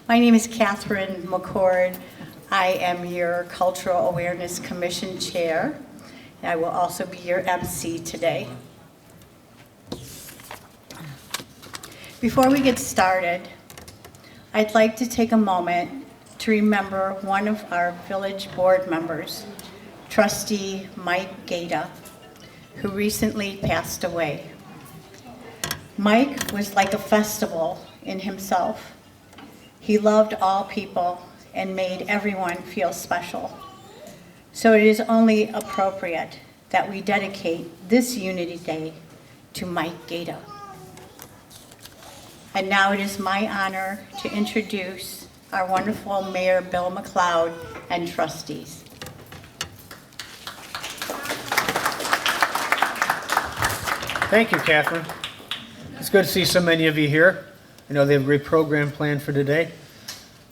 My name is Catherine McCord. I am your Cultural Awareness Commission Chair. And I will also be your MC today. Before we get started, I'd like to take a moment to remember one of our village board members, Trustee Mike Gata, who recently passed away. Mike was like a festival in himself. He loved all people and made everyone feel special. So it is only appropriate that we dedicate this Unity Day to Mike Gata. And now it is my honor to introduce our wonderful Mayor Bill McLeod and trustees. Thank you, Catherine. It's good to see so many of you here. I know they have a great program planned for today.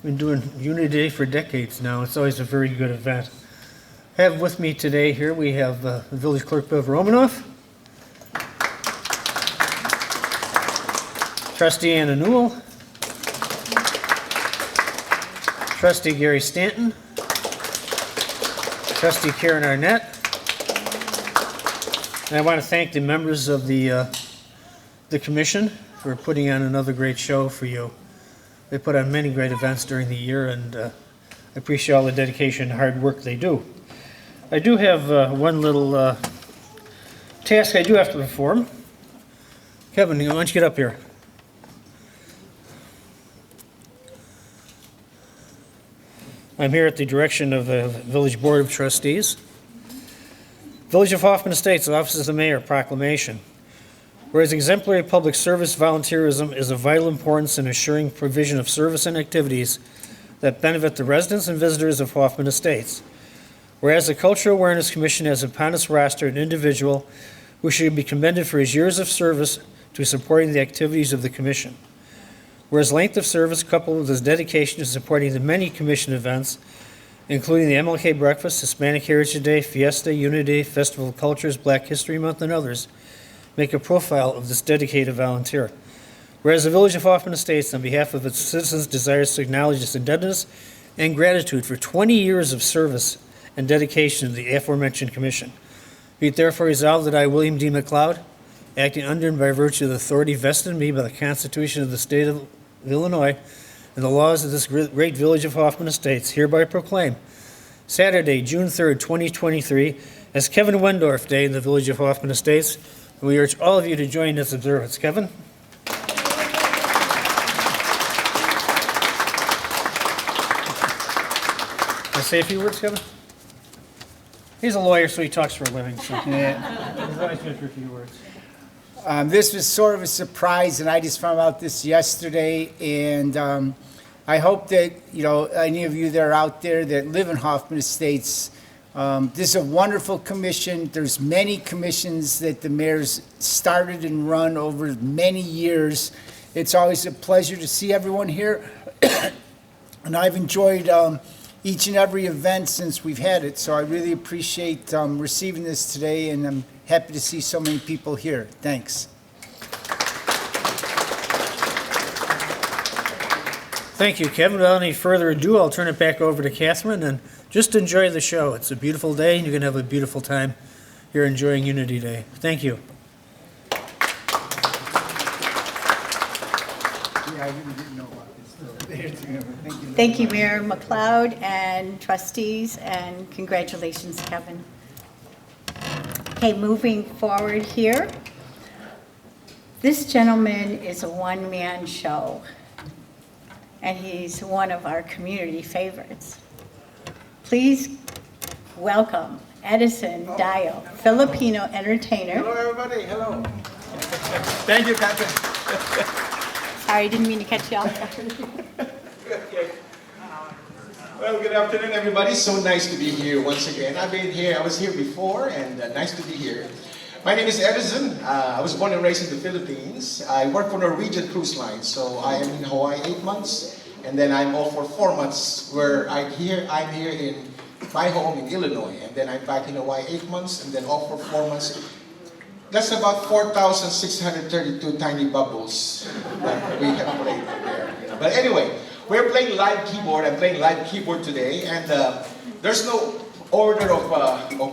We've been doing Unity Day for decades now. It's always a very good event. I have with me today here, we have the Village Clerk Bev Romanoff, Trustee Anna Newell, Trustee Gary Stanton, Trustee Karen Arnett, and I want to thank the members of the Commission for putting on another great show for you. They put on many great events during the year, and I appreciate all the dedication and hard work they do. I do have one little task I do have to perform. Kevin, why don't you get up here? I'm here at the direction of the Village Board of Trustees. Village of Hoffman Estates, Office of the Mayor, proclamation. Whereas exemplary public service volunteerism is of vital importance in assuring provision of service and activities that benefit the residents and visitors of Hoffman Estates. Whereas the Cultural Awareness Commission has upon its roster an individual who should be commended for his years of service to supporting the activities of the Commission. Whereas length of service coupled with his dedication to supporting the many Commission events, including the MLK Breakfast, Hispanic Heritage Day, Fiesta, Unity Day, Festival of Cultures, Black History Month, and others, make a profile of this dedicated volunteer. Whereas the Village of Hoffman Estates, on behalf of its citizens, desires to acknowledge its indebtedness and gratitude for 20 years of service and dedication to the aforementioned Commission. Be it therefore resolved that I, William D. McLeod, acting under and by virtue of the authority vested in me by the Constitution of the State of Illinois and the laws of this great Village of Hoffman Estates, hereby proclaim Saturday, June 3rd, 2023, as Kevin Wendorf Day in the Village of Hoffman Estates. And we urge all of you to join this observance. Kevin? Can I say a few words, Kevin? He's a lawyer, so he talks for a living. So. Yeah. He's always good for a few words. This was sort of a surprise, and I just found out this yesterday. And I hope that, any of you that are out there that live in Hoffman Estates, this is a wonderful commission. There's many commissions that the mayor's started and run over many years. It's always a pleasure to see everyone here. And I've enjoyed each and every event since we've had it. So I really appreciate receiving this today, and I'm happy to see so many people here. Thanks. Thank you, Kevin. Without any further ado, I'll turn it back over to Catherine, and just enjoy the show. It's a beautiful day, and you're going to have a beautiful time here enjoying Unity Day. Thank you. Yeah, I really didn't know about this. Thank you, Mayor McLeod and trustees, and congratulations, Kevin. Okay, moving forward here. This gentleman is a one-man show, and he's one of our community favorites. Please welcome Edison Dayao, Filipino entertainer. Hello, everybody. Hello. Thank you, Captain. Sorry, didn't mean to cut you off. Okay. Well, good afternoon, everybody. So nice to be here once again. I was here before, and nice to be here. My name is Edison. I was born and raised in the Philippines. I work for Norwegian Cruise Line, so I am in Hawaii 8 months, and then I'm off for 4 months, where I'm here in my home in Illinois, and then I'm back in Hawaii 8 months, and then off for 4 months. That's about 4,632 tiny bubbles that we have played there. But anyway, We're playing live keyboard. I'm playing live keyboard today, and there's no order of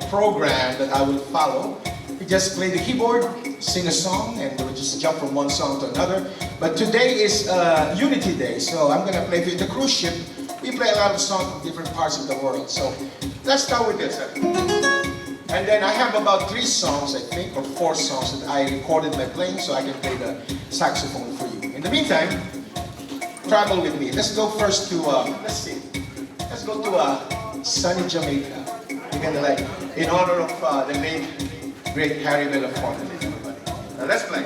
program that I will follow. We just play the keyboard, sing a song, and we'll just jump from one song to another. But today is Unity Day, so I'm gonna play with the cruise ship. We play a lot of songs from different parts of the world. So let's start with this. And then I have about 3 songs, I think, or 4 songs that I recorded by playing, so I can play the saxophone for you. In the meantime, travel with me. Let's go first to, let's go to sunny Jamaica. We're gonna like, in honor of the late, great Harry Belafonte. Now let's play.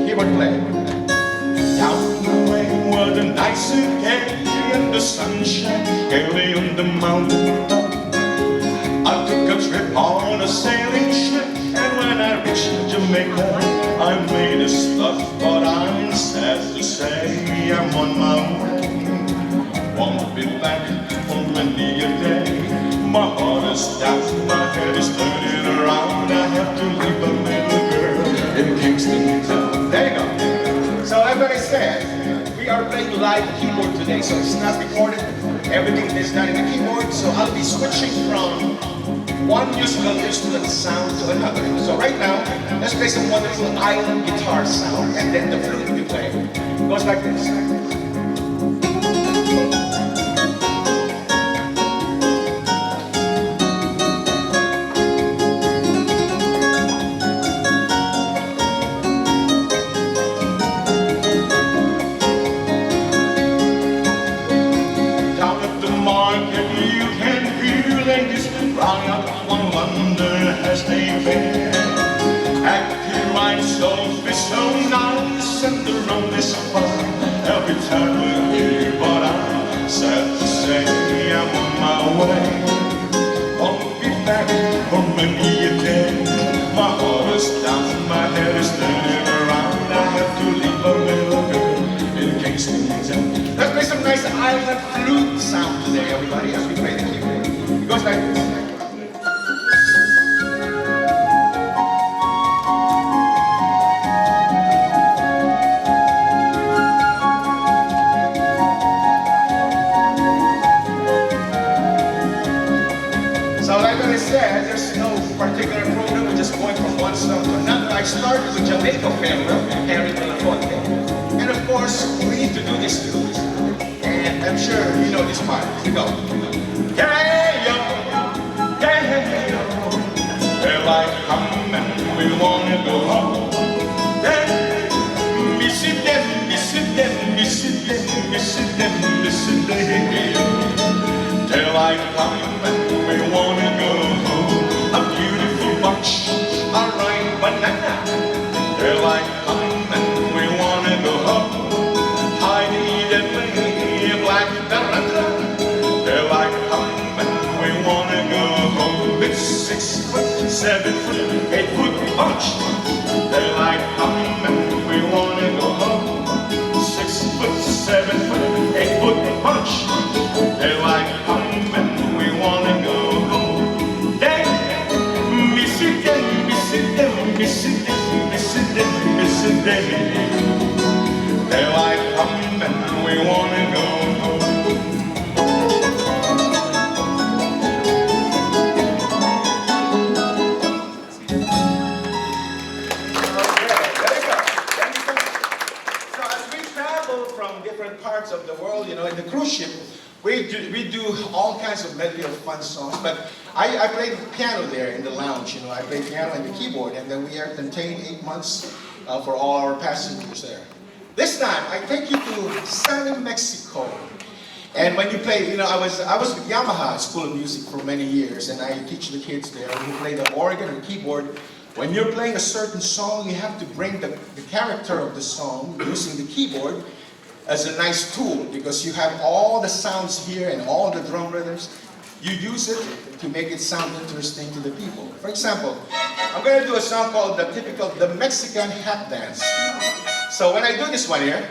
Keyboard play. Down the way were the nights again, and the sunshine early on the mountain top. I took a trip on a sailing ship, and when I reached Jamaica, I made a stop. But I'm sad to say I'm on my way. Won't be back for many a day. My heart is down, my head is turning around. I have to leave a little girl in Kingston town. There you go. So as I said, we are playing live keyboard today, so it's not recorded. Everything is done in the keyboard, so I'll be switching from one musical instrument sound to another. So right now, let's play some wonderful island guitar sound, and then the flute we play. It goes like this. Crying out one wonder as they bear. Acting right, so be so nice, and the road is fun every time we're here. But I'm sad to say I'm on my way. Won't be back for many a day. My heart is down, my head is turning around. I have to leave a little girl in Kingston town. Let's play some nice island flute sound today, everybody, as we play the keyboard. It goes like this. There's no particular program, we're just going from one song to another. I started with Jamaica favorite, Harry Belafonte. And of course, we need to do this too. And I'm sure you know this part. Here we go. Dayao, Dayao. Well, I come and we wanna go home. Miss it them, miss it them, miss it them, miss it them, miss it them. Till I come and we wanna go home. A beautiful bunch, a ripe banana. Till I come and we wanna go home. I need a play, black tarantula. Till I come and we wanna go home. It's 6 foot, 7 foot, 8 foot bunch. Till I come and we wanna go home. 6 foot, 7 foot, 8 foot bunch. Till I come and we wanna go home. Then, miss it them, miss it them, miss it them, miss it them, miss it them. Till I come and we wanna go home. Parts of the world, you know, in the cruise ship, we do all kinds of medley of fun songs. But I played piano there in the lounge, you know. I played piano and the keyboard, and then we are contained 8 months for all our passengers there. This time, I take you to sunny Mexico. And when you play, you know, I was with Yamaha School of Music for many years, and I teach the kids there who play the organ or keyboard. When you're playing a certain song, you have to bring the character of the song using the keyboard as a nice tool, because you have all the sounds here and all the drum rhythms. You use it to make it sound interesting to the people. For example, I'm going to do a song called the Mexican Hat Dance. So when I do this one here,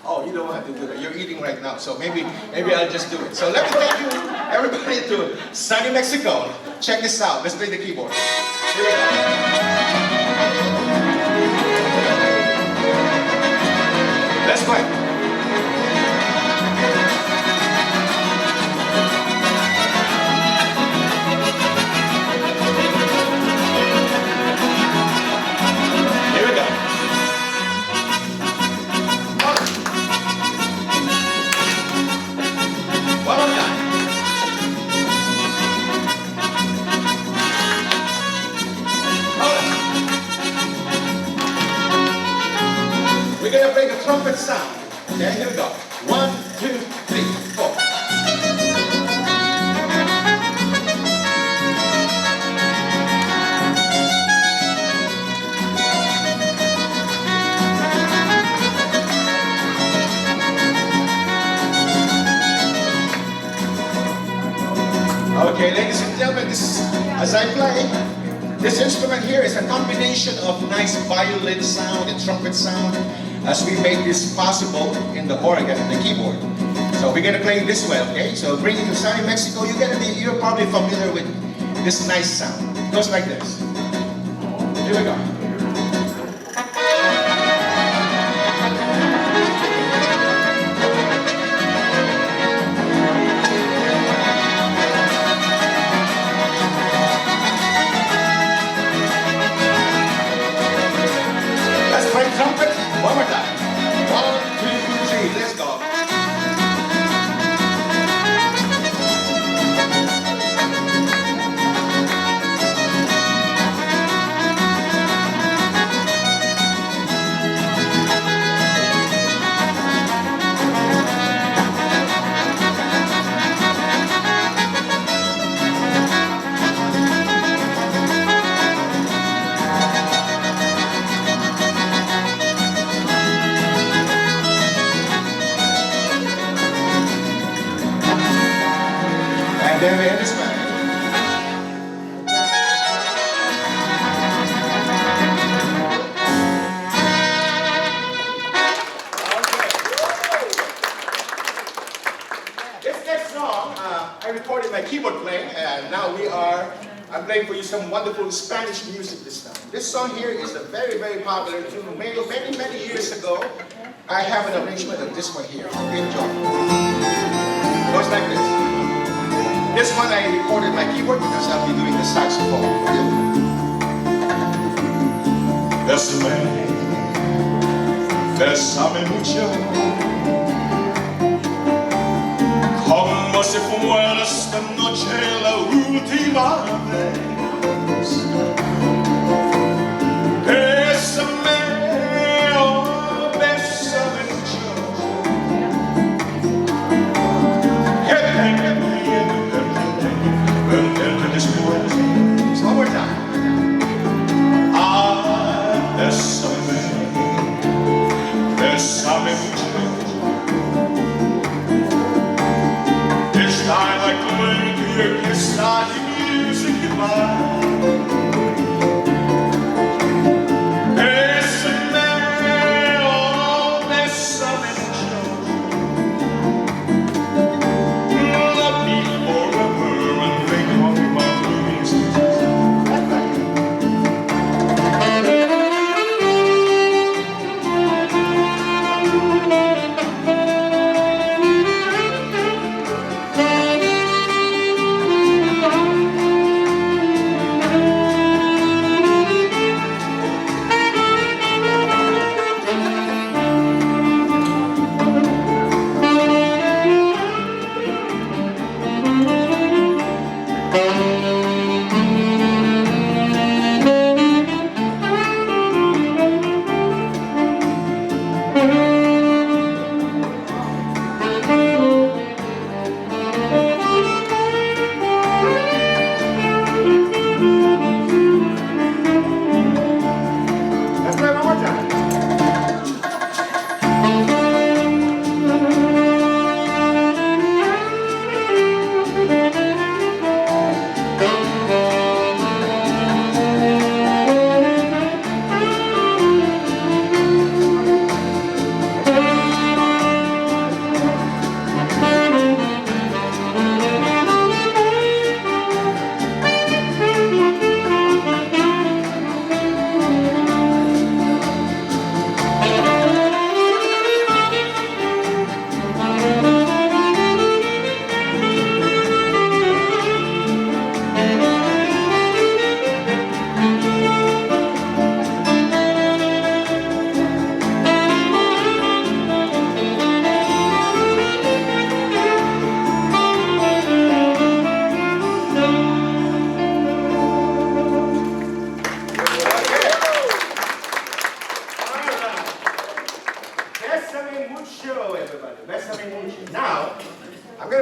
oh, you don't have to do that. You're eating right now, so maybe I'll just do it. So let me take you, everybody, to sunny Mexico. Check this out. Let's play the keyboard. Here we go. Let's play. Here we go. One more time. We're gonna play the trumpet sound. Okay, here we go. 1, 2, 3, 4. Okay, ladies and gentlemen, as I play, this instrument here is a combination of nice violin sound and trumpet sound as we make this possible in the organ and the keyboard. So we're gonna play this way, okay? So bringing to Sunny Mexico, you're probably familiar with this nice sound. It goes like this. Here we go. Trumpet, one more time. 1, 2, 3, let's go. And then we end this man. This next song, I recorded my keyboard playing, and now I'm playing for you some wonderful Spanish music this time. This song here is a very, very popular tune. Many, many years ago, I have an arrangement of this one here. Enjoy. Goes like this. This one I recorded my keyboard because I'll be doing the saxophone. Bésame, bésame mucho, como si fuera esta noche la última vez. Bésame, oh, bésame mucho. One more time. Bésame, bésame mucho. It's time I claim here, it's not the music goodbye.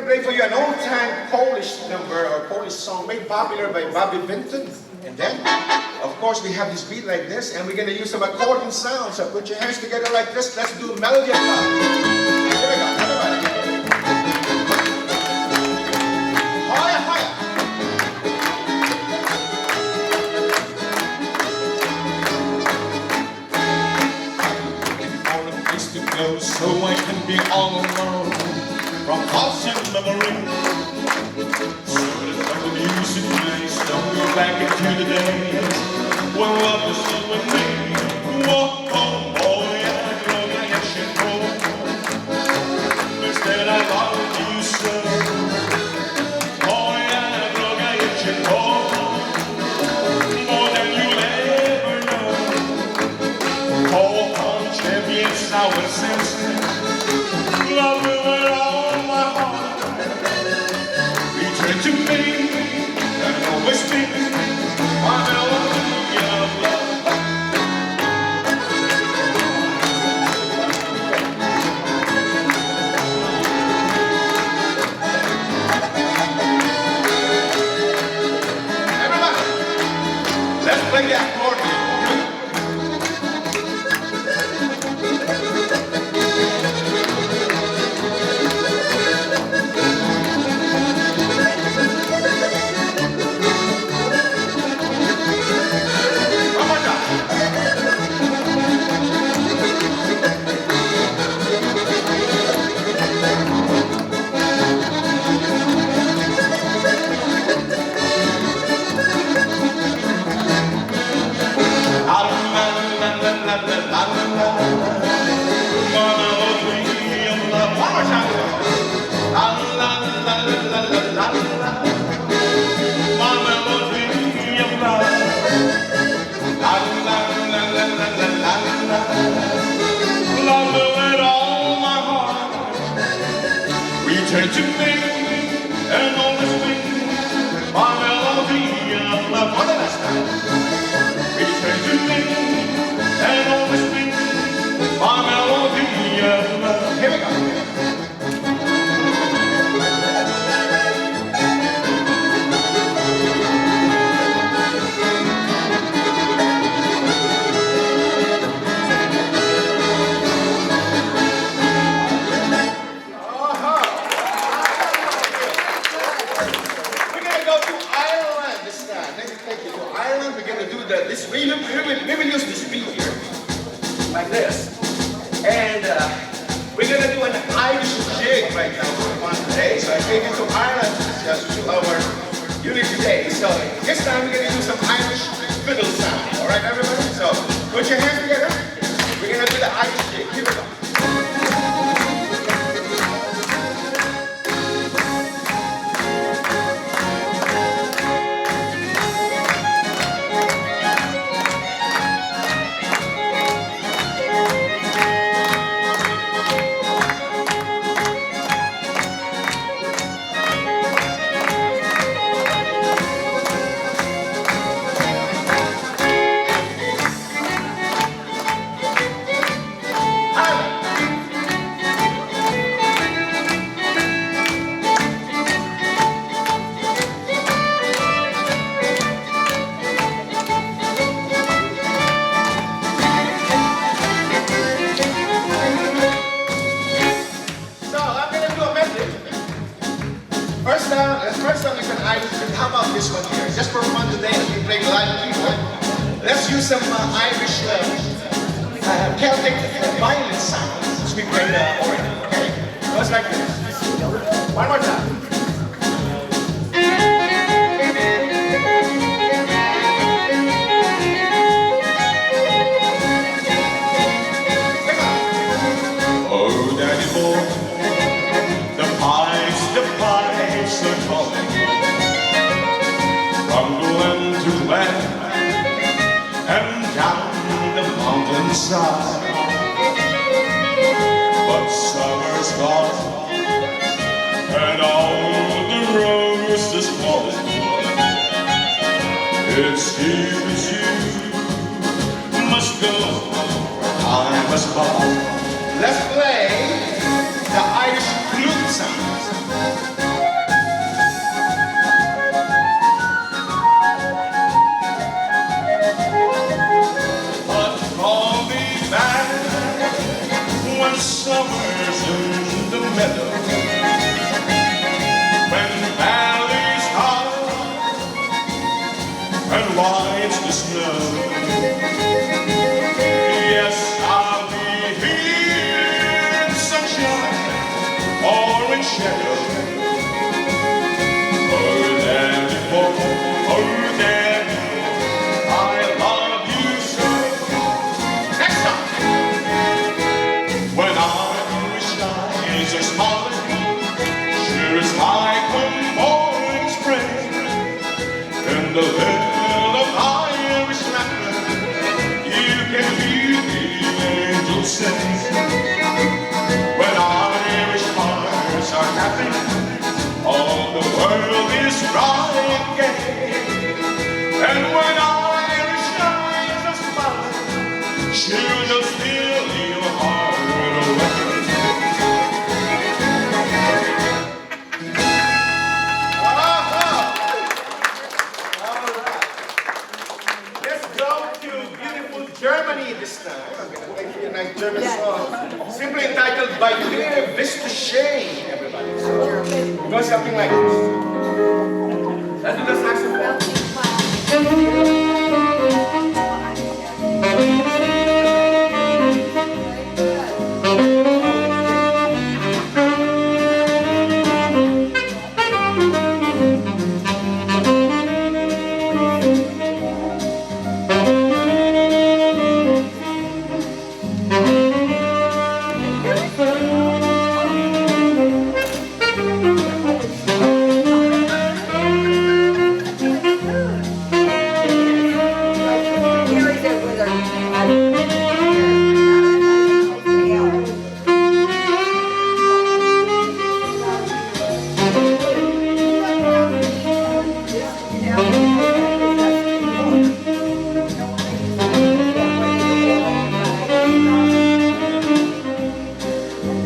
gonna play for you an old-time Polish number or Polish song made popular by Bobby Vinton. And then, of course, we have this beat like this, and we're gonna use some accordion sounds. So put your hands together like this. Let's do Melody of Love. Here we go. Everybody. Hoya, hoya. For a place to go, so I can be all alone from thoughts and memory. So that the music plays, don't go back into the days when love was so with me. Whoa, oh, oh, yeah, oh, yeah, yes, you know. Instead I love you so. Oh, yeah, oh, yeah, yes, you know. More than you'll ever know. Oh, oh, champions, our senses. Love with all my heart. Return to me and always be my melody of love. Everybody, let's play the accordion. Return to me and always be my melody of love. One last time. Return to me and always be my melody of love. Here we go. We will use this beat here, like this. And we're going to do an Irish jig right now for fun today. So I take you to Ireland just to show our unity today. So this time we're going to do some Irish fiddle sound. All right, everybody? So put your hands together. We're going to do the Irish jig. Here we go. First time we can Irish, how about this one here? Just for fun today, we play live keyboard. Let's use some Irish Celtic violin sounds since we played organ. Okay? Goes like this. One more time. Oh, Daddy boy, the pipes are calling from the land to land and down the mountainside. But summer's gone and all the roses falling. It seems you must go, I must fall. Let's play the Irish flute sound. shadow. Oh, there before, oh, there before, I love you so. Next time. When Irish skies are smiling, sure as like a morning spring, in the veil of Irish laughter, you can hear the angels sing. When Irish hearts are happy, all the world is bright and gay. And when Irish eyes are smiling, sure they'll steal your heart away. Let's go to beautiful Germany this time. I'm going to play you a nice German song, simply entitled By Clear Vista Shade, everybody. So, go something like this. Let's do the saxophone.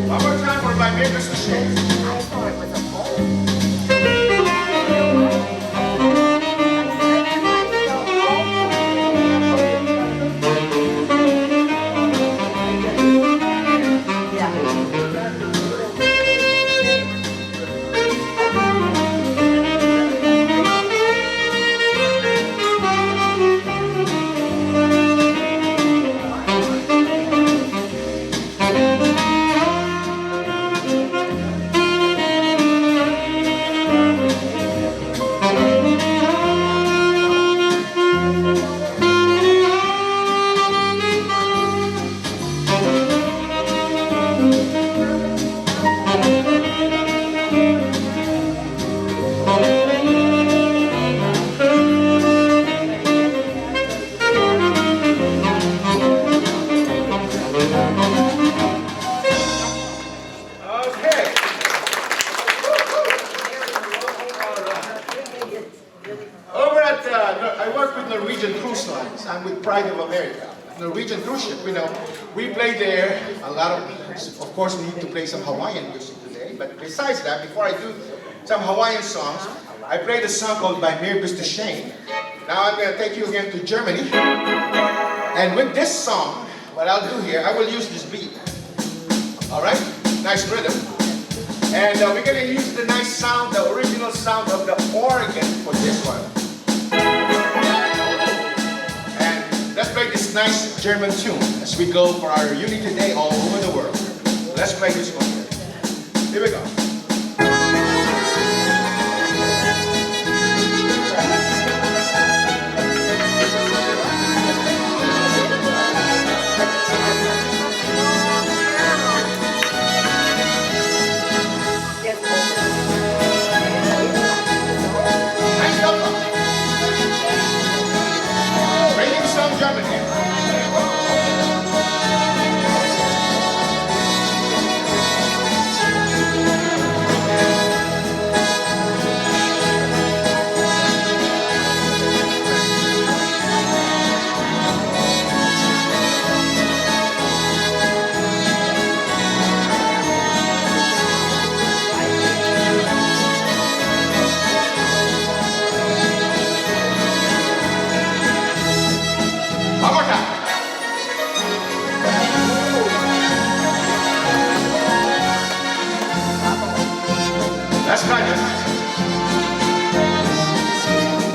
One more time for my neighbors to share. Okay. Over at, I work with Norwegian Cruise Lines. I'm with Pride of America. Norwegian cruise ship, we play there a lot of course we need to play some Hawaiian music today, but besides that, before I do some Hawaiian songs, I played a song called By Mere Mr. Shane. Now I'm going to take you again to Germany, and with this song, what I'll do here, I will use this beat. Alright? Nice rhythm. And we're going to use the nice sound, the original sound of the organ for this one. And let's play this nice German tune as we go for our Unity Day all over the world. Let's play this one here. Here we go. That's right.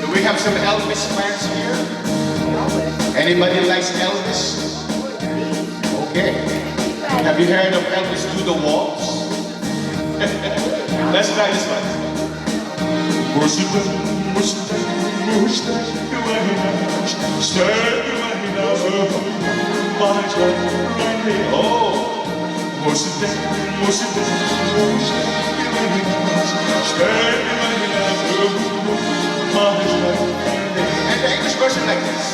Do we have some Elvis fans here? Anybody likes Elvis? Okay. Have you heard of Elvis Do the Waltz? Let's try this one. And the English version like this.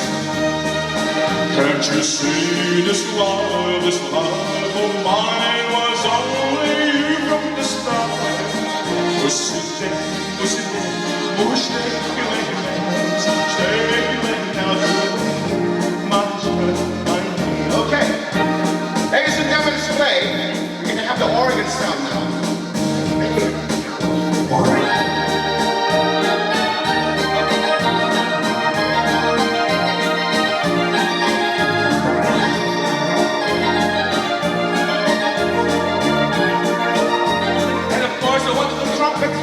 Can't you see this love of mine was only you from the start? Stay now. Okay. Ladies and gentlemen, display. We're going to have the organ sound now. Thank you. And of course, the wonderful trumpet.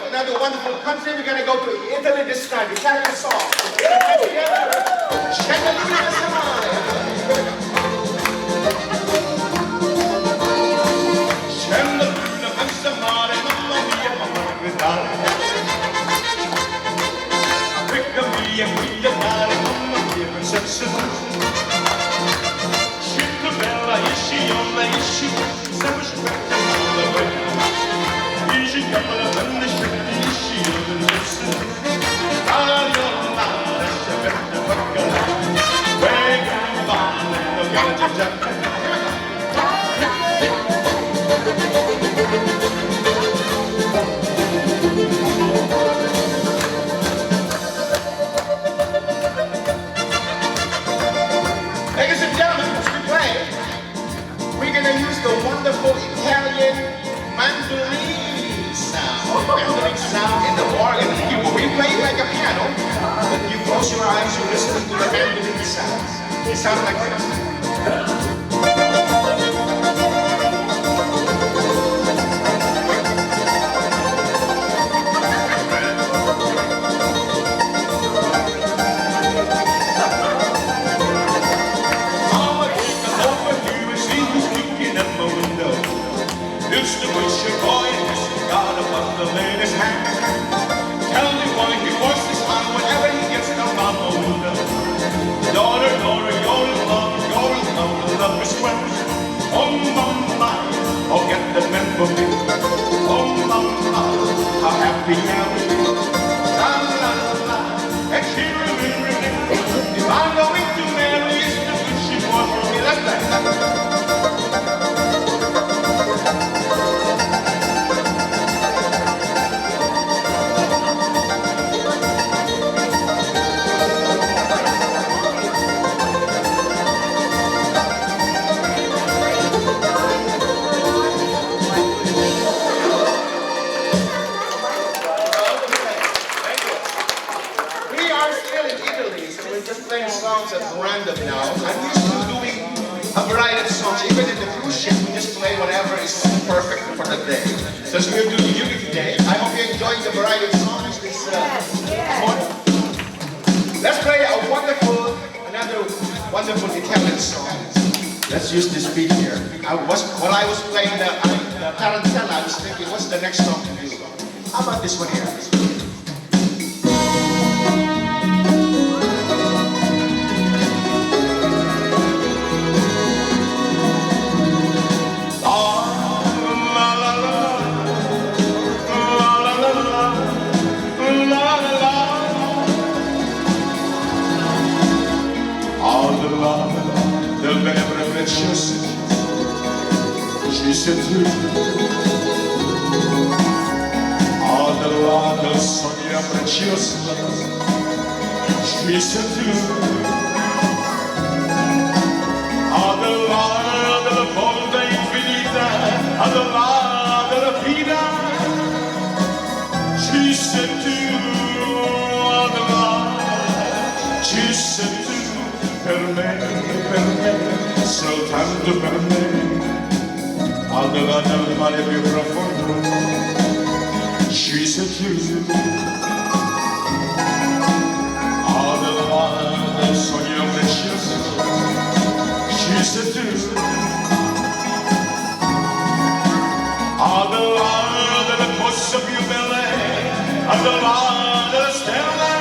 Another wonderful country. We're going to go to Italy this time. Italian song. Chandelier Samai. Chandelier Samai, mamma mia, mamma mia. Ricca mia, mia, mamma mia, princessa. Città bella, isci, olla, isci, sempre spetta alla way. Isci, capola, bella, isci, olla, isci. Ladies and gentlemen, as we play, we're going to use the wonderful Italian mandolin sound in the organ. We play it like a piano, but you close your eyes, you listen to the mandolin sound. It sounds like this. It's the butcher boy, he's got a bundle in his hand. Tell me why he works his hand whenever he gets down on the window. Daughter, daughter, you're in love, the love is quenched. Oh, mama, oh, get the man for me. Oh, mama, how happy am I. La, la, la, and she really, if I'm going to marry, it's the butcher boy for me. Let's play. Playing songs at random now. I'm used to doing a variety of songs. Even in the cruise ship, we just play whatever is perfect for the day. So as we're doing Unity today, I hope you're enjoying the variety of songs this morning. Let's play another wonderful Italian song. Let's use this beat here. While I was playing the tarantella, I was thinking, what's the next song to do? How about this one here? Del bene prezioso, ci sei tu. All the Adelante, Sonia preciosa, dice tú. Adelante, la volta infinita, adelante, la vida, dice tú. Adelante, dice tú, per me, soltanto per me. Adelante, al mare più profondo, dice tú. Adelante, sogno precioso, dice tú. Adelante, le cose più belle, adelante, le stelle,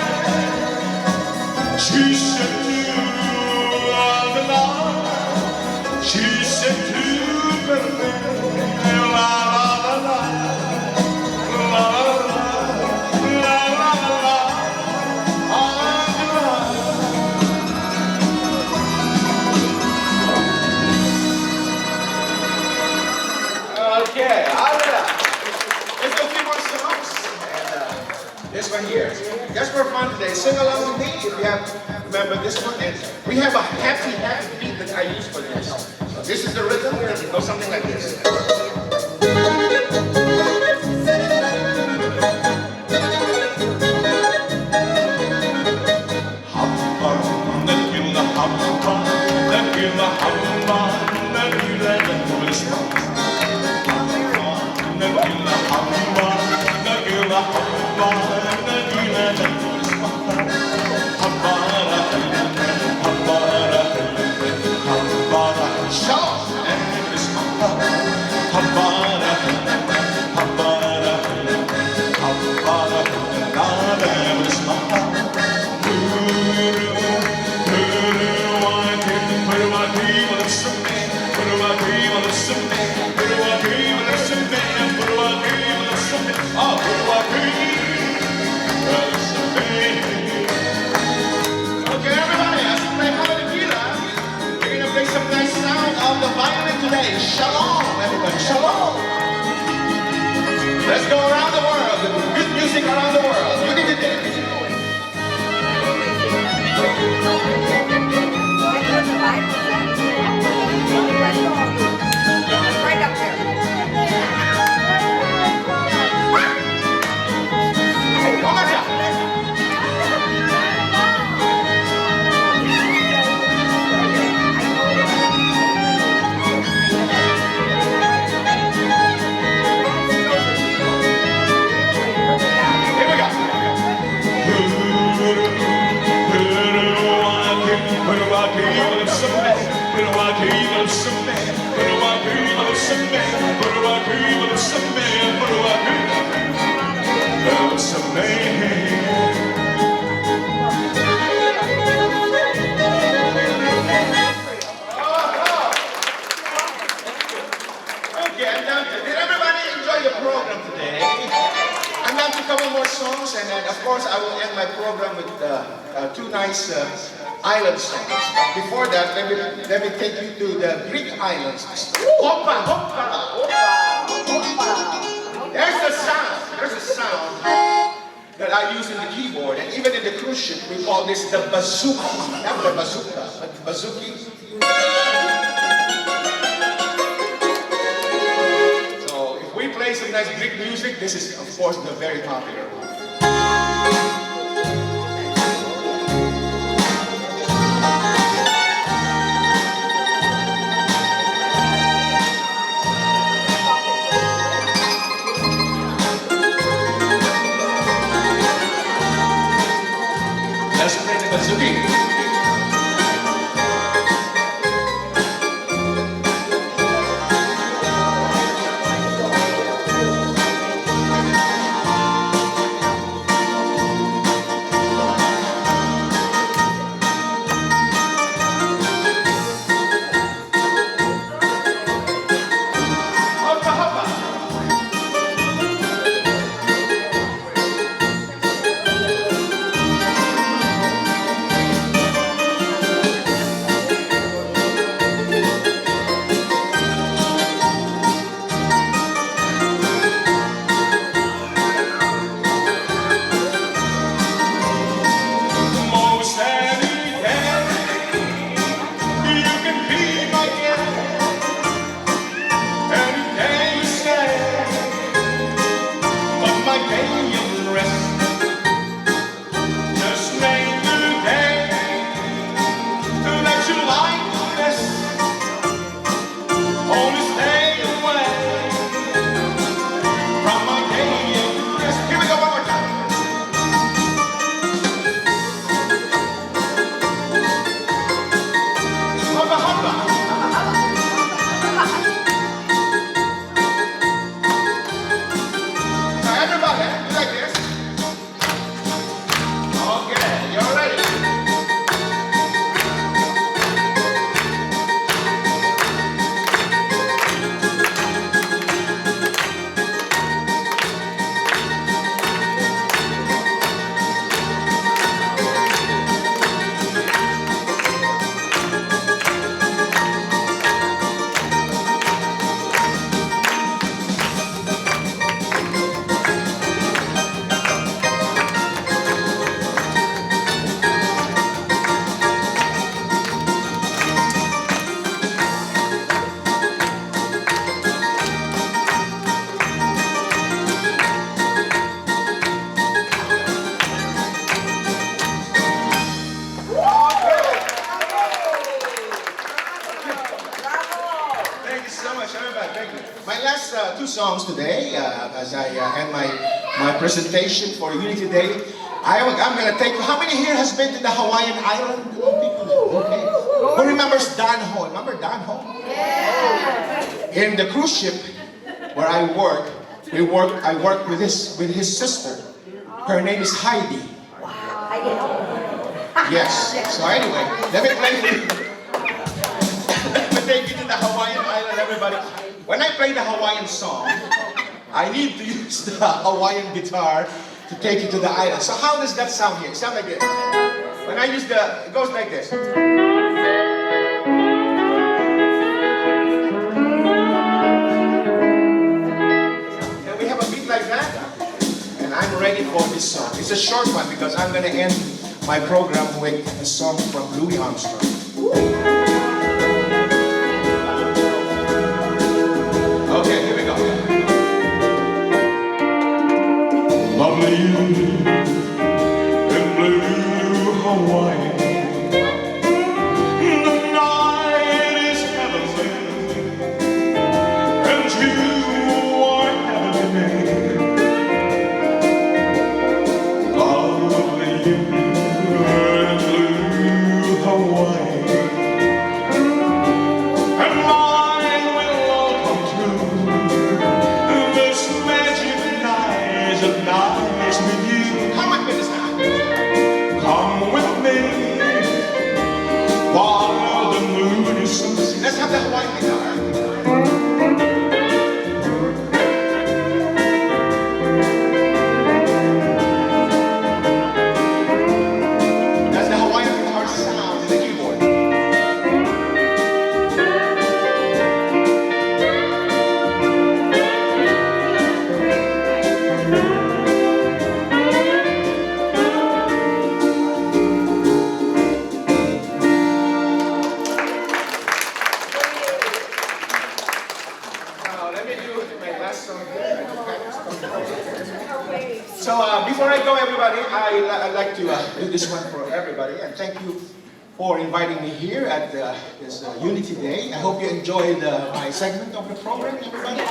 dice tu. Adelante, dice tu per me. La la la la, la la la, la la la. Okay, I-Radha. Let's do a few more songs. And this one here. Just for fun today. Sing along with me if you have, remember this one. And we have a happy, happy beat that I use for this. So this is the rhythm. It goes something like this. Today. Shalom, everybody. Shalom. Let's go around the world. Good music around the world. You need to dance. Right up there. Hey, come on down. Songs, and then of course I will end my program with two nice island songs. But before that, let me take you to the Greek islands. Hoppa, hoppa, hoppa. There's a sound that I use in the keyboard, and even in the cruise ship we call this the bazooki. Not the bazooka, but the bazooki. So if we play some nice Greek music, this is of course the very popular one. Let's play the bazooki. everybody. Thank you. My last two songs today, as I end my presentation for Unity Day, I'm going to take you. How many here has been to the Hawaiian island? Okay. Who remembers Danho? Remember Danho? Yeah. In the cruise ship where I work, I work with his sister. Her name is Heidi. Yes. So anyway, let me play for you. Let me take you to the Hawaiian island, everybody. When I play the Hawaiian song, I need to use the Hawaiian guitar to take you to the island. So how does that sound here? It sounds like this. When I use it goes like this. And we have a beat like that. And I'm ready for this song. It's a short one because I'm going to end my program with a song from Louis Armstrong. Okay, here we go. Lovely in blue Hawaii. The night is heavenly, and you are heavenly. Lovely in blue Hawaii. And mine will all come true. This magic night of nights with you. Come with me this time. Come with me while the moon is so sweet. Let's have the Hawaiian guitar. That's the Hawaiian guitar sound in the keyboard. Now, let me do my last song here. So, before I go, everybody, I'd like to do this one for everybody. And thank you for inviting me here at this Unity Day. I hope you enjoyed my segment of the program, everybody.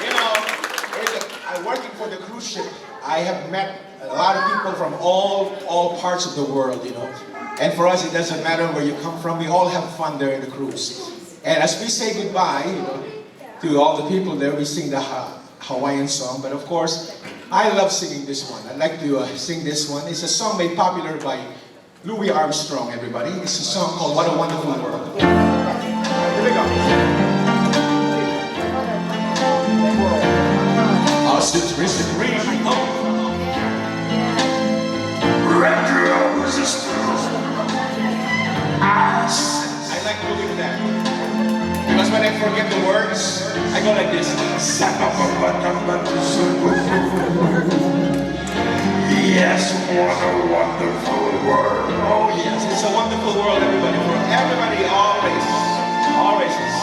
You know, I'm working for the cruise ship. I have met a lot of people from all parts of the world, you know. And for us, it doesn't matter where you come from. We all have fun there in the cruise. And as we say goodbye, you know, to all the people there, we sing the Hawaiian song. But of course, I love singing this one. I'd like to sing this one. It's a song made popular by Louis Armstrong, everybody. It's a song called What a Wonderful World. Here we go. As it is the green red roses I like doing that. Because when I forget the words, I go like this. Yes, what a wonderful world. Oh yes, it's a wonderful world, everybody. For everybody, all races. All races.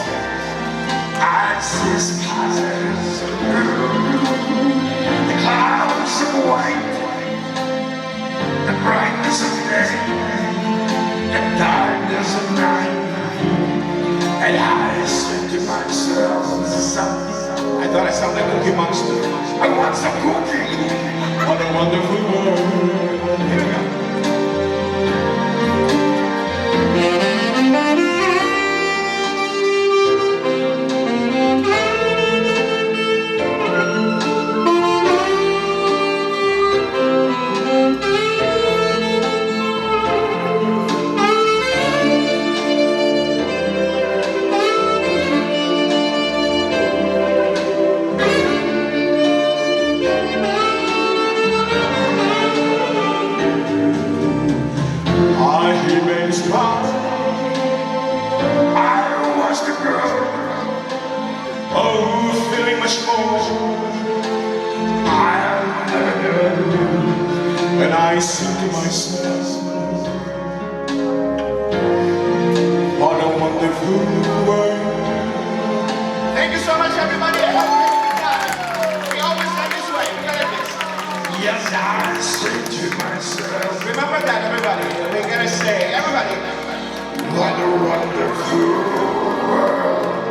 I see skies of blue, the clouds of white, the brightness of day, the darkness of night. And I said to myself, I thought I sounded like Cookie Monster. I want some cookie. What a wonderful world. Here we go. I sing to myself, what a wonderful world. Thank you so much, everybody. I hope you had a good time. We always done this way. We got this. Yes, I sing to myself. Remember that, everybody. We're gonna say, everybody, what a wonderful world.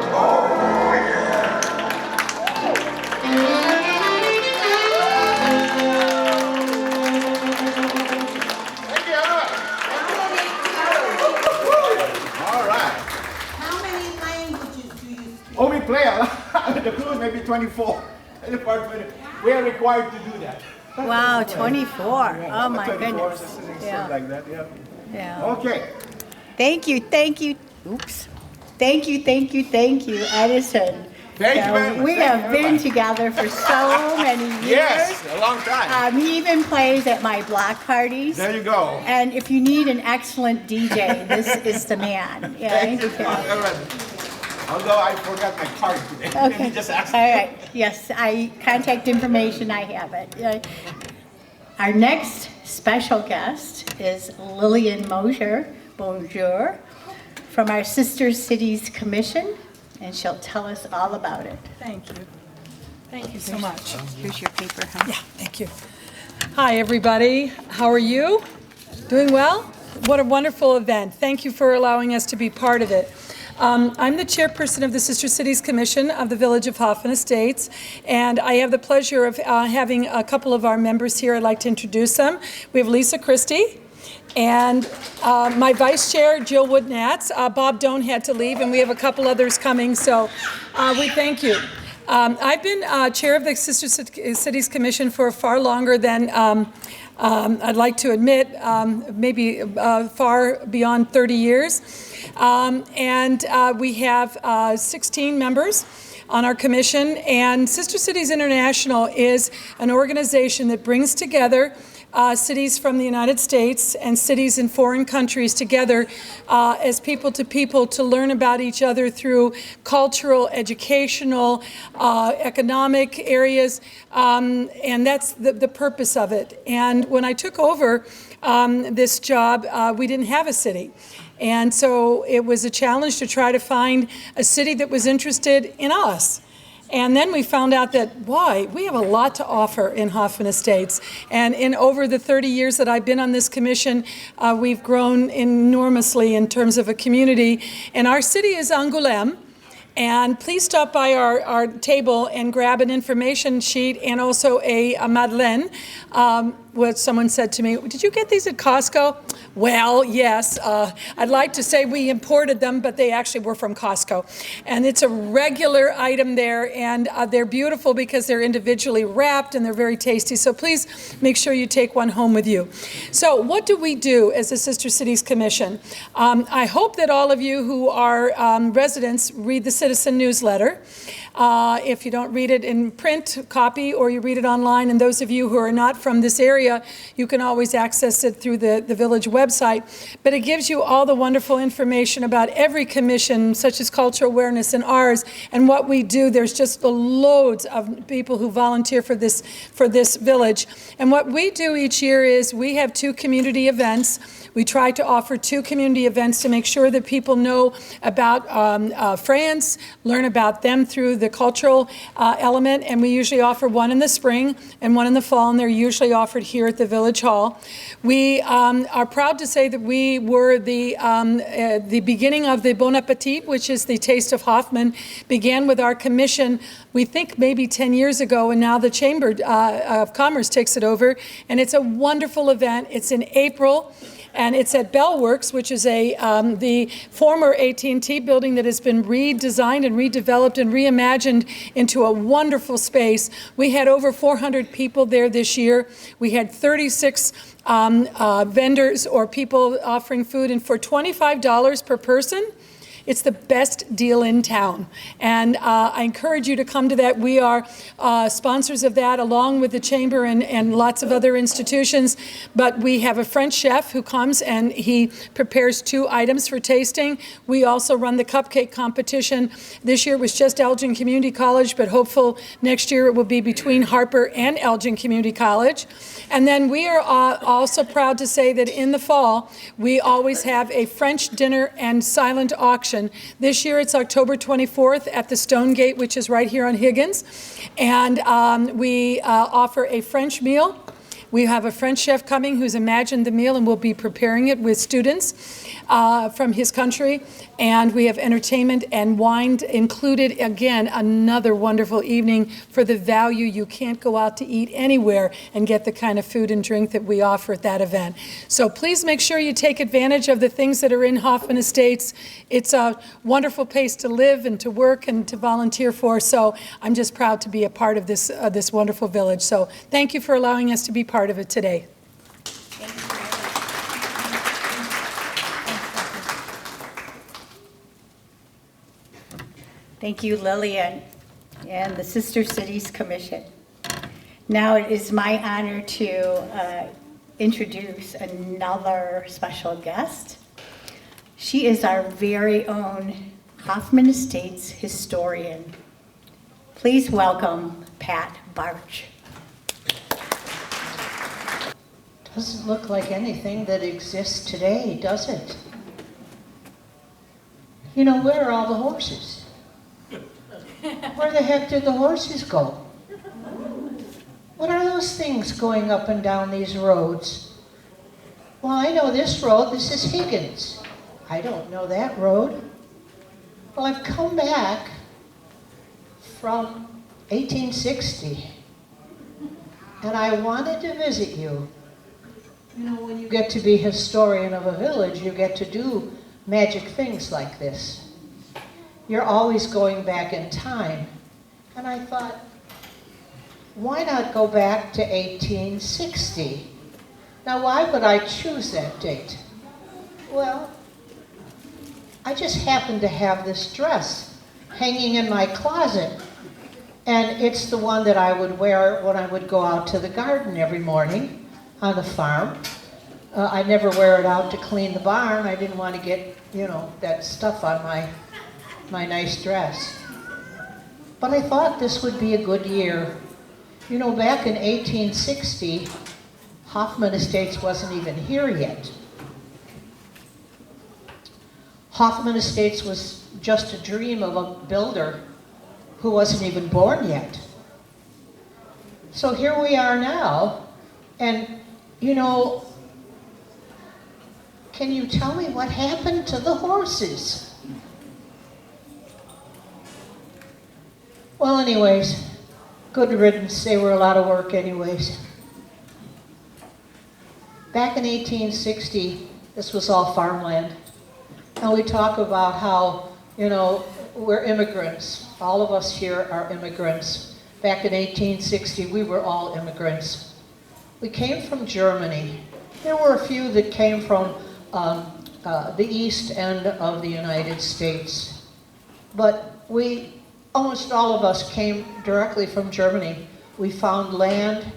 play a lot. The crew maybe 24. We are required to do that. Wow, 24. Oh my 24, goodness. something Yeah. like that, yeah. Yeah. Okay. Thank you. Oops. Thank you, Edison. Thank you very much. We Thank have you very been much. together for so many years. Yes, a long time. He even plays at my block parties. There you go. And if you need an excellent DJ, this is the man. Yeah, Thank you. yeah. Although I forgot my card today. Let me Okay. just ask. All right. Yes, contact information, I have it. Our next special guest is Lillian Mosier, bonjour, from our Sister Cities Commission, and she'll tell us all about it. Thank you. Thank you so much. Here's your paper, huh? Yeah, thank you. Hi, everybody. How are you? Doing well? What a wonderful event. Thank you for allowing us to be part of it. I'm the chairperson of the Sister Cities Commission of the Village of Hoffman Estates, and I have the pleasure of having a couple of our members here. I'd like to introduce them. We have Lisa Christie, and my vice chair, Jill Woodnatz. Bob Doan had to leave, and we have a couple others coming, so we thank you. I've been chair of the Sister Cities Commission for far longer than I'd like to admit, maybe far beyond 30 years. And we have 16 members on our commission, and Sister Cities International is an organization that brings together cities from the United States and cities in foreign countries together as people to learn about each other through cultural, educational, economic areas, and that's the purpose of it. And when I took over this job, we didn't have a city. And so it was a challenge to try to find a city that was interested in us. And then we found out that, we have a lot to offer in Hoffman Estates. And in over the 30 years that I've been on this commission, we've grown enormously in terms of a community. And our city is Angoulême. And please stop by our table and grab an information sheet and also a Madeleine. What someone said to me, did you get these at Costco? Well, yes. I'd like to say we imported them, but they actually were from Costco. And it's a regular item there, and they're beautiful because they're individually wrapped and they're very tasty. So please make sure you take one home with you. So what do we do as a Sister Cities Commission? I hope that all of you who are residents read the Citizen newsletter. If you don't read it in print copy or you read it online, and those of you who are not from this area, you can always access it through the village website. But it gives you all the wonderful information about every commission, such as cultural awareness and ours, and what we do. There's just loads of people who volunteer for this village. And what we do each year is we have 2 community events. We try to offer 2 community events to make sure that people know about France, learn about them through the cultural element, and we usually offer one in the spring and one in the fall, and they're usually offered here at the Village Hall. We are proud to say that we were the beginning of the Bon Appetit, which is the Taste of Hoffman, began with our commission, we think maybe 10 years ago, and now the Chamber of Commerce takes it over, and it's a wonderful event. It's in April. And it's at Bellworks, which is the former AT&T building that has been redesigned and redeveloped and reimagined into a wonderful space. We had over 400 people there this year. We had 36 vendors or people offering food, and for $25 per person, it's the best deal in town. And I encourage you to come to that. We are sponsors of that, along with the Chamber and lots of other institutions. But we have a French chef who comes and he prepares 2 items for tasting. We also run the cupcake competition. This year it was just Elgin Community College, but hopeful next year it will be between Harper and Elgin Community College. And then we are also proud to say that in the fall, we always have a French dinner and silent auction. This year it's October 24th at the Stone Gate, which is right here on Higgins. And we offer a French meal We have a French chef coming who's imagined the meal and will be preparing it with students from his country. And we have entertainment and wine included. Again, another wonderful evening for the value. You can't go out to eat anywhere and get the kind of food and drink that we offer at that event. So please make sure you take advantage of the things that are in Hoffman Estates. It's a wonderful place to live and to work and to volunteer for. So I'm just proud to be a part of this, this wonderful village. So thank you for allowing us to be part of it today. Thank you, Lillian, and the Sister Cities Commission. Now it is my honor to introduce another special guest. She is our very own Hoffman Estates historian. Please welcome Pat Barch. Doesn't look like anything that exists today, does it? You know, where are all the horses? Where the heck did the horses go? What are those things going up and down these roads? Well, I know this road. This is Higgins. I don't know that road. Well, I've come back from 1860, and I wanted to visit you. You know, when you get to be historian of a village, you get to do magic things like this. You're always going back in time. And I thought, why not go back to 1860? Now, why would I choose that date? Well, I just happen to have this dress hanging in my closet. And it's the one that I would wear when I would go out to the garden every morning on the farm. I never wear it out to clean the barn. I didn't want to get, you know, that stuff on my nice dress. But I thought this would be a good year. You know, back in 1860, Hoffman Estates wasn't even here yet. Hoffman Estates was just a dream of a builder who wasn't even born yet. So here we are now, and you know, can you tell me what happened to the horses? Well, anyways, good riddance. They were a lot of work anyways. Back in 1860, this was all farmland. And we talk about how, you know, we're immigrants. All of us here are immigrants. Back in 1860, we were all immigrants. We came from Germany. There were a few that came from the east end of the United States. But almost all of us came directly from Germany. We found land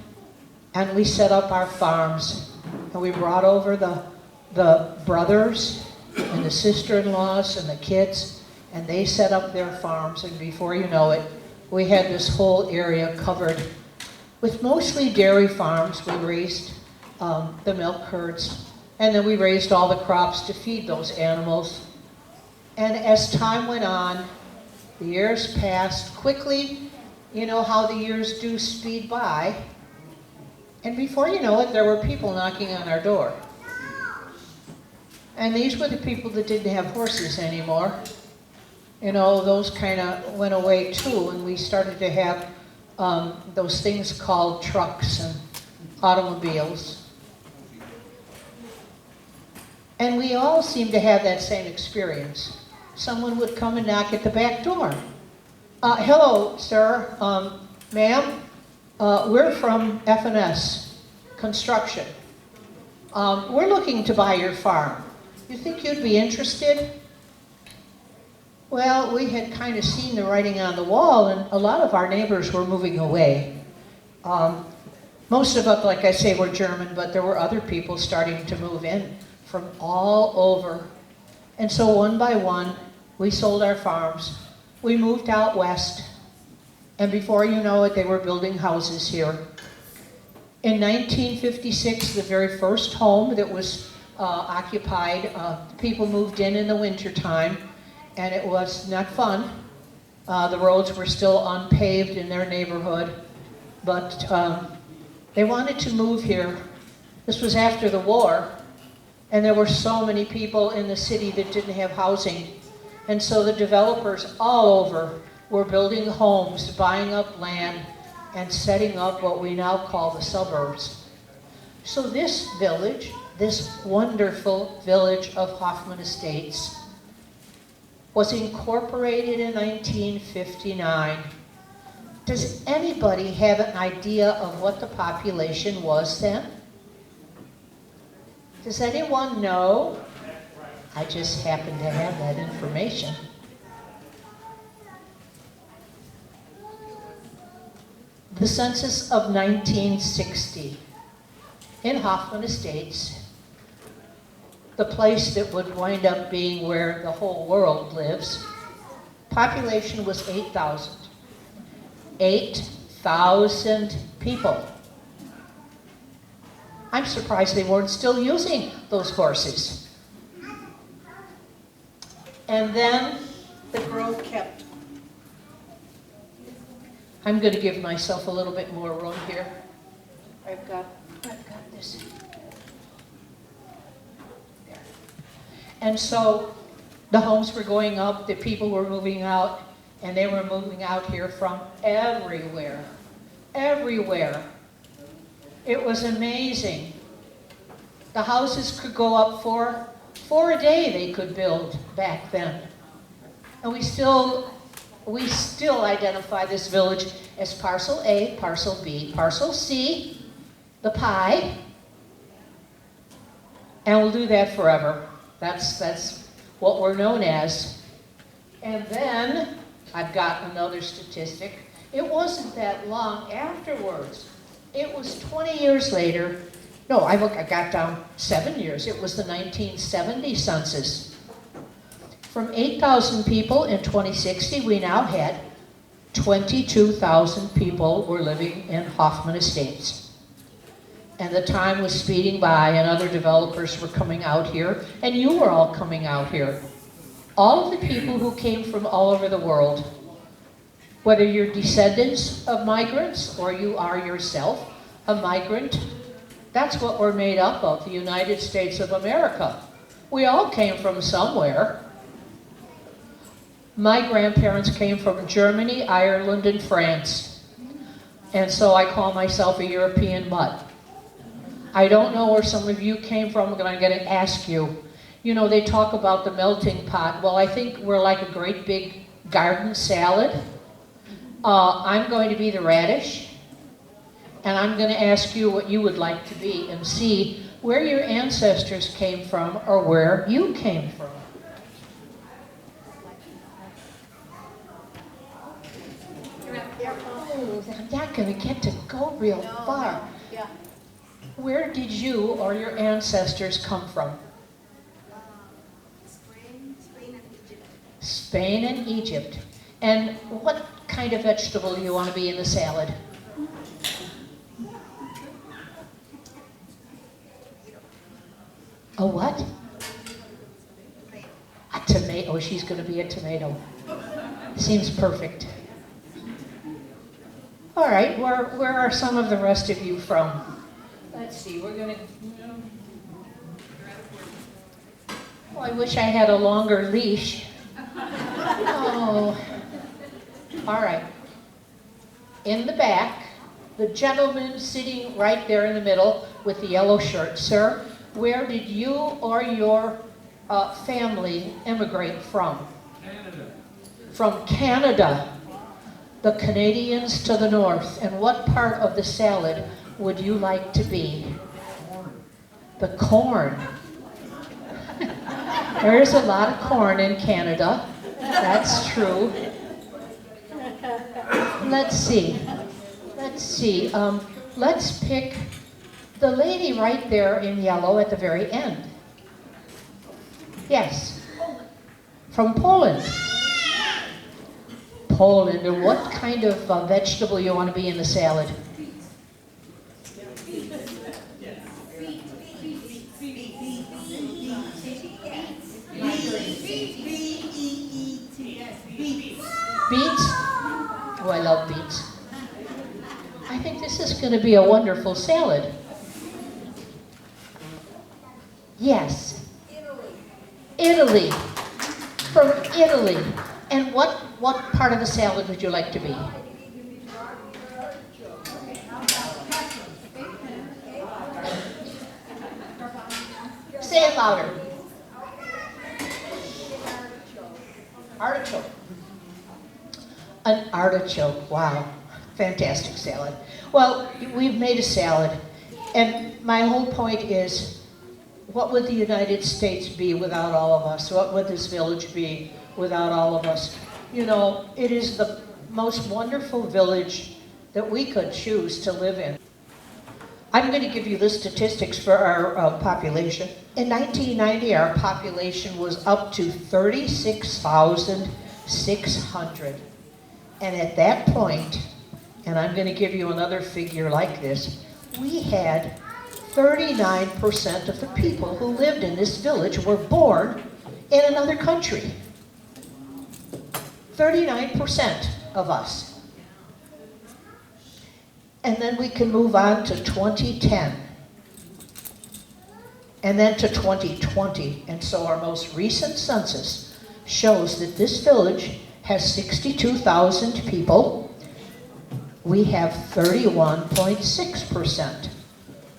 and we set up our farms. And we brought over the brothers and the sister-in-laws and the kids, and they set up their farms. And before you know it, we had this whole area covered with mostly dairy farms. We raised the milk herds, and then we raised all the crops to feed those animals. And as time went on, the years passed quickly. You know how the years do speed by. And before you know it, there were people knocking on our door. And these were the people that didn't have horses anymore. You know, those kind of went away too, and we started to have those things called trucks and automobiles. And we all seemed to have that same experience. Someone would come and knock at the back door. Hello, sir, ma'am, we're from F&S Construction. We're looking to buy your farm. You think you'd be interested? Well, we had kind of seen the writing on the wall, and a lot of our neighbors were moving away. Most of us, like I say, were German, but there were other people starting to move in from all over. And so one by one, we sold our farms. We moved out west, and before you know it, they were building houses here. In 1956, the very first home that was occupied, people moved in the wintertime, and it was not fun. The roads were still unpaved in their neighborhood, but They wanted to move here. This was after the war, and there were so many people in the city that didn't have housing. And so the developers all over were building homes, buying up land, and setting up what we now call the suburbs. So this village, this wonderful village of Hoffman Estates, was incorporated in 1959. Does anybody have an idea of what the population was then? Does anyone know? I just happen to have that information. The census of 1960 in Hoffman Estates, the place that would wind up being where the whole world lives, population was 8,000. 8,000 people. I'm surprised they weren't still using those horses. And then the growth kept. I'm going to give myself a little bit more room here. I've got this. There. And so the homes were going up, the people were moving out, and they were moving out here from everywhere. Everywhere. It was amazing. The houses could go up four a day they could build back then. And we still identify this village as Parcel A, Parcel B, Parcel C, the pie, and we'll do that forever. That's what we're known as. And then, I've got another statistic. It wasn't that long afterwards. It was 20 years later. No, I got down 7 years. It was the 1970 census. From 8,000 people in 2060, we now had 22,000 people were living in Hoffman Estates. And the time was speeding by, and other developers were coming out here, and you were all coming out here. All of the people who came from all over the world, whether you're descendants of migrants or you are yourself a migrant, that's what we're made up of, the United States of America. We all came from somewhere. My grandparents came from Germany, Ireland, and France. And so I call myself a European mutt. I don't know where some of you came from, but I'm going to ask you. You know, they talk about the melting pot. Well, I think we're like a great big garden salad. I'm going to be the radish. And I'm going to ask you what you would like to be and see where your ancestors came from or where you came from. Oh, I'm not going to get to go real far. Yeah. Where did you or your ancestors come from? Spain and Egypt. And what kind of vegetable do you want to be in the salad? A what? A tomato. She's going to be a tomato. Seems perfect. All right, where are some of the rest of you from? Let's see, we're going to... Oh, I wish I had a longer leash. Oh. All right. In the back, the gentleman sitting right there in the middle with the yellow shirt. Sir, where did you or your family immigrate from? Canada. From Canada. The Canadians to the north. And what part of the salad would you like to be? Corn. The corn. There is a lot of corn in Canada. That's true. Let's see. Let's pick the lady right there in yellow at the very end. Yes. From Poland. Poland. And what kind of vegetable you want to be in the salad? Beets? Oh, I love beets. I think this is going to be a wonderful salad. Yes. Italy. From Italy. And what part of the salad would you like to be? Say it louder. Artichoke. An artichoke, wow. Fantastic salad. Well, we've made a salad, and my whole point is, what would the United States be without all of us? What would this village be without all of us? You know, it is the most wonderful village that we could choose to live in. I'm going to give you the statistics for our population. In 1990, our population was up to 36,600. And at that point, and I'm going to give you another figure like this, we had 39% of the people who lived in this village were born in another country. 39% of us. And then we can move on to 2010. And then to 2020. And so our most recent census shows that this village has 62,000 people. We have 31.6%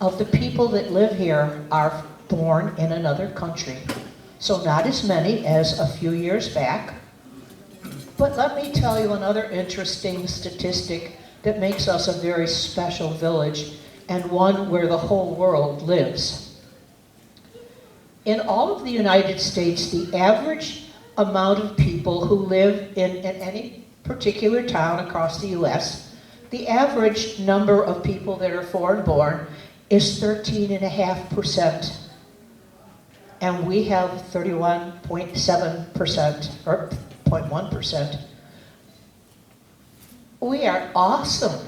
of the people that live here are born in another country. So not as many as a few years back. But let me tell you another interesting statistic that makes us a very special village and one where the whole world lives. In all of the United States, the average amount of people who live in any particular town across the US, the average number of people that are foreign born is 13.5%. And we have 31.7% or 0.1%. We are awesome.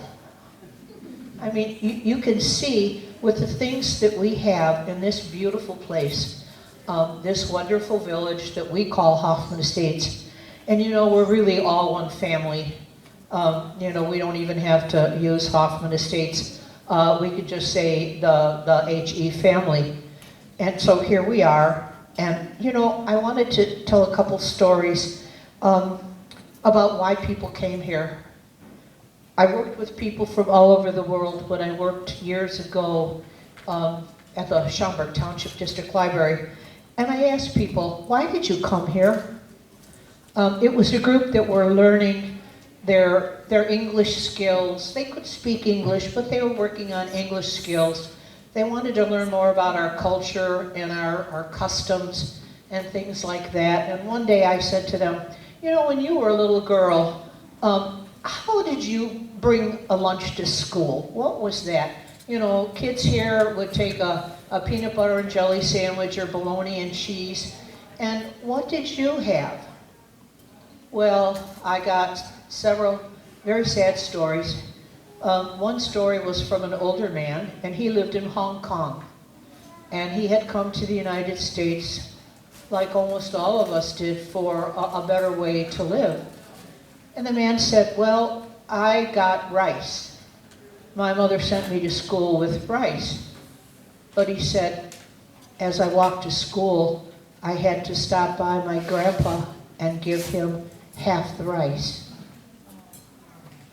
I mean, you can see with the things that we have in this beautiful place, this wonderful village that we call Hoffman Estates. And you know, we're really all one family. You know, we don't even have to use Hoffman Estates. We could just say the HE family. And so here we are. And you know, I wanted to tell a couple stories about why people came here. I worked with people from all over the world when I worked years ago at the Schaumburg Township District Library. And I asked people, why did you come here? It was a group that were learning their English skills. They could speak English, but they were working on English skills. They wanted to learn more about our culture and our customs and things like that. And one day I said to them, you know, when you were a little girl, how did you bring a lunch to school? What was that? You know, kids here would take a peanut butter and jelly sandwich or bologna and cheese. And what did you have? Well, I got several very sad stories. One story was from an older man, and he lived in Hong Kong. And he had come to the United States, like almost all of us did, for a better way to live. And the man said, well, I got rice. My mother sent me to school with rice. But he said, as I walked to school, I had to stop by my grandpa and give him half the rice.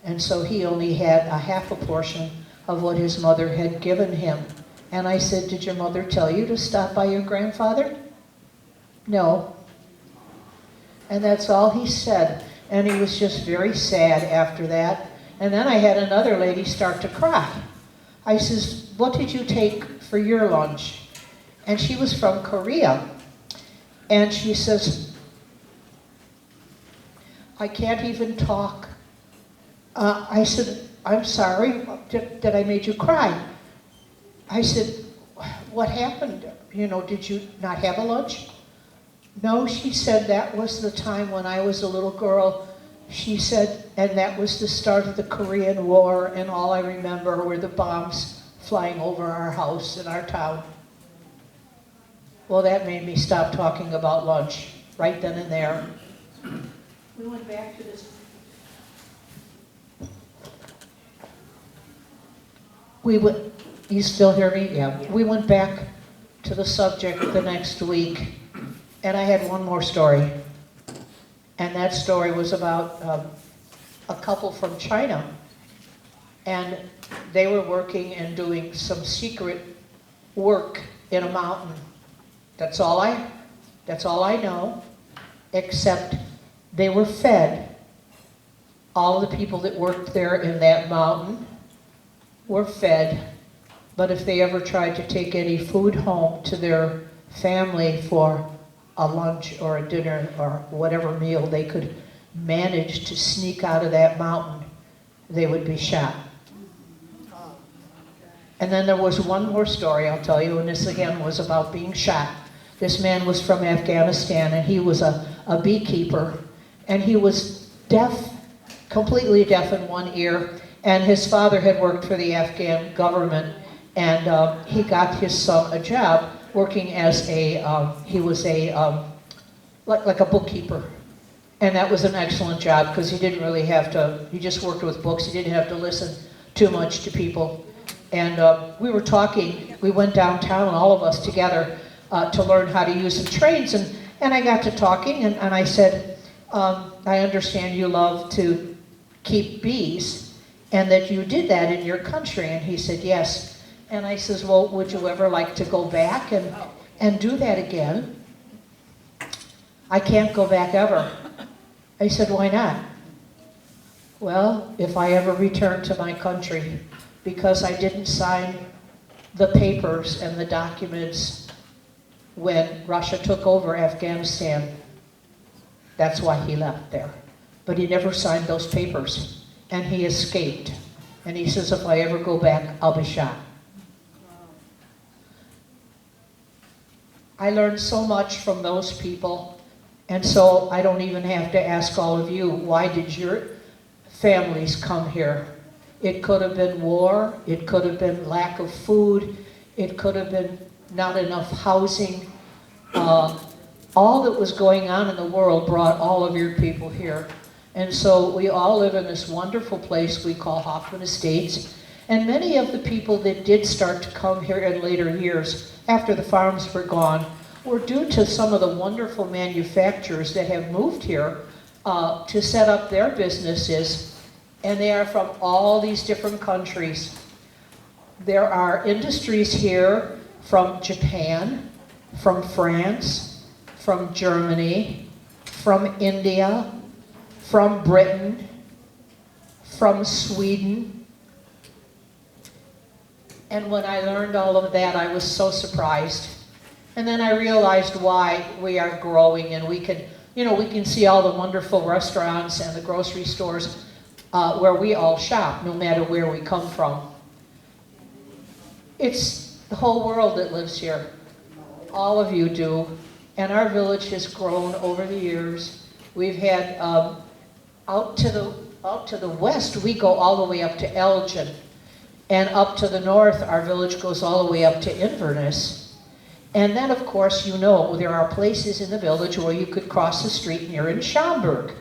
And so he only had a half a portion of what his mother had given him. And I said, did your mother tell you to stop by your grandfather? No. And that's all he said. And he was just very sad after that. And then I had another lady start to cry. I says, what did you take for your lunch? And she was from Korea. And she says, I can't even talk. I said, I'm sorry, that I made you cry. I said, what happened? You know, did you not have a lunch? No, she said, that was the time when I was a little girl. She said, and that was the start of the Korean War, and all I remember were the bombs flying over our house and our town. Well, that made me stop talking about lunch right then and there. We went back to this. You still hear me? Yeah. We went back to the subject the next week, and I had one more story. And that story was about a couple from China. And they were working and doing some secret work in a mountain. That's all I know, except they were fed. All the people that worked there in that mountain were fed, but if they ever tried to take any food home to their family for a lunch or a dinner or whatever meal they could manage to sneak out of that mountain, they would be shot. And then there was one more story I'll tell you, and this again was about being shot. This man was from Afghanistan, and he was a beekeeper, and he was deaf, completely deaf in one ear, and his father had worked for the Afghan government, and he got his son a job working as he was like a bookkeeper. And that was an excellent job because he didn't really have to, he just worked with books, he didn't have to listen too much to people. And we were talking, we went downtown, all of us together, to learn how to use some trains, and I got to talking, and I said, I understand you love to keep bees, and that you did that in your country. And he said, yes. And I says, well, would you ever like to go back and do that again? I can't go back ever. I said, why not? Well, if I ever return to my country, because I didn't sign the papers and the documents when Russia took over Afghanistan, that's why he left there. But he never signed those papers, and he escaped. And he says, if I ever go back, I'll be shot. I learned so much from those people, and so I don't even have to ask all of you, why did your families come here? It could have been war, it could have been lack of food, it could have been not enough housing. All that was going on in the world brought all of your people here. And so we all live in this wonderful place we call Hoffman Estates. And many of the people that did start to come here in later years, after the farms were gone, were due to some of the wonderful manufacturers that have moved here to set up their businesses. And they are from all these different countries. There are industries here from Japan, from France, from Germany, from India, from Britain, from Sweden. And when I learned all of that, I was so surprised. And then I realized why we are growing, and we can see all the wonderful restaurants and the grocery stores where we all shop, no matter where we come from. It's the whole world that lives here. All of you do. And our village has grown over the years. We've had, out to the west, we go all the way up to Elgin. And up to the north, our village goes all the way up to Inverness. And then, of course, you know, there are places in the village where you could cross the street and you're in Schaumburg.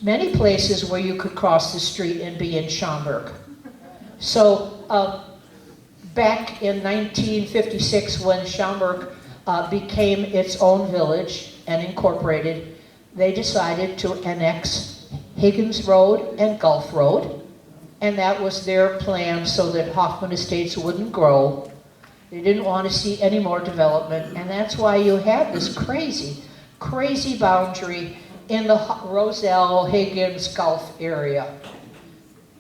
Many places where you could cross the street and be in Schaumburg. So back in 1956, when Schaumburg became its own village and incorporated, they decided to annex Higgins Road and Gulf Road, and that was their plan so that Hoffman Estates wouldn't grow. They didn't want to see any more development, and that's why you have this crazy, crazy boundary in the Roselle, Higgins, Gulf area.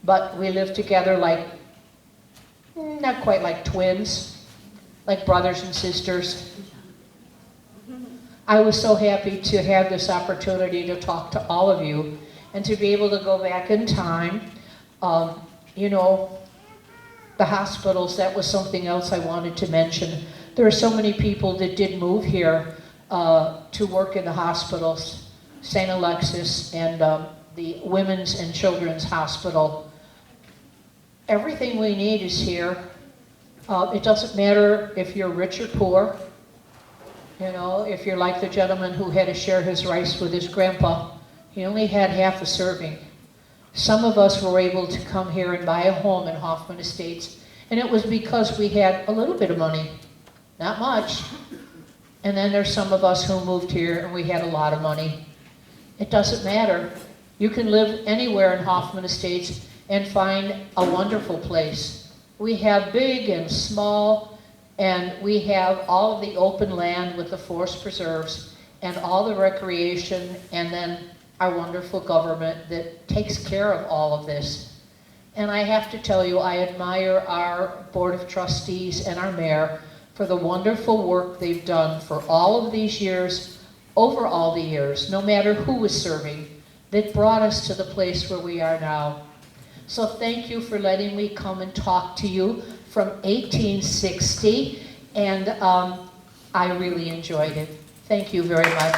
But we live together like, not quite like twins, like brothers and sisters. I was so happy to have this opportunity to talk to all of you and to be able to go back in time. You know, the hospitals, that was something else I wanted to mention. There are so many people that did move here to work in the hospitals. St. Alexis and the Women's and Children's Hospital. Everything we need is here. It doesn't matter if you're rich or poor. You know, if you're like the gentleman who had to share his rice with his grandpa, he only had half a serving. Some of us were able to come here and buy a home in Hoffman Estates, and it was because we had a little bit of money, not much. And then there's some of us who moved here and we had a lot of money. It doesn't matter. You can live anywhere in Hoffman Estates and find a wonderful place. We have big and small, and we have all of the open land with the forest preserves and all the recreation, and then our wonderful government that takes care of all of this. And I have to tell you, I admire our Board of Trustees and our mayor for the wonderful work they've done for all of these years, over all the years, no matter who was serving, that brought us to the place where we are now. So thank you for letting me come and talk to you from 1860, and I really enjoyed it. Thank you very much.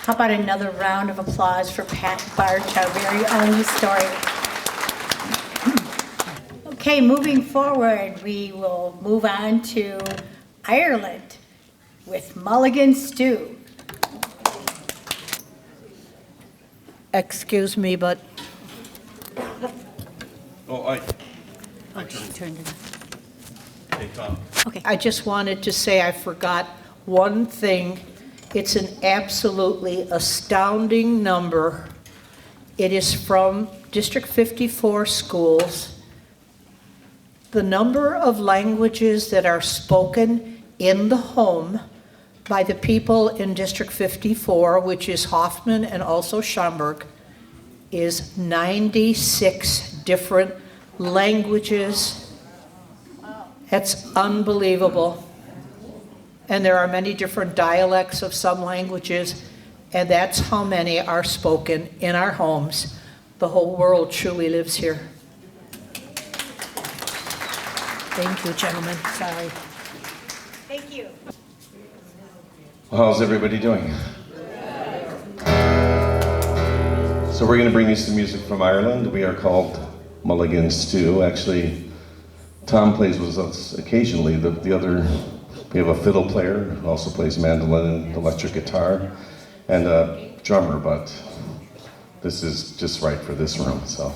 How about another round of applause for Pat Barch, our very own historian. Okay, moving forward, we will move on to Ireland with Mulligan stew. Excuse me, but She turned it on. Hey, Tom. Okay. I just wanted to say I forgot one thing. It's an absolutely astounding number. It is from District 54 schools. The number of languages that are spoken in the home by the people in District 54, which is Hoffman and also Schaumburg, is 96 different languages. That's unbelievable. And there are many different dialects of some languages, and that's how many are spoken in our homes. The whole world truly lives here. Thank you, gentlemen. Sorry. Thank you. Well, how's everybody doing? So we're going to bring you some music from Ireland. We are called Mulligan Stew. Actually, Tom plays with us occasionally. The other, we have a fiddle player who also plays mandolin and electric guitar, and a drummer, but this is just right for this room, so.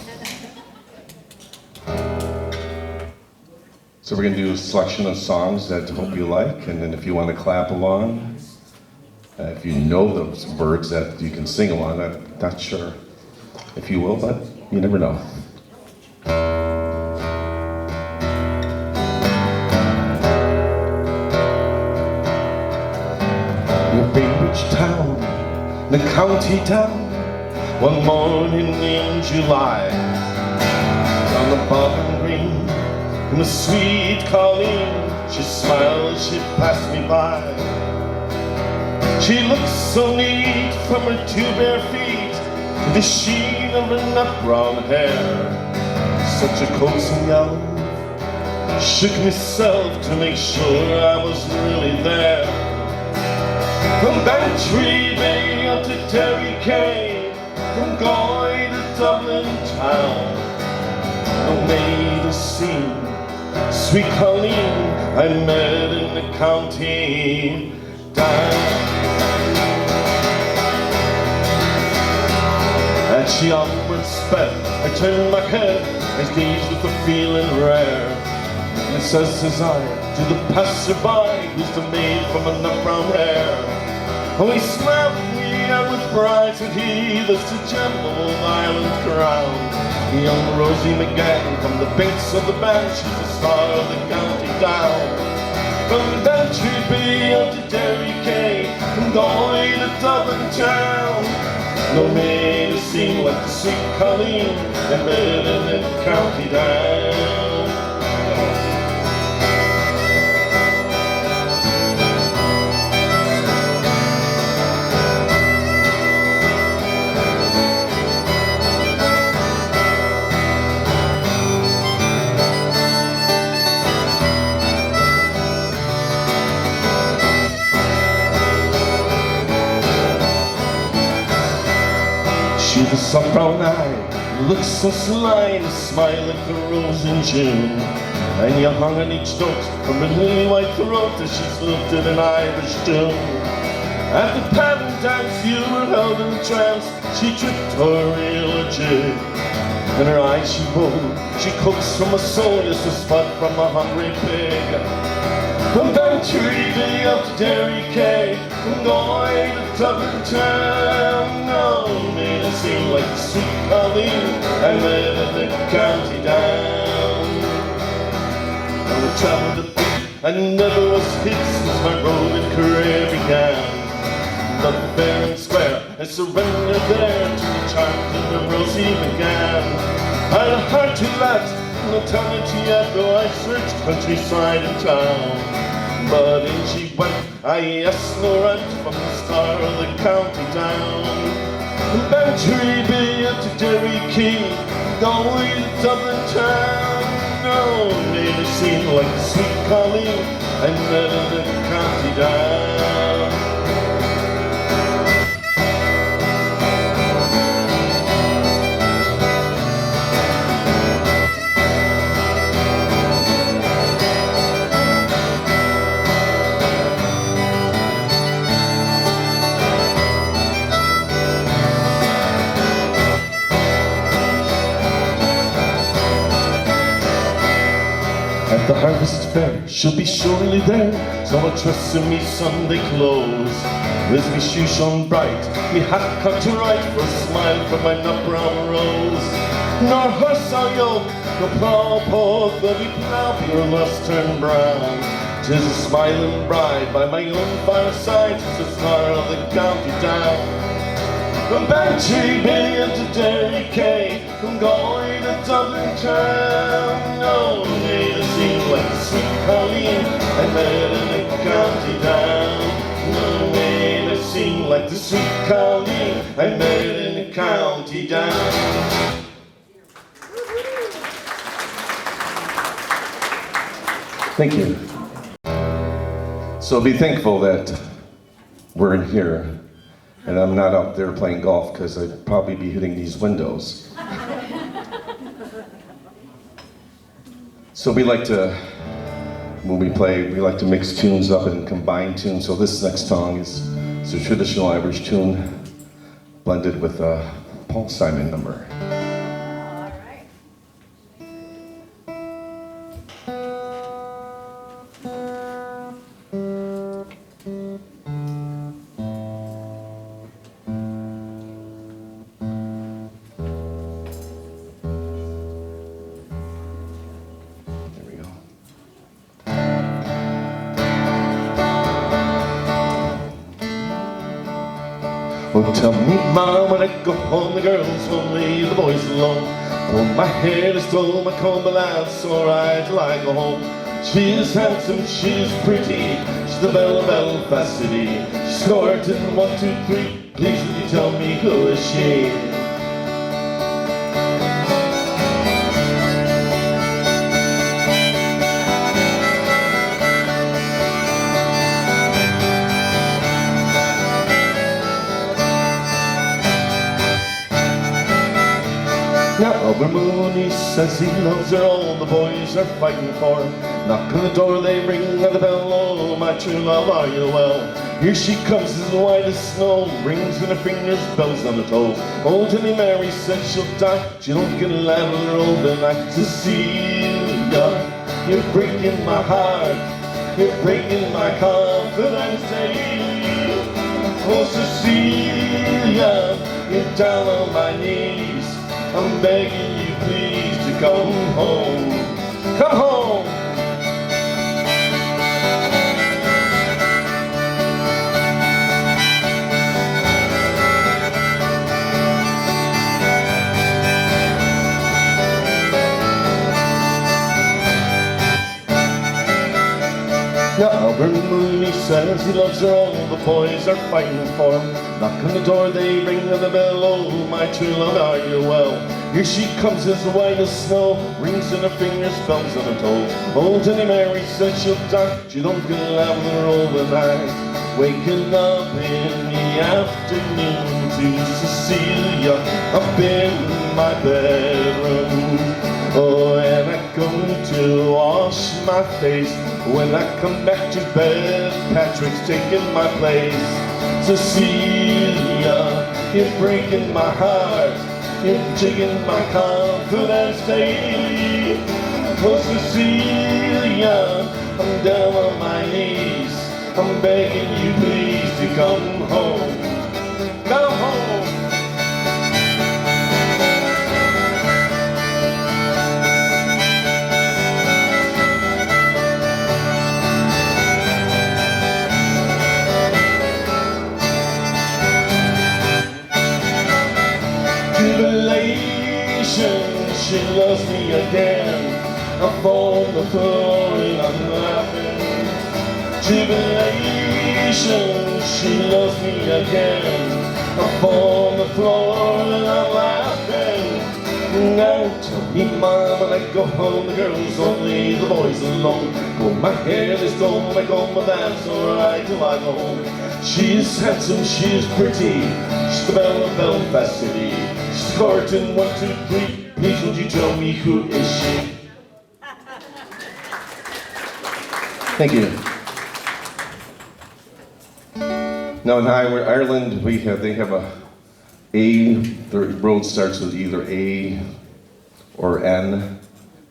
So we're going to do a selection of songs that I hope you like, and then if you want to clap along, if you know those words that you can sing along, I'm not sure if you will, but you never know. In a Bainbridge town, the county down, one morning in July, on the bottom green, in the sweet Colleen, she smiled as she passed me by. She looked so neat from her two bare feet, with the sheen of her nut brown hair. Such a coaxing young, shook myself to make sure I was really there. From Bantry Bay up to Derry Quay, from Galway to Dublin town, I made a scene. Sweet Colleen I met in the county down. As she onward sped, I turned my head and gazed with a feeling rare. And says I to the passerby, who's the maid from a nut brown hair. Oh, he smiled at me and was bright, and he that's the gem of old Ireland's crown. Young Rosie McGann from the banks of the Barch, she's the star of the county down. From Bantry Bay up to Derry Quay, from Galway to Dublin town, no maid has seemed like the sweet Colleen that met in the county down. She's a soft brown eye, looks so sly, a smile like the rose in June. And you hung on each note from her lily white throat as she looked at an Irish tune. At the pattern dance you were held in trance. She tripped her reel jig. In her eyes she rolled, she cooks from a soul, just a spot from a hungry pig. From Bantry Bay up to Derry Quay, from Galway to Dublin town. Oh, made it seem like the sweet Colleen I met in the county down. I would travel the beat, I never was hit since my roving career began. Love fair and square, and surrender there to the chant and the rosy began. I had a heart to last, no talent yet, though I searched countryside and town. But in she went, I asked no rent from the star of the county down. From Bantry Bay up to Derry Quay, Galway to Dublin town. No, made it seem like the sweet Colleen I met in the county down. At the harvest fair, she'll be surely there. Someone trusts in me Sunday clothes. As me shoe shone bright, me hat cocked to right, for a smile from my nut brown rose. Nor horse or yoke, no plough poke, there'll be plough pure must turn brown. 'Tis a smiling bride by my own fireside, 'tis the star of the county down. From Bantry Bay into Derry Quay, from Galway to Dublin town. Oh, made it seem like the sweet Colleen I met in the county down. Oh, made it seem like the sweet Colleen I met in the county down. Thank you. So be thankful that we're in here. And I'm not out there playing golf because I'd probably be hitting these windows. So we like to, when we play, we like to mix tunes up and combine tunes. So this next song is a traditional Irish tune blended with a Paul Simon number. Oh, tell me, Mom, when I go home, the girls won't leave the boys alone. Oh, my hair is told, my comb, but that's alright till I go home. She is handsome, she is pretty, she's the belle of Belfast City. She's scored in 1, 2, 3, please would you tell me who is she? Now Albert Mooney says he loves her, all the boys are fighting for him. Knock on the door, they ring at the bell, oh my true love, are you well? Here she comes as white as snow, rings in her fingers, bells on her toes. Old Jenny Mary said she'll die, she don't get a ladder overnight. Cecilia, you're breaking my heart, you're breaking my confidence. Oh Cecilia, you're down on my knees, I'm begging you please to come home. Come home! Now Albert Mooney says he loves her, all the boys are fighting for him. Knock on the door, they ring on the bell, oh my true love, are you well? Here she comes as white as snow, rings in her fingers, bells on her toes. Old Jenny Mary says she'll die, she don't get a lavender overnight. Waking up in the afternoon to Cecilia up in my bedroom. Oh, and I go to wash my face. When I come back to bed, Patrick's taking my place. Cecilia, you're breaking my heart, you're taking my confidence daily. Oh, Cecilia, I'm down on my knees, I'm begging you please to come home. Come home. Jubilation, she loves me again. I fall on the floor and I'm laughing. Jubilation, she loves me again. I fall on the floor and I'm laughing. Now tell me, Mom, when I go home, the girls only, the boys alone. Comb my hair, they stole my comb, but that's alright till I go home. She is handsome, she is pretty, she's the belle of Belfast City. She's courting 1, 2, 3. Please would you tell me who is she? Thank you. Now in Ireland, they have the road starts with either A or N,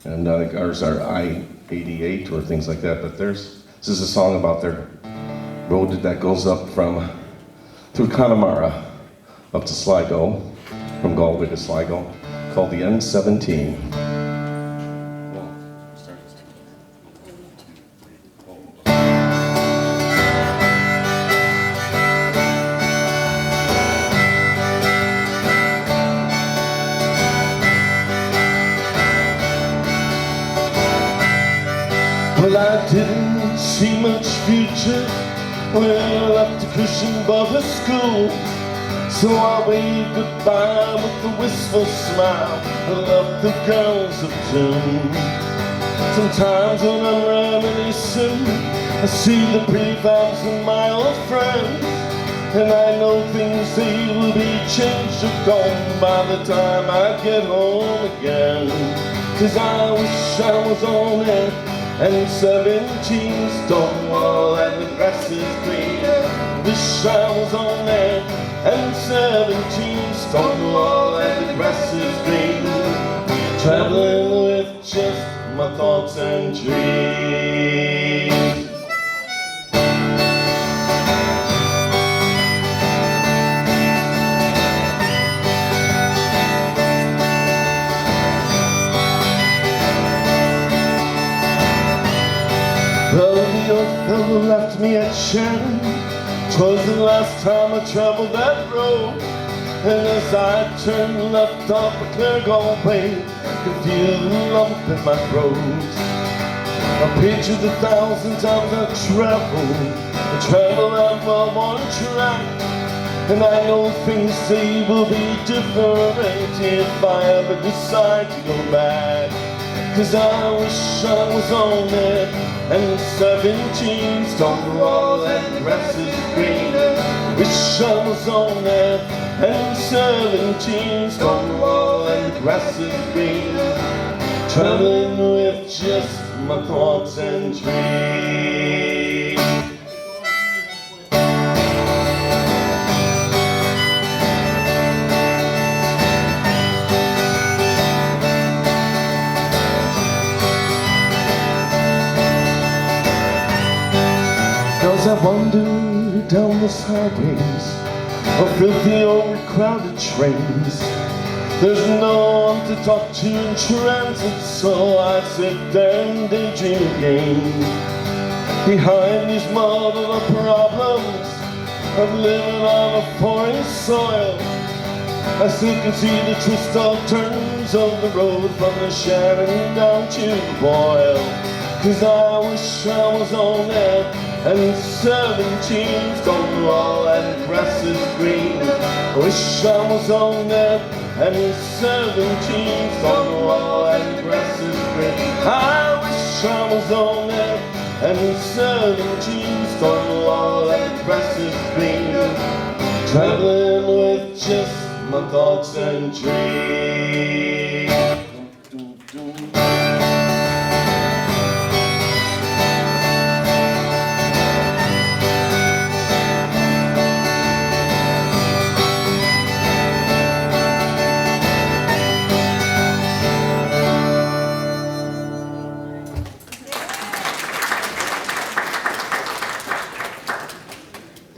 and ours are I-88 or things like that. But this is a song about their road that goes up through Connemara up to Sligo, from Galway to Sligo, called the N17. Well, I didn't see much future when I left the Christian Brothers School. So I waved goodbye with a wistful smile and left the girls of doom. Sometimes when I'm reminiscing, I see the pretty faces of my old friends, and I know things they will be changed or gone by the time I get home again. 'Cause I wish I was on it and 17 Stonewall and the grass is green. Wish I was on there and 17 Stonewall and the grass is green. Traveling with just my thoughts and dreams. Well, the old fellow left me at Shannon. 'Twas the last time I traveled that road, and as I turned left off a Claregon Way, could feel the lump in my throat. I pictured the 1,000 times I traveled out my one track, and I know things they will be different if I ever decide to go back. 'Cause I wish I was on it and 17 Stonewall and the grass is green. Wish I was on it and 17 Stonewall and the grass is green. Traveling with just my thoughts and dreams. As I wander down the highways of filthy overcrowded trains, there's no one to talk to in transit, so I sit there and daydream again. Behind these muddled up problems of living on a foreign soil, I still can see the twist of turns of the road from the Shannon down to the Boyle. 'Cause I wish I was on it and 17 Stonewall and the grass is green. I wish I was on that and 17 Stonewall and the grass is green. I wish I was on that and 17 Stonewall and the grass is green. Traveling with just my thoughts and dreams.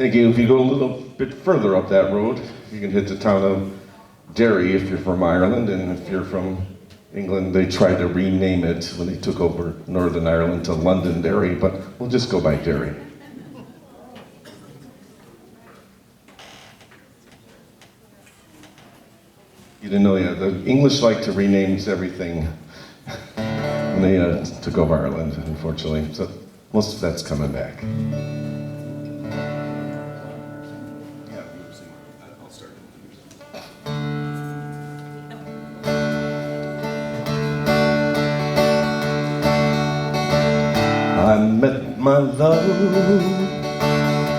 Thank you. If you go a little bit further up that road, you can hit the town of Derry if you're from Ireland, and if you're from England, they tried to rename it when they took over Northern Ireland to Londonderry, but we'll just go by Derry. You didn't know, yeah, the English like to rename everything when they took over Ireland, unfortunately. So most of that's coming back. I met my love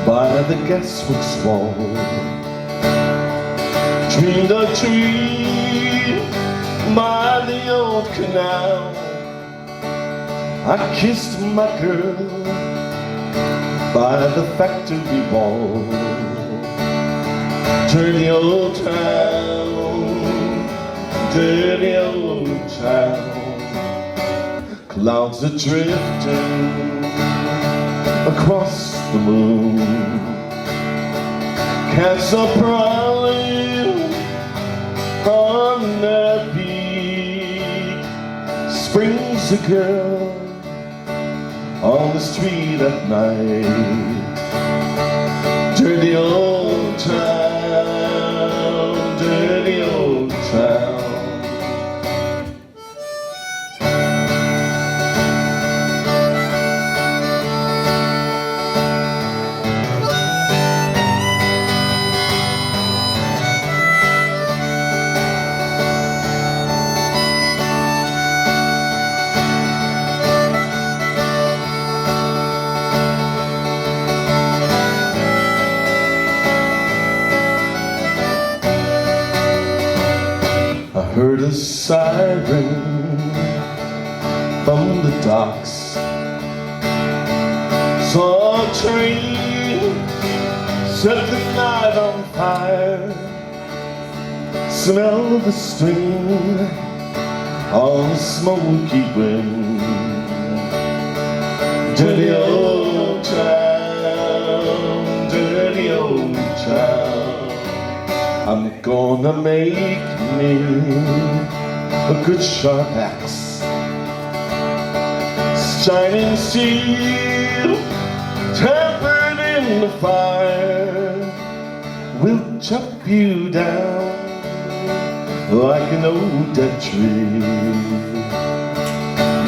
by the gasworks wall. Dreamed a dream by the old canal. I kissed my girl by the factory wall. Dirty old town, dirty old town. Clouds are drifting across the moon. Cats are prowling on their beat. Springs a girl on the street at night. Dirty old town, dirty old town. Heard a siren from the docks. Saw a train set the night on fire. Smell the steam on the smoky wind. Dirty old town, dirty old town. I'm gonna make me a good sharp axe, shining steel, tempered in the fire. We'll chop you down like an old dead tree.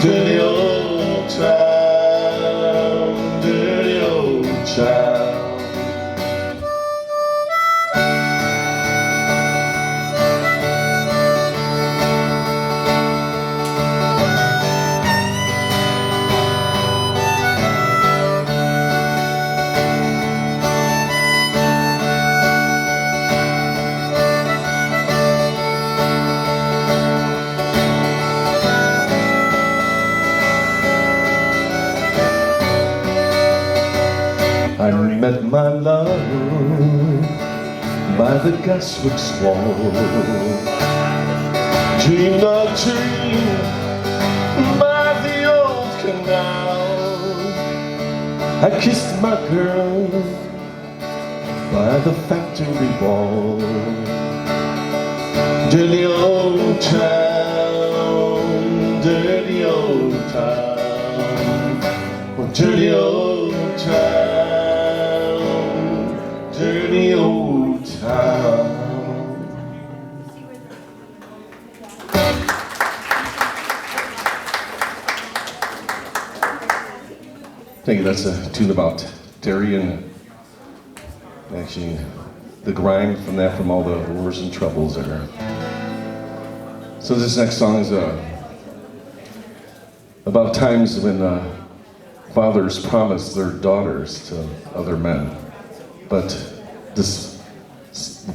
Dirty old town, dirty old town. I met my love by the gasworks wall. Dreamed a dream by the old canal. I kissed my girl by the factory wall. Dirty old town, dirty old town. Oh, dirty old town, dirty old town. Thank you. That's a tune about Derry and actually the grime from that, from all the wars and troubles there. So this next song is about times when fathers promised their daughters to other men, but this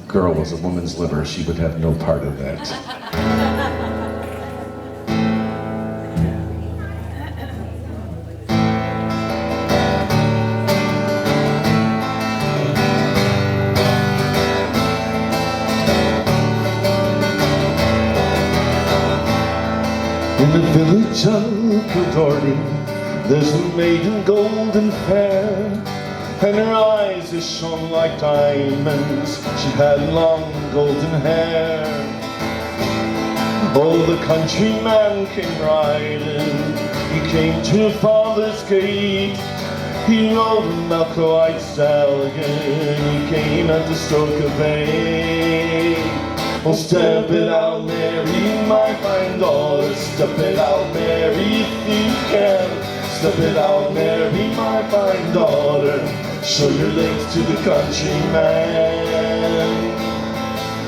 girl was a woman's liver. She would have no part of that. In the village of Kildorrery, there's a maiden golden fair, and her eyes they shone like diamonds. She had long golden hair. Oh, the countryman came riding. He came to her father's gate. He rode a milk-white stallion. He came at the stroke of 8. Oh, step it out, Mary, my fine daughter. Step it out, Mary, if you can. Step it out, Mary, my fine daughter. Show your legs to the countryman.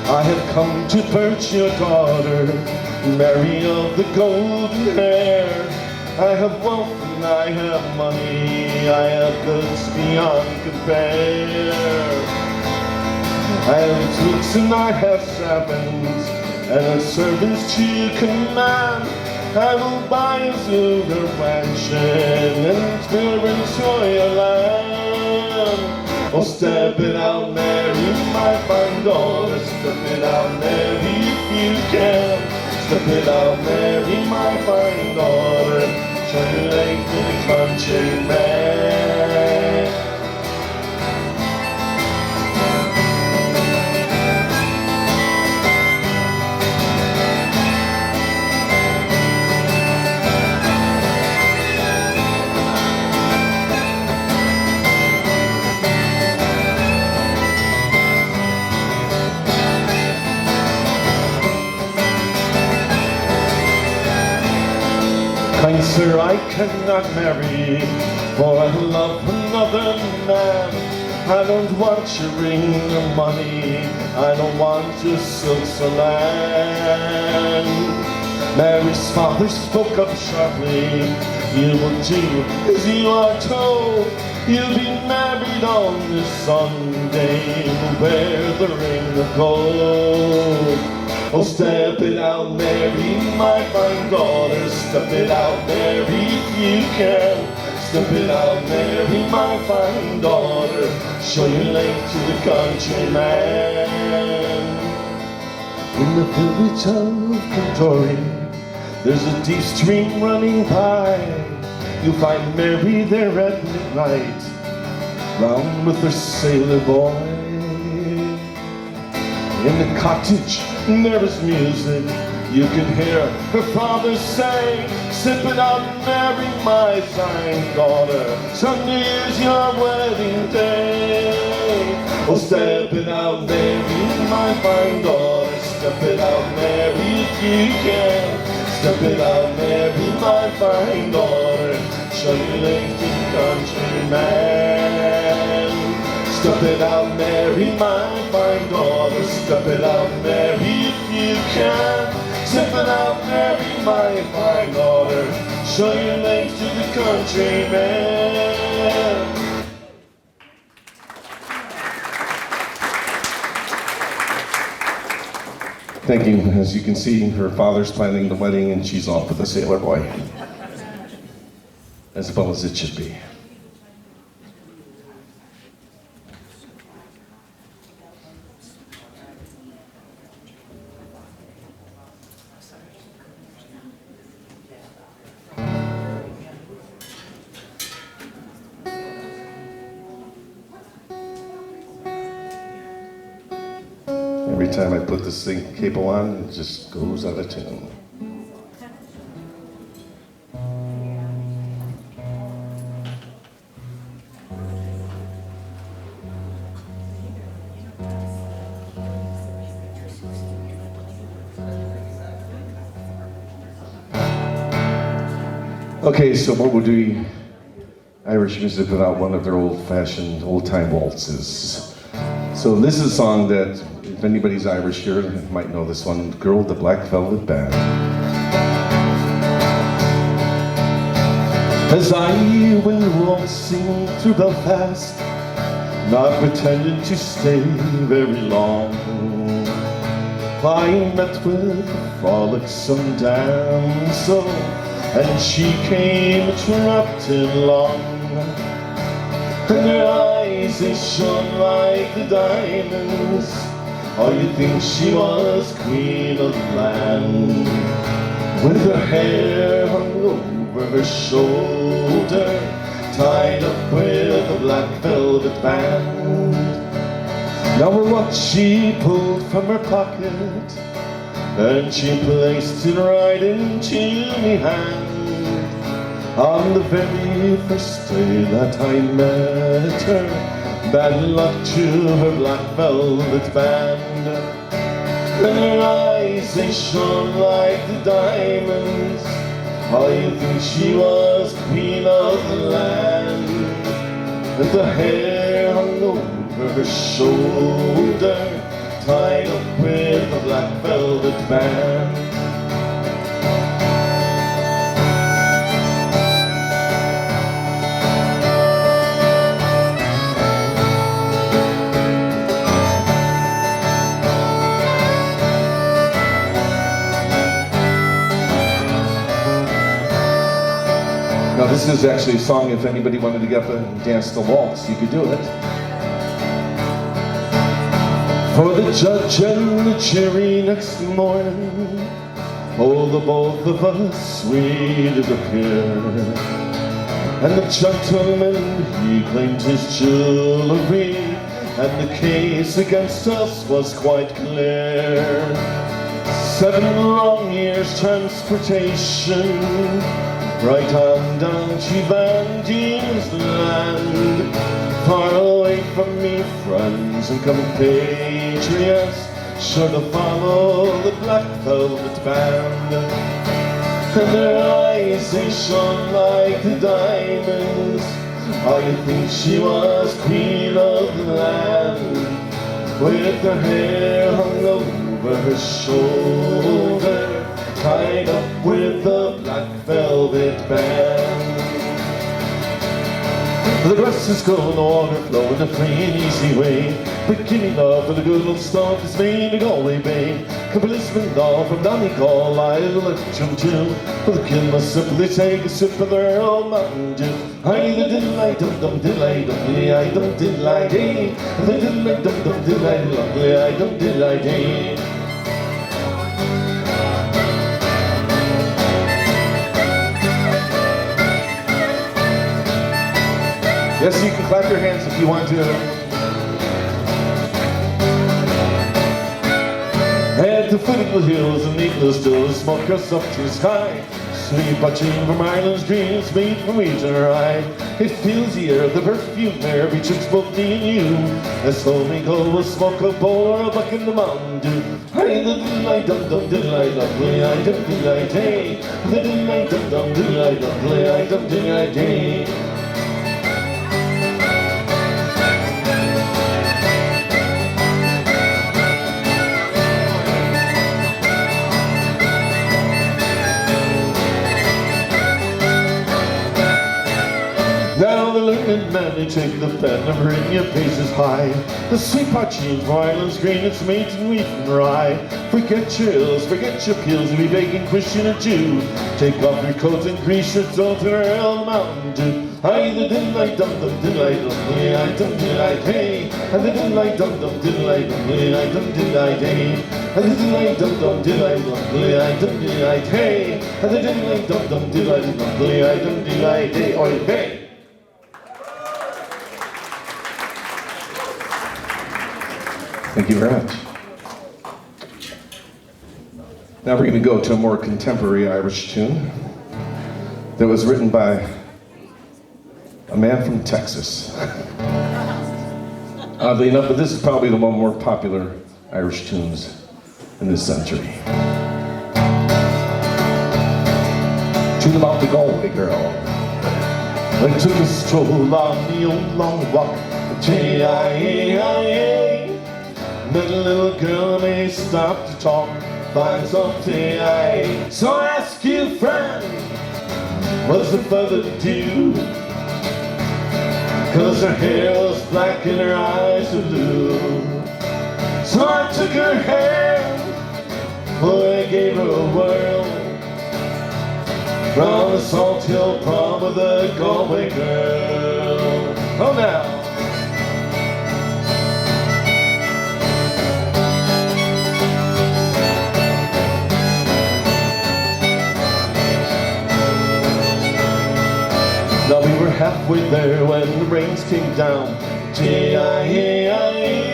I have come to Barch, your daughter, Mary of the golden hair. I have wealth and I have money, I have goods beyond compare. I have troops and I have servants, and servants to your command. I will buy a silver mansion and experience your land. Oh, step it out, Mary, my fine daughter. Step it out, Mary, if you can. Step it out, Mary, my fine daughter. Show your legs to the countryman. Kind sir, I cannot marry, for I love another man. I don't want your ring or money, I don't want your silks or land. Mary's father spoke up sharply. You will do as you are told. You'll be married on this Sunday. You'll wear the ring of gold. Oh, step it out, Mary, my fine daughter. Step it out, Mary, if you can. Step it out, Mary, my fine daughter. Show your legs to the countryman. In the village of Cantori, there's a deep stream running by. You'll find Mary there at midnight, round with her sailor boy. In the cottage there is music. You can hear her father say, "Sip it out, Mary, my fine daughter. Sunday is your wedding day." Oh, step it out, Mary, my fine daughter. Step it out, Mary, if you can. Step it out, Mary, my fine daughter. Show your legs to the countryman. Step it out, Mary, my fine daughter. Step it out, Mary, if you can. Step it out, Mary, my fine daughter. Show your legs to the countryman. Thank you. As you can see, her father's planning the wedding and she's off with the sailor boy. As well as it should be. Every time I put this thing cable on, it just goes out of tune. Okay, so what would we Irish music without one of their old-fashioned, old-time waltzes? So this is a song that, if anybody's Irish here, might know this one, Girl with the Black Velvet Band. As I went waltzing through Belfast, not pretending to stay very long, I met with a frolicsome damsel, and she came trotting along. And her eyes, they shone like the diamonds. Oh, you think she was queen of the land, with her hair hung over her shoulder, tied up with a black velvet band. Now what she pulled from her pocket, and she placed it right into me hand. On the very first day that I met her, bad luck to her black velvet band. And her eyes, they shone like the diamonds. Oh, you think she was queen of the land. And the hair hung over her shoulder, tied up with a black velvet band. Now this is actually a song, if anybody wanted to get up and dance the waltz, you could do it. For the judge and the jury next morning, oh, the both of us, we did appear. And the gentleman, he claimed his jewelry, and the case against us was quite clear. 7 long years transportation, right on down to Van Diemen's land. Far away from me, friends and compatriots, sure to follow the black velvet band. And their eyes, they shone like the diamonds. Oh, you think she was queen of the land, with her hair hung over her shoulder, tied up with a black velvet band. The grass is growing, the water flowing, a free and easy way. Beginning love with a good old start is made in Galway Bay. A policeman down from Donegal, I'll let you do. Well, the kid must simply take a sip of their old Mountain Dew. I diddle-I dum-dum diddle-I dum-dum-I dum-diddle-I-dee. The diddle-I dum-dum diddle-I dum-dum-I dum-diddle-I-dee. Yes, you can clap your hands if you want to. At the foot of the hills and needless still, smoke us up to the sky. Sweet watching from Ireland's green, sweet from wheat and rye. It fills the air, the perfume there betwixt both me and you. As home we go, we'll smoke a bowl or a buck in the Mountain Dew. Hey, the diddle-I dum-dum diddle-I dum-diddle-I dum-diddle-I-day. The diddle-I dum-dum diddle-I dum-diddle-I dum-diddle-I-day. Now the learned man, they take the pen and bring your paces high. The sweet poaching from Ireland's green, it's made in wheat and rye. Forget your ills, forget your pills, and be begging Christian or Jew. Take off your coat and grease your toe to our old Mountain Dew. Aye, the diddle-I dum-dum diddle-I dum-diddle-I dum-diddle-I day. And the diddle-I dum-dum diddle-I dum-diddle-I dum-diddle-I day. And the diddle-I dum-dum diddle-I dum-diddle-I dum-diddle-I day. And the diddle-I dum-dum diddle-I dum-diddle-I dum-diddle-I day. Oy vey! Thank you very much. Now we're going to go to a more contemporary Irish tune that was written by a man from Texas. Oddly enough, but this is probably the one more popular Irish tunes in this century. Tune about the Galway girl. I took a stroll on the old long walk. J-I-A-I-A. Met a little girl, may stop to talk, find something I. So I ask you, friend, what's the further do? Cause her hair was black and her eyes were blue. So I took her hand, boy, I gave her a whirl. From the Salt Hill prom with a Galway girl. Oh now. Now we were half halfway there when the rains came down. J-I-A-I-E.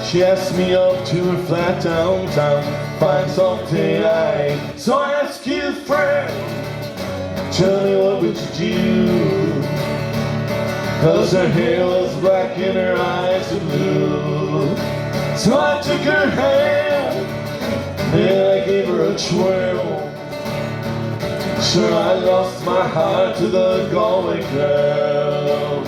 She asked me up to her flat downtown, find something I. So I ask you, friend, tell me what would you do? 'Cause her hair was black and her eyes were blue. So I took her hand and I gave her a twirl. Sure, I lost my heart to the Galway girl.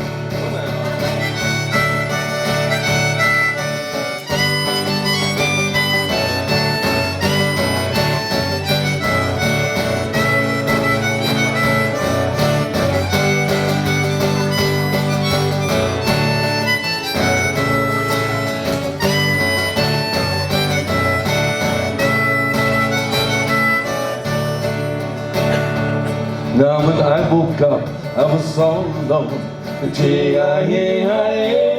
Now when I woke up, I was all alone. J-I-A-I-A.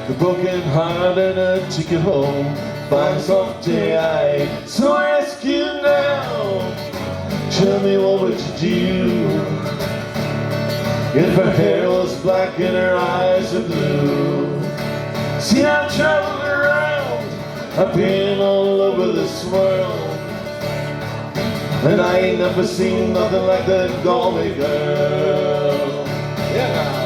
The broken heart and a ticket home. Find some J-I. So I ask you now, tell me what would you do? If her hair was black and her eyes were blue. See, I've traveled around, I've been all over this world, and I ain't never seen nothing like that Galway girl. Yeah.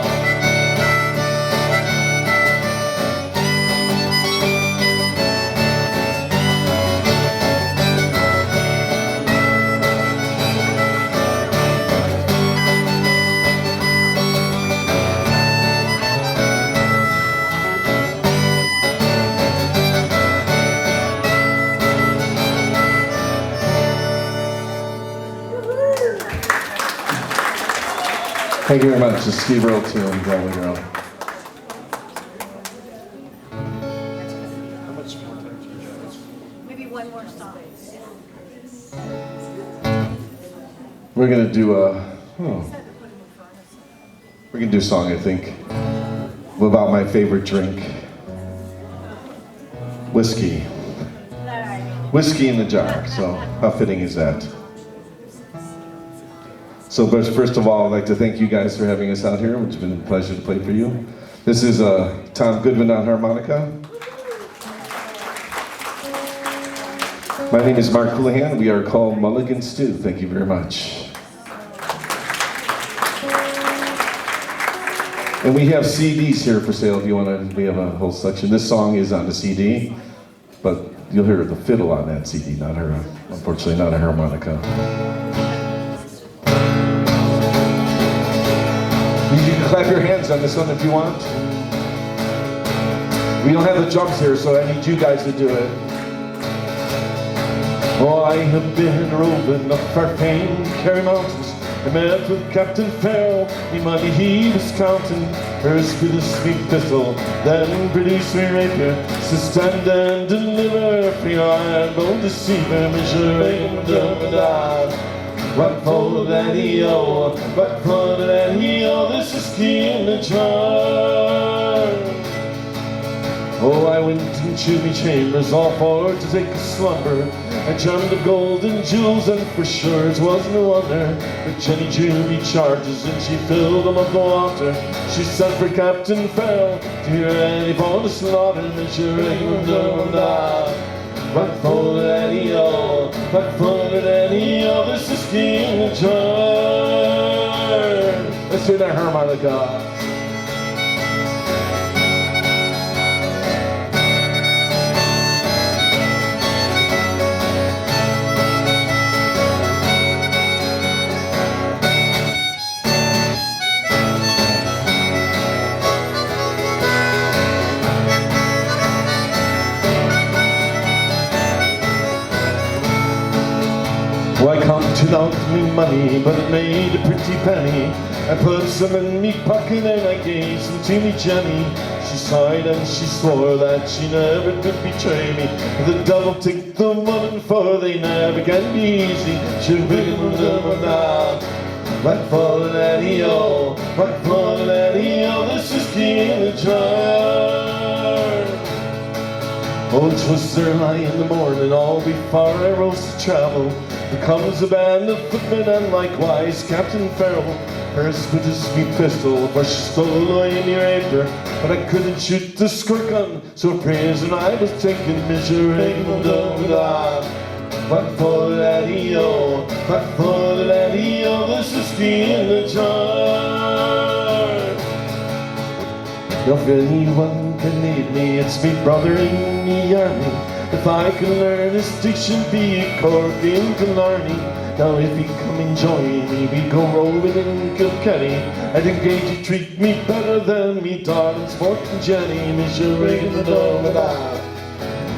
Thank you very much. It's Steve Earle tune, Galway Girl. Maybe one more song. We're gonna do we're gonna do a song, I think, about my favorite drink, whiskey. Whiskey in the jar. So how fitting is that? So first of all, I'd like to thank you guys for having us out here, which has been a pleasure to play for you. This is Tom Goodman on harmonica. My name is Mark Houlihan. We are called Mulligan Stew. Thank you very much. And we have CDs here for sale if you want to. We have a whole section. This song is on the CD, but you'll hear the fiddle on that CD, not her, unfortunately not a harmonica. You can clap your hands on this one if you want. We don't have the drums here, so I need you guys to do it. Oh, I have been roving up our famed Kerry Mountains. I met with Captain Farrell. The money he was counting. First with a sweet Thistle, then pretty sweet rapier. So stand and deliver for your eyeball deceiver, measuring the Rock for Daddy-o, rock for Daddy-o, this is key in the jar. Oh, I went into me chambers all for to take a slumber. I jammed the golden jewels, and for sure it was no wonder that Jenny drew me charges and she filled them up the water. She sent for Captain Farrell to hear ready for the slaughter, measuring them down. Rock for Daddy-o, rock for Daddy-o, this is King of Jar. Let's hear that harmonica. Well, I counted out me money, but it made a pretty penny. I put some in me pocket and I gave some to me Jenny. She sighed and she swore that she never could betray me. The devil take the woman, for they never can be easy. She'll bring them down. Rock for Daddy-o, rock for Daddy-o, this is King of Jar. Oh, 'twas early in the morning, all before I rose to travel. There comes a band of footmen and likewise Captain Farrell. First with his sweet pistol, for she stole away in your apron. But I couldn't shoot the squirt gun, so prison I was taking. Mr. Raymond what for daddy-o, what for daddy-o, this is whiskey in the jar. If anyone can need me, it's me brother in the army. If I can learn his diction, be a Corky Killarney. Now if he come and join me, we go roving in Kilkenny. I'd engage he'd treat me better than me darling Sport and Jenny. Mr. Reagan the dog.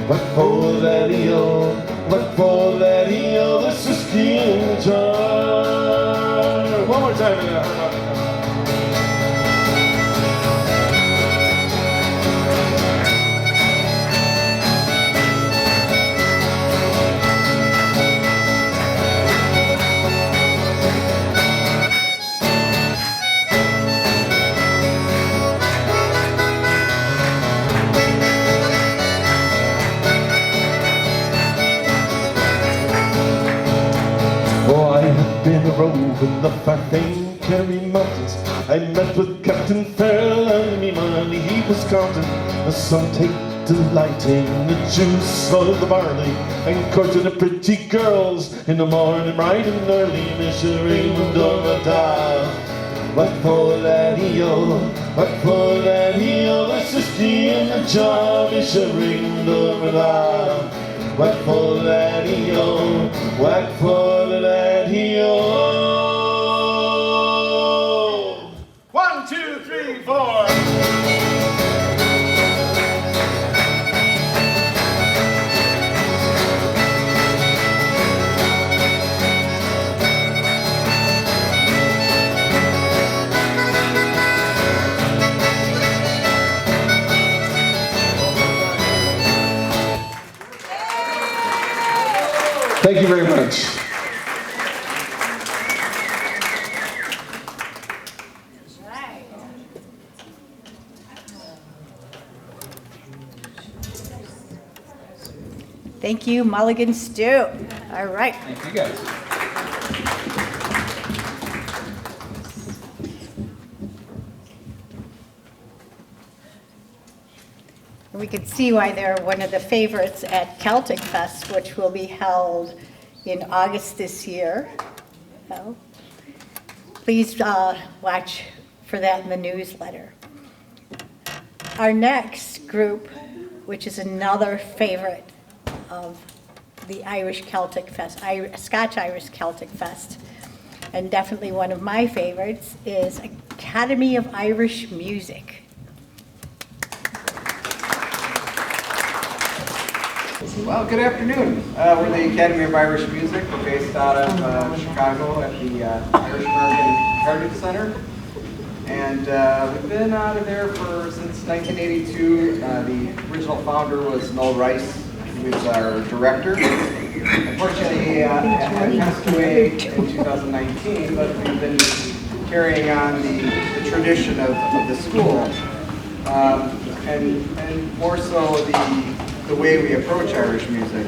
What for daddy-o, what for daddy-o, this whiskey in the jar. One more time in the harmonica. Been a rove in the far famed Kerry Mountains. I met with Captain Farrell and me money he was counting. The sun take delight in the juice of the barley, and courting the pretty girls in the morning bright and early. Mr. Raymond what for daddy-o, what for daddy-o, this whiskey in the jar. Mr. Raymond what for daddy-o, what for daddy-o. 1, 2, 3, 4. Thank you very much. Thank you, Mulligan Stew. All right. Thank you guys. We could see why they're one of the favorites at Celtic Fest, which will be held in August this year. So please watch for that in the newsletter. Our next group, which is another favorite of the Irish Celtic Fest, Scotch-Irish Celtic Fest, and definitely one of my favorites, is Academy of Irish Music. Well, good afternoon. We're the Academy of Irish Music. We're based out of Chicago at the Irish American Heritage Center. And we've been out of there since 1982. The original founder was Noel Rice, who is our director. Unfortunately, he passed away in 2019, but we've been carrying on the tradition of the school. And more so the way we approach Irish music.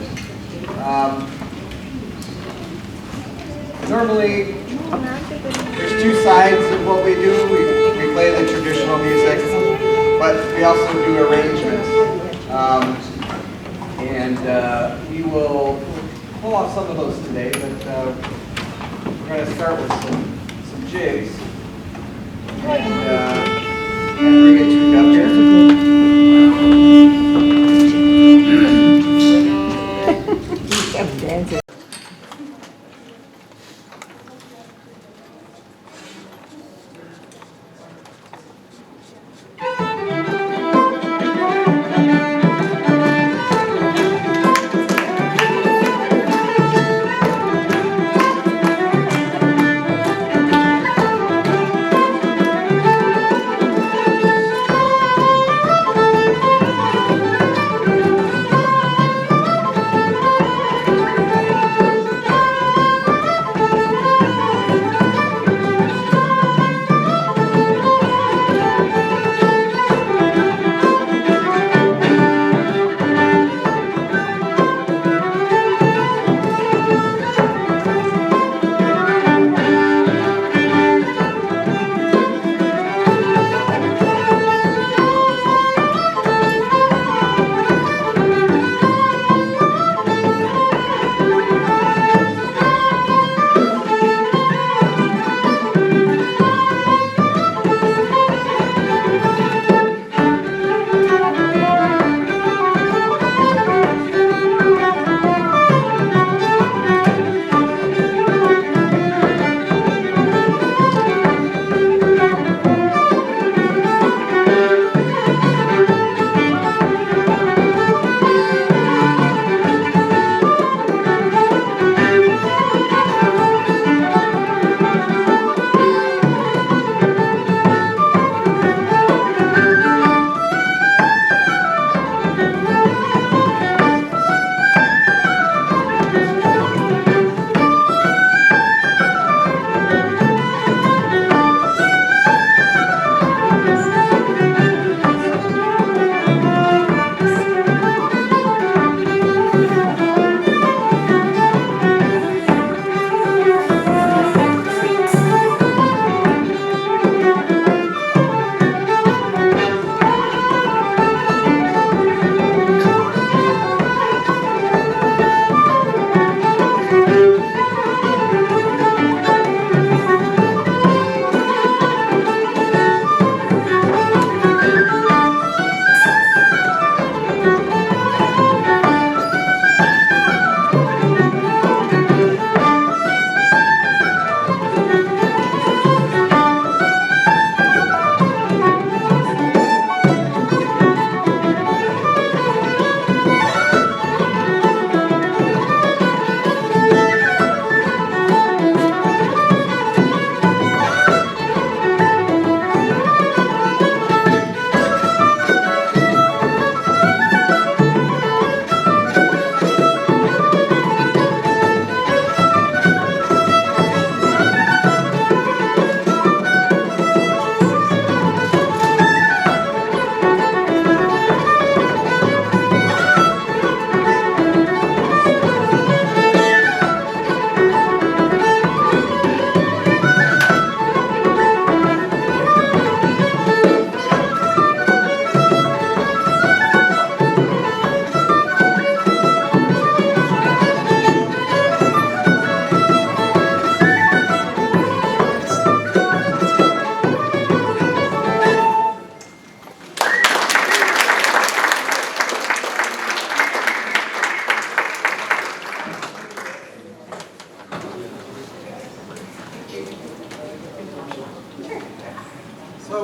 Normally, there's two sides of what we do. We play the traditional music, but we also do arrangements. And we will pull off some of those today, but we're going to start with some jigs. And bring it tuned up here.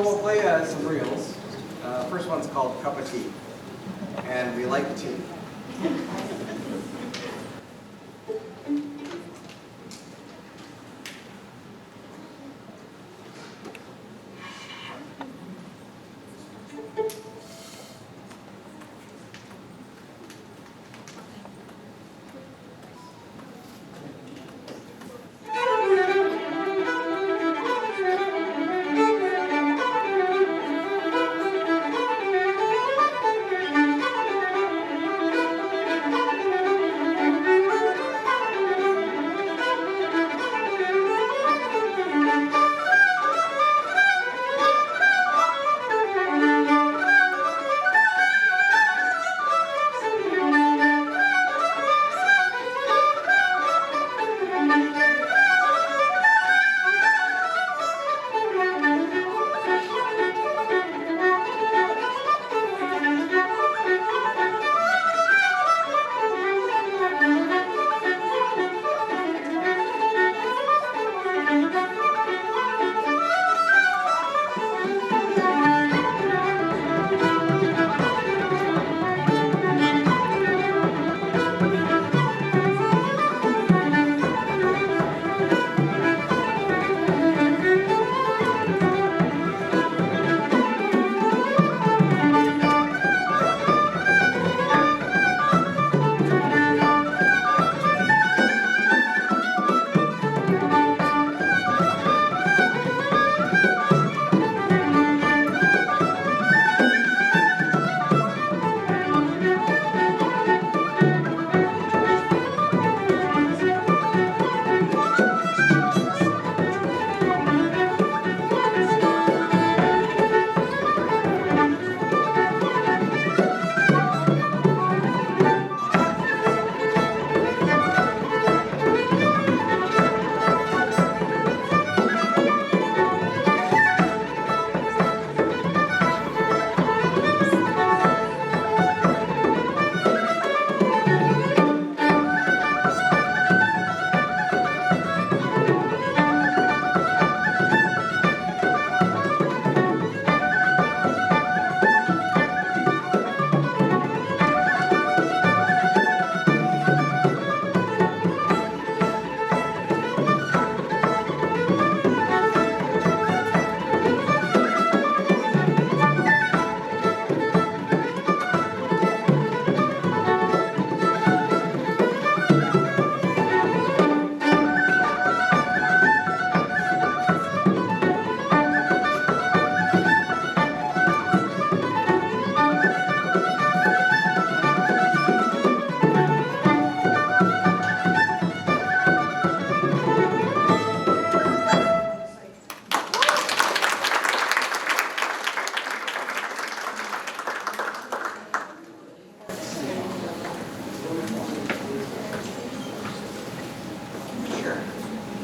we'll play some reels. First one's called Cup of Tea, and we like tea.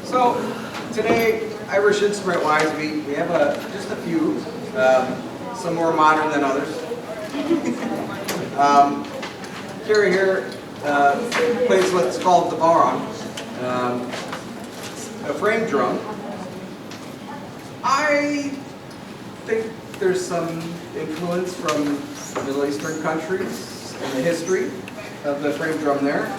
So today, Irish instrument-wise, we have just a few, some more modern than others. Carrie here plays what's called the barong, a frame drum. I think there's some influence from Middle Eastern countries in the history of the frame drum there.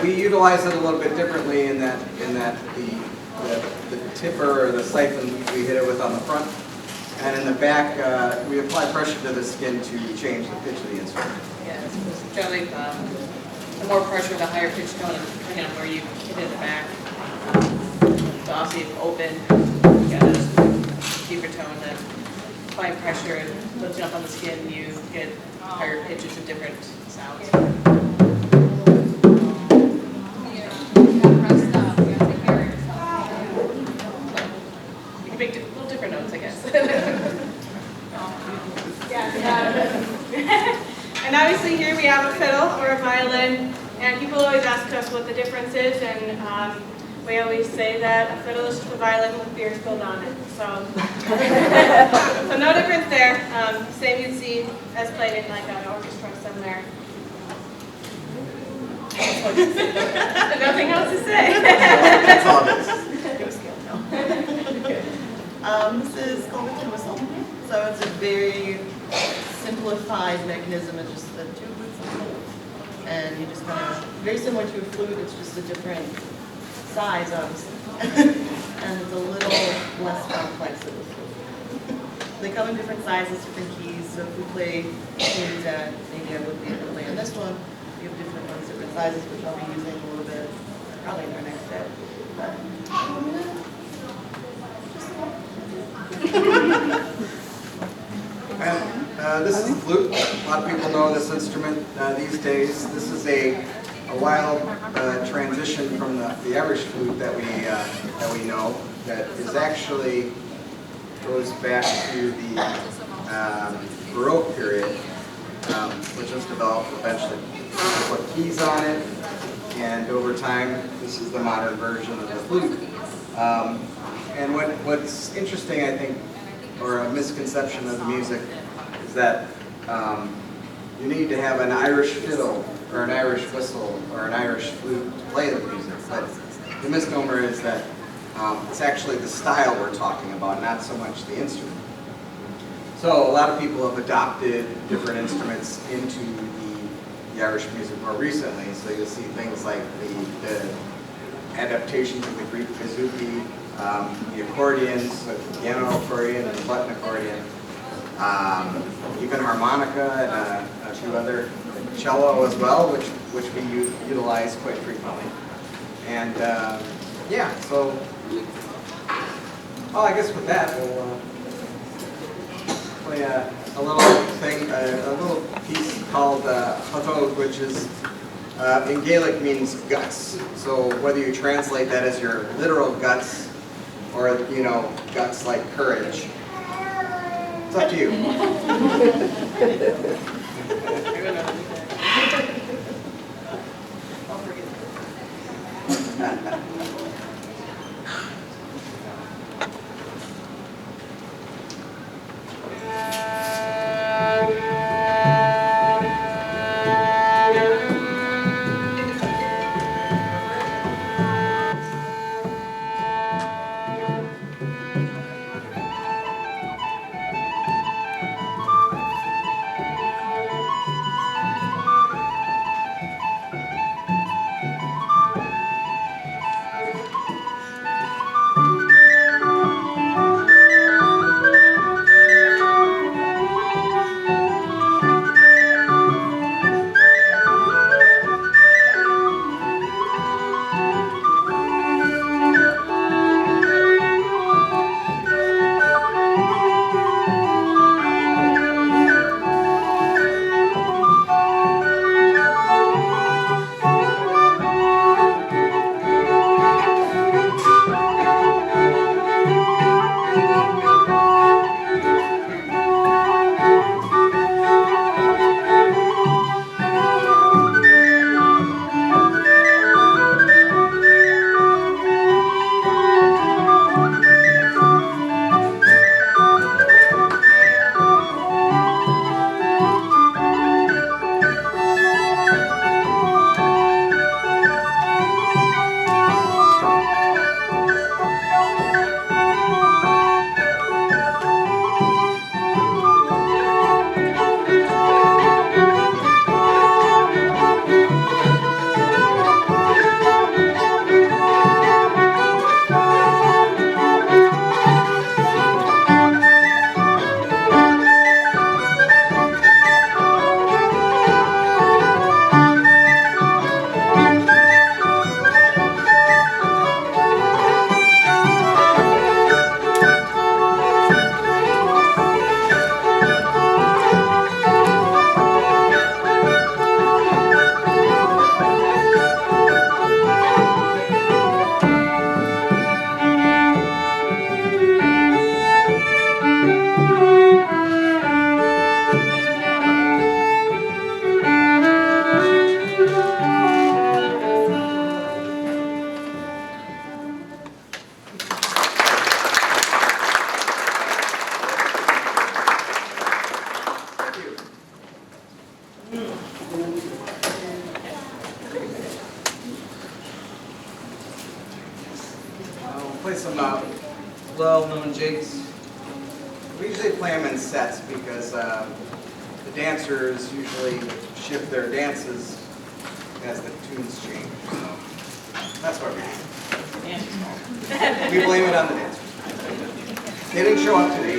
We utilize it a little bit differently in that the tipper or the siphon we hit it with on the front, and in the back we apply pressure to the skin to change the pitch of the instrument. Yeah, it's generally the more pressure, the higher pitch tone, depending on where you hit it in the back. So obviously if open, you got a deeper tone. Then applying pressure and lifting up on the skin, you get higher pitches and different sounds. Make little different notes, I guess. And obviously here we have a fiddle or a violin, and people always ask us what the difference is, and we always say that a fiddle is just a violin with beer spilled on it. So, so no difference there. Same you'd see as played in like an orchestra somewhere. Nothing else to say. That's all it is. This is called a whistle. So it's a very simplified mechanism. It's just the tube with some holes. And you just kind of, very similar to a flute, it's just a different size, obviously. And it's a little less complex than a flute. They come in different sizes, different keys. So if we play keys that maybe I wouldn't be able to play on this one, we have different ones, different sizes, which I'll be using a little bit, probably in our next set. But, this is the flute. A lot of people know this instrument these days. This is a wild transition from the Irish flute that we know. That is actually goes back to the Baroque period, which was developed eventually. Put keys on it, and over time, this is the modern version of the flute. And what's interesting, I think, or a misconception of the music, is that you need to have an Irish fiddle or an Irish whistle or an Irish flute to play the music. But the misnomer is that it's actually the style we're talking about, not so much the instrument. So a lot of people have adopted different instruments into the Irish music more recently. So you'll see things like the adaptations of the Greek bouzouki, the accordions, so the piano accordion and the button accordion, even harmonica and a few other, cello as well, which we utilize quite frequently. And yeah, so well, I guess with that we'll play a little piece called Hotog, which is in Gaelic means guts. So whether you translate that as your literal guts or, you know, guts like courage, it's up to you. Play some well-known jigs. We usually play them in sets because the dancers usually shift their dances as the tunes change. So that's what we do. We blame it on the dancers. They didn't show up today.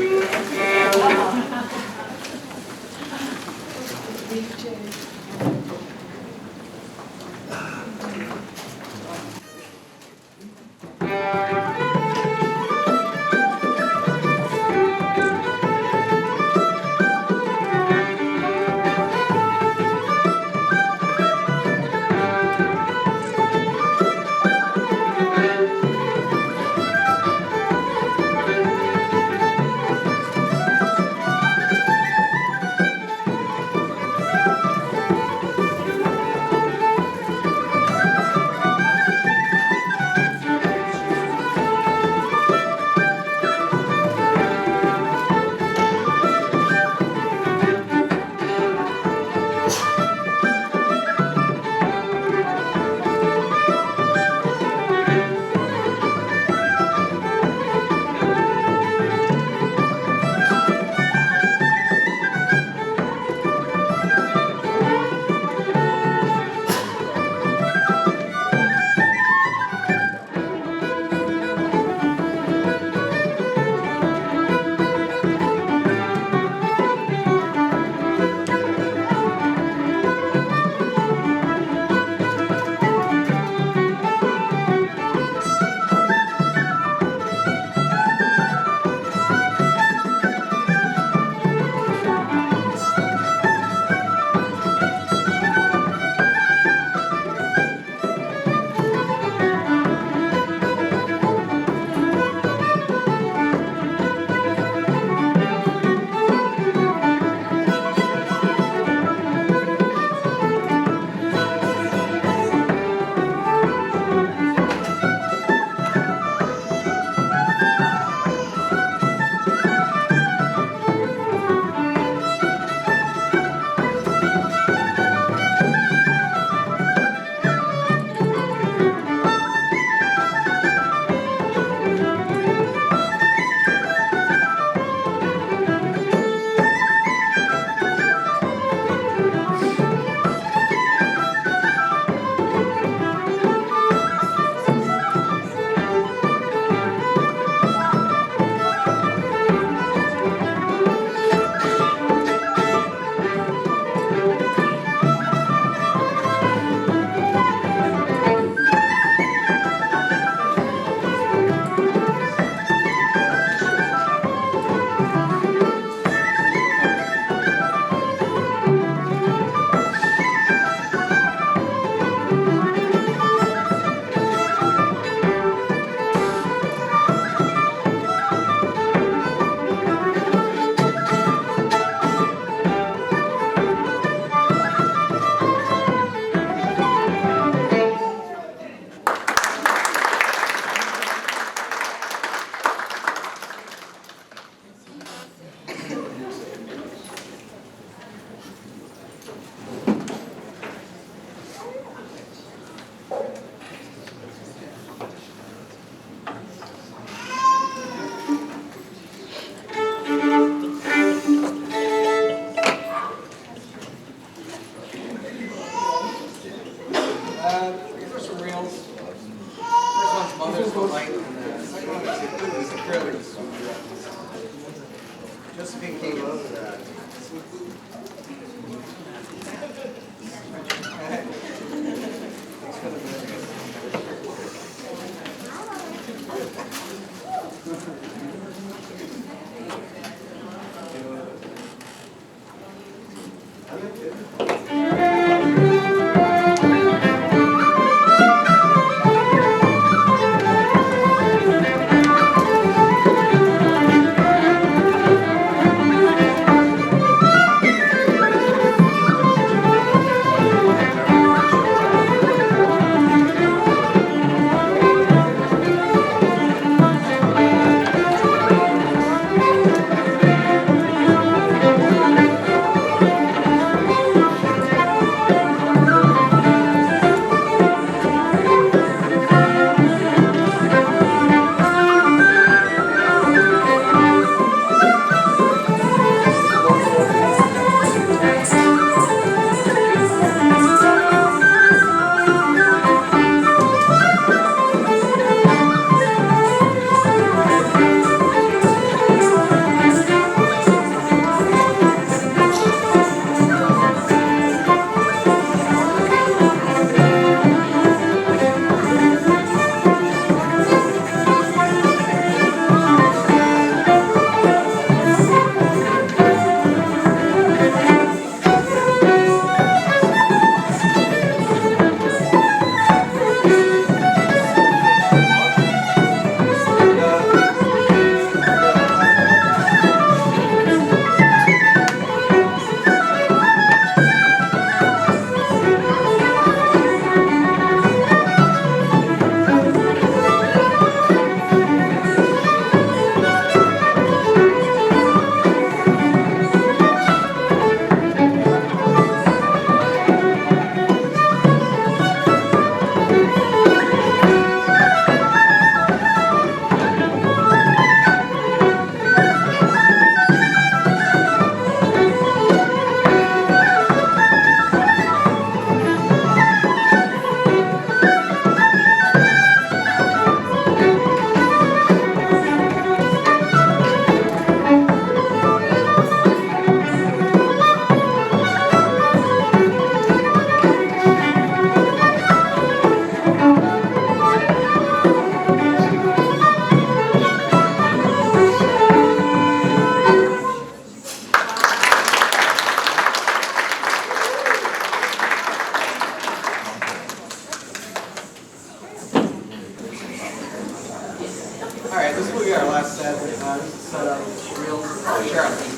this will be our last set. This is set up real. Oh, Charlie.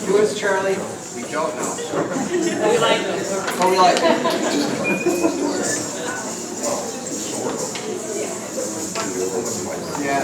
Who is Charlie? We don't know. We like them. Oh, we like him. Yeah.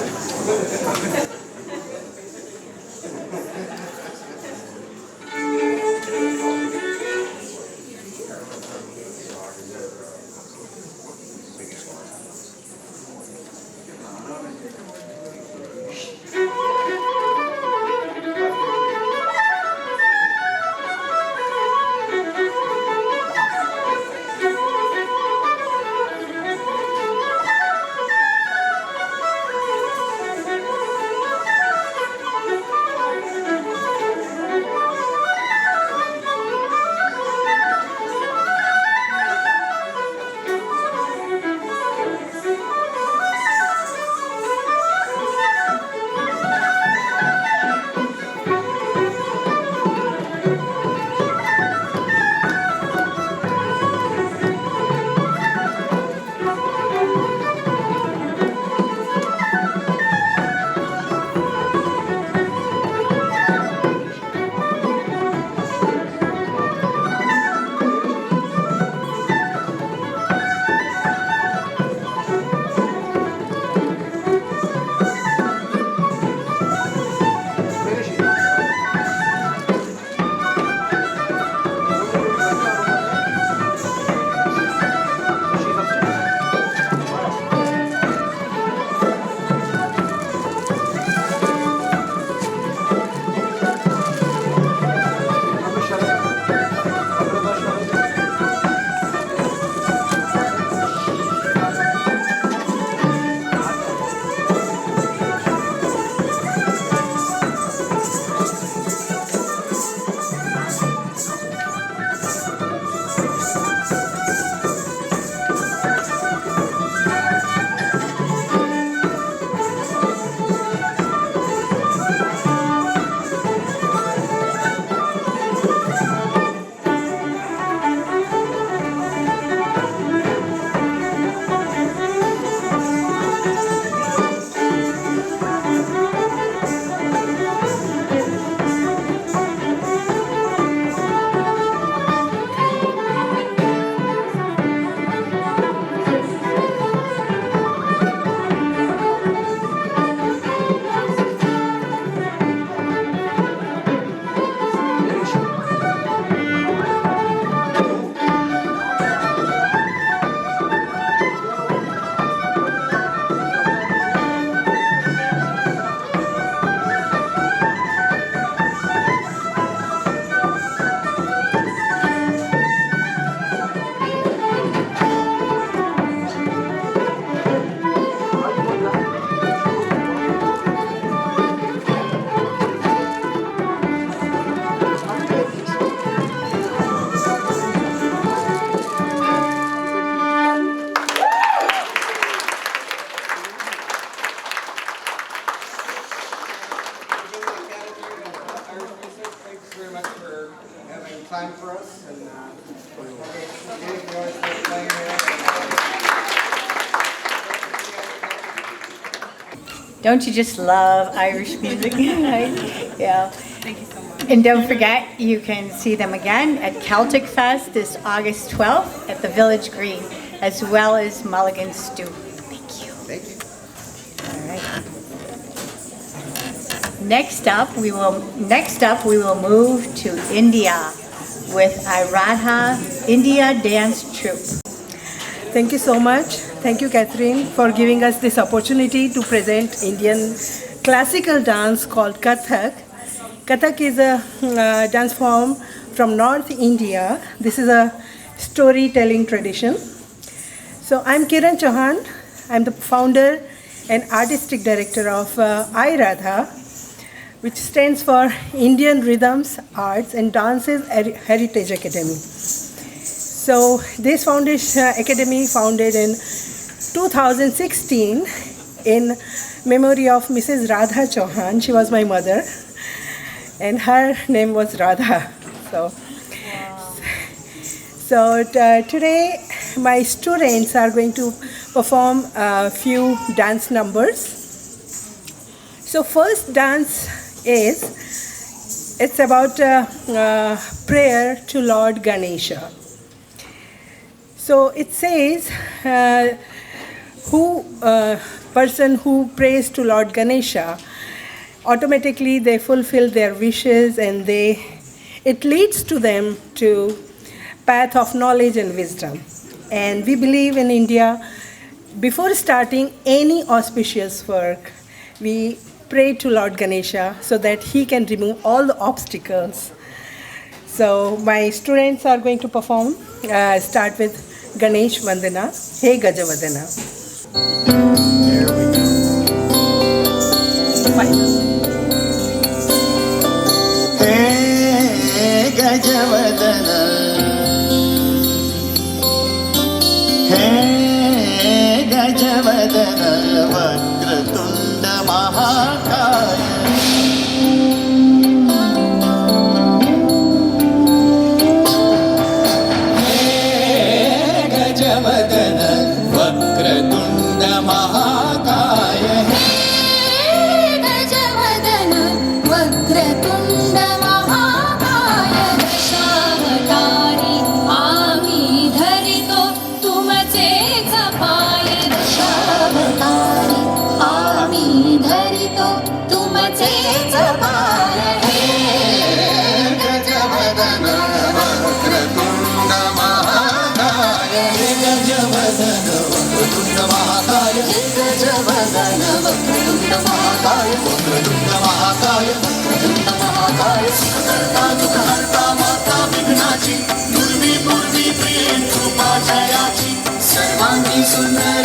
time for us. And Don't you just love Irish music? Yeah. Thank you so much. And don't forget, you can see them again at Celtic Fest this August 12th at the Village Green, as well as Mulligan Stew. Thank you. Thank you. All right. Next up, we will move to India with I-Radha India Dance Troupe. Thank you so much. Thank you, Catherine, for giving us this opportunity to present Indian classical dance called Kathak. Kathak is a dance form from North India. This is a storytelling tradition. So I'm Kiran Chauhan. I'm the founder and artistic director of I-Radha, which stands for Indian Rhythms, Arts and Dances Heritage Academy. So this foundation academy founded in 2016 in memory of Mrs. Radha Chauhan. She was my mother, and her name was Radha. So today my students are going to perform a few dance numbers. So first dance is, it's about prayer to Lord Ganesha. So it says, person who prays to Lord Ganesha, automatically they fulfill their wishes and it leads to them to path of knowledge and wisdom. And we believe in India, before starting any auspicious work, we pray to Lord Ganesha so that he can remove all the obstacles. So my students are going to perform, start with Ganesh Vandana, Hey Gajavadana. There we go. Hey Gajavadana, Hey Gajavadana, Vakratunda Mahakaya. Hey Gajavadana, Vakratunda Mahakaya. Hey Gajavadana, Vakratunda Mahakaya. Dashavatari आम्ही धरितो तुमचेच पाय. दशावतारी आम्ही धरितो तुमचेच पाय. हे गजवदन वक्रतुंड महाकाय. हे गजवदन वक्रतुंड महाकाय. हे गजवदन वक्रतुंड महाकाय. वक्रतुंड महाकाय. वक्रतुंड महाकाय. सुखकर्ता दुःखहर्ता माता विघ्नाची. पूर्वी पूर्वी प्रिय कृपा जयाची. सर्वांगी सुंदर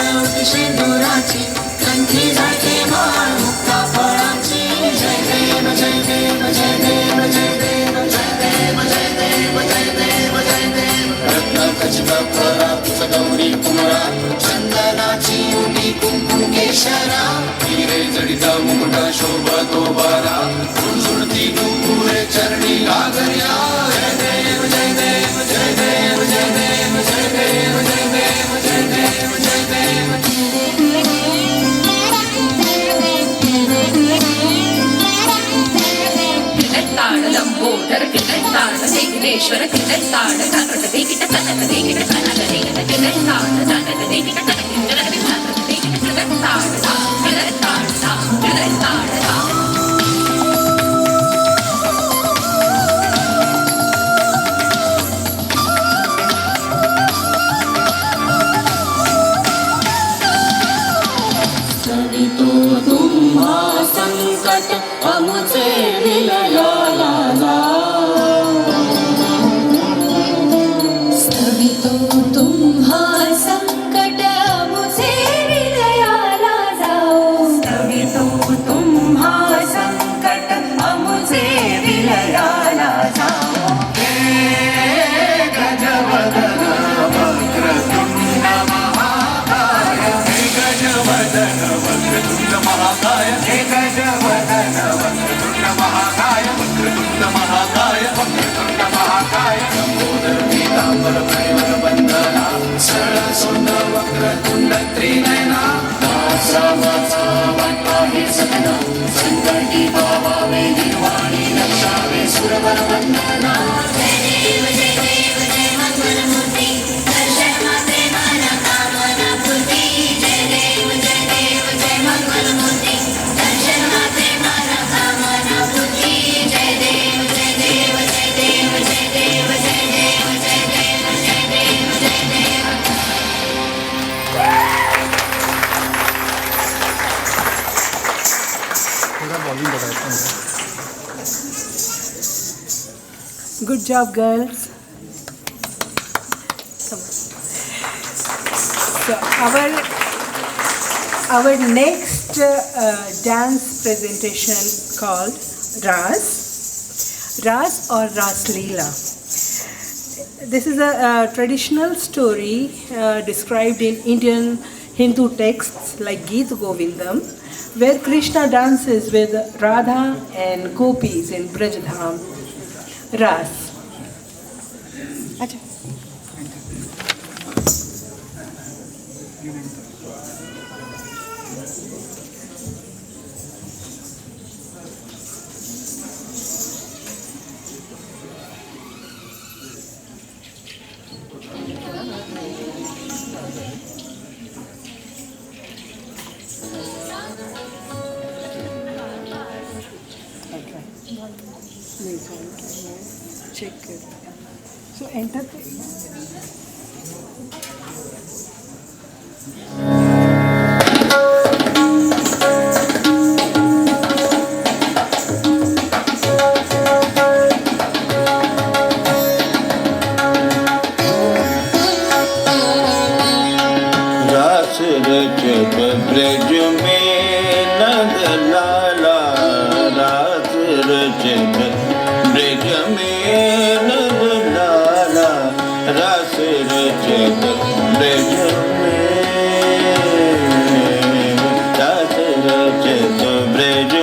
शेंदुराची. कंठी जाते माळ मुक्ता फळाची. जय देव जय देव जय देव जय देव जय देव जय देव जय देव जय देव. रत्न खचित फळा तुझ गौरी कुमरा. चंदनाची उटी कुंकुम केशरा. हिरे जडित मुकुट शोभतो बारा. झुळझुळती नुपुरे चरणी घागर्या. जय देव जय देव जय देव जय देव जय देव जय देव जय देव जय देव. कीर्तन लंबोदर कीर्तन विघ्नेश्वर कीर्तन काकट देखित कनक देखित कनक देखित कीर्तन जानत देखित कनक इंद्र विभाग देखित कीर्तन सवितो तुम्हा संकट अमुचे विलयाला स्थवितो तुम्हा संकट अमुचे विलयाला जाओ. स्थवितो तुम्हा संकट अमुचे विलयाला जाओ. हे गजवदन वक्रतुंड महाकाय. हे गजवदन वक्रतुंड महाकाय. हे गजवदन वक्रतुंड महाकाय. वक्रतुंड महाकाय. वक्रतुंड महाकाय. लंबोदर पीतांबर परिवर वंदना. सरळ सोंड वक्रतुंड त्रिनयना. वाचा वाचा वाटा हे सगना. संकटी पावावे निर्वाणी लक्षावे सुरवर वंदना. जय देव जय देव जय मंगलमूर्ती. दर्शनाचे मन कामना पूर्ती. जय देव जय देव जय मंगलमूर्ती. दर्शनाचे मन कामना पूर्ती. जय देव जय देव जय देव जय देव जय देव जय देव जय देव जय देव. Good job, girls. Come on. So our next dance presentation called Ras or Ras Leela. This is a traditional story described in Indian Hindu texts like Geet Govindam, where Krishna dances with Radha and gopis in Braj-dham. Ras. Acha. check it. So enter the रास रचत ब्रज में नंद लाला रास रचत ब्रज में नंद लाला रास रचत ब्रज में रास रचत ब्रज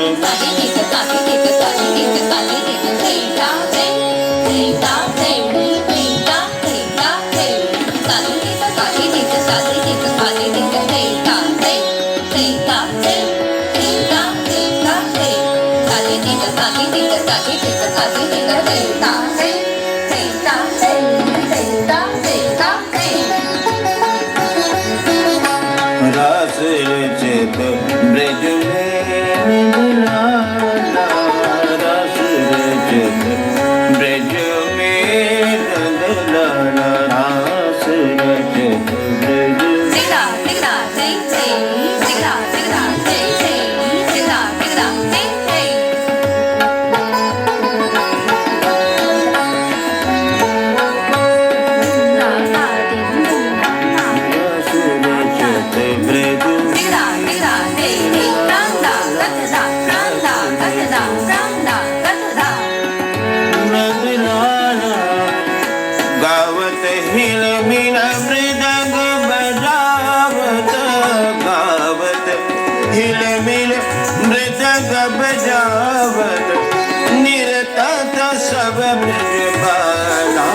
रास रचत ब्रज में लाला रास रचत ब्रज में लाला रास रचत ब्रज गावत हिल मिल मृदंग बजावत गावत हिल मिल मृदंग बजावत निरतत सब ब्रज बाला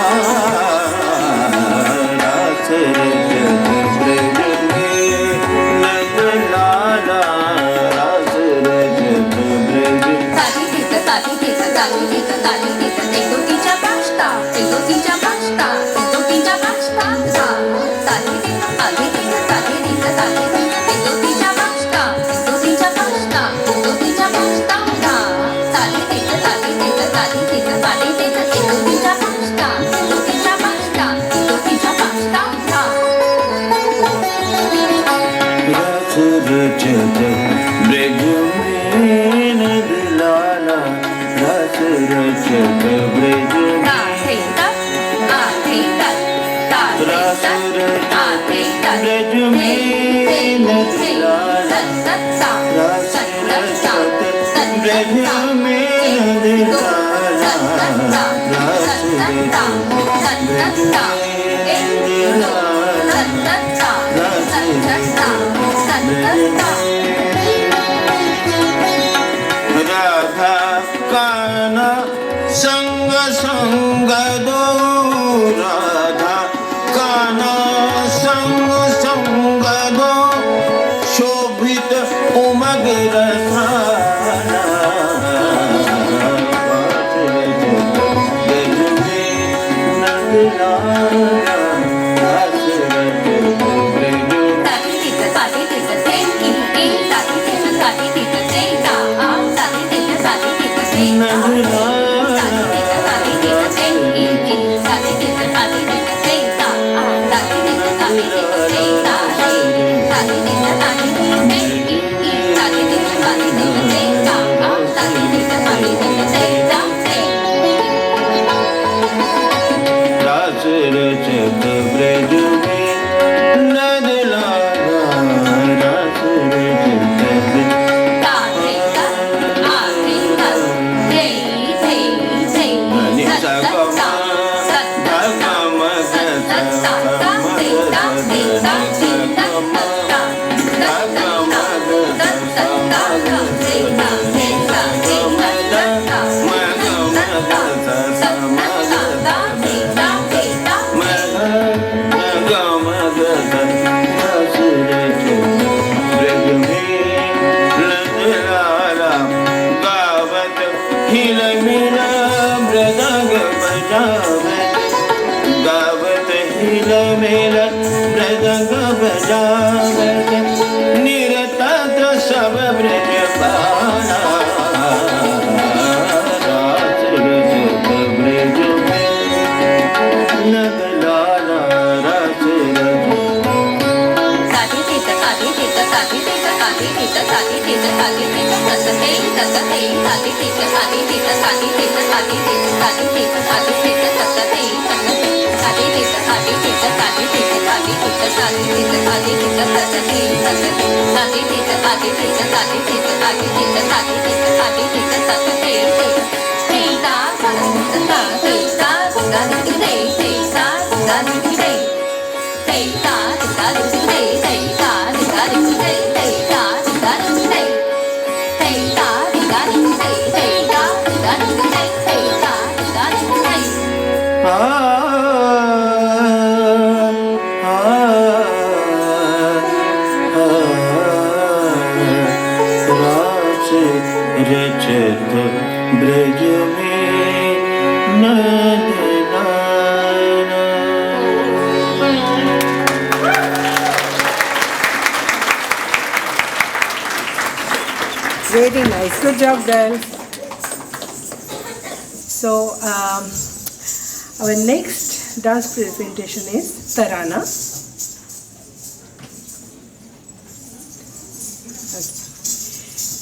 रास रचत ब्रज में नंद लाला रास रचत ब्रज रचत ब्रज में नंद लाला रास रचत ब्रज रास रचत ब्रज में नंद लाला रास रचत ब्रज में नंद लाला रास रचत ब्रज में राधा काना संग संग दो राधा काना संग संग दो शोभित उमग रसाना ब्रज में नंद लाला रास रचत ब्रज रास रचत ब्रज में नंद लाला रास रचत गावत हिल मेल मृदंग बजावत निरतत सब ब्रज बाला रास रचत ब्रज में Very nice. Good job, girls. So, our next dance presentation is Tarana.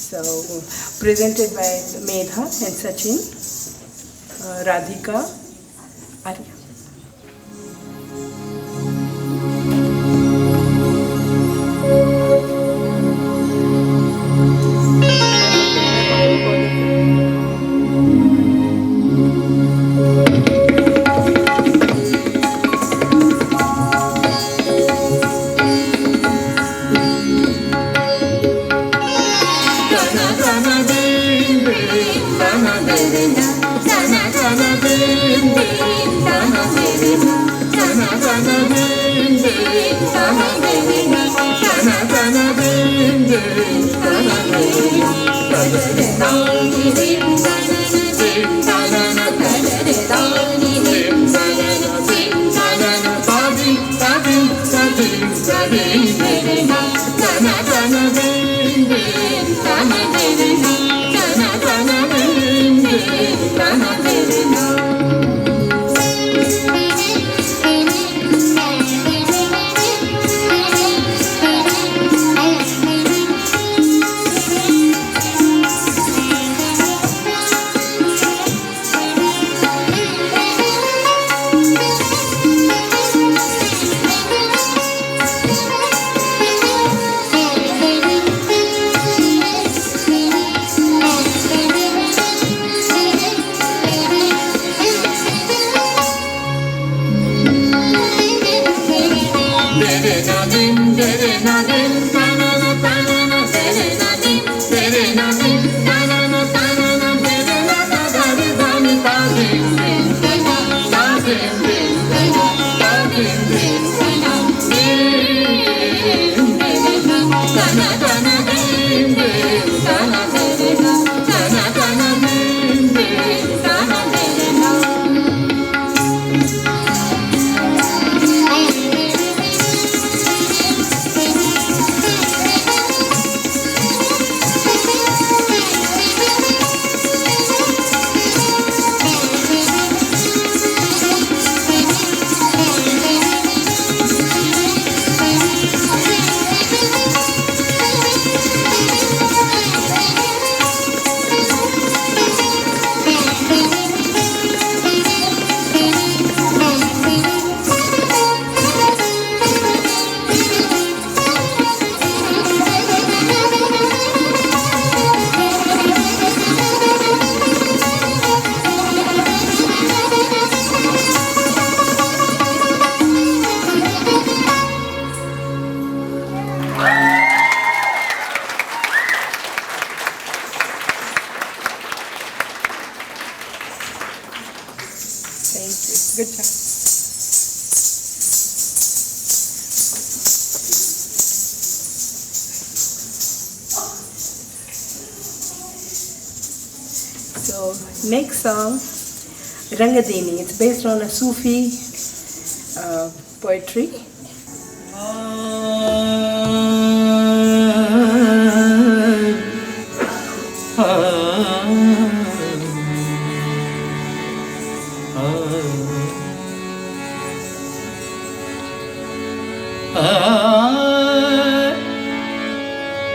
So, presented by Medha and Sachin, Radhika, Arya. Good job. So next song, Rangadeni. It's based on a Sufi poetry.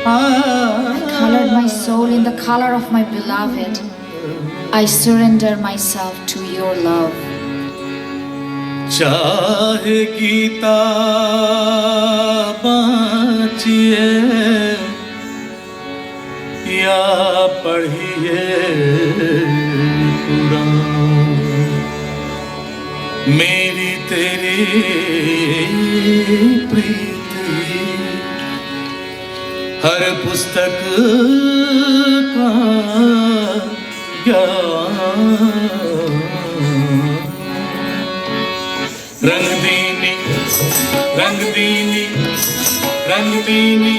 Ah soul in the color of my beloved. I surrender myself to your love. चाहे गीता बाँचिए या पढ़िए कुरान, मेरी तेरी प्रीत हर पुस्तक का ज्ञान। रंगदीनी रंगदीनी रंगदीनी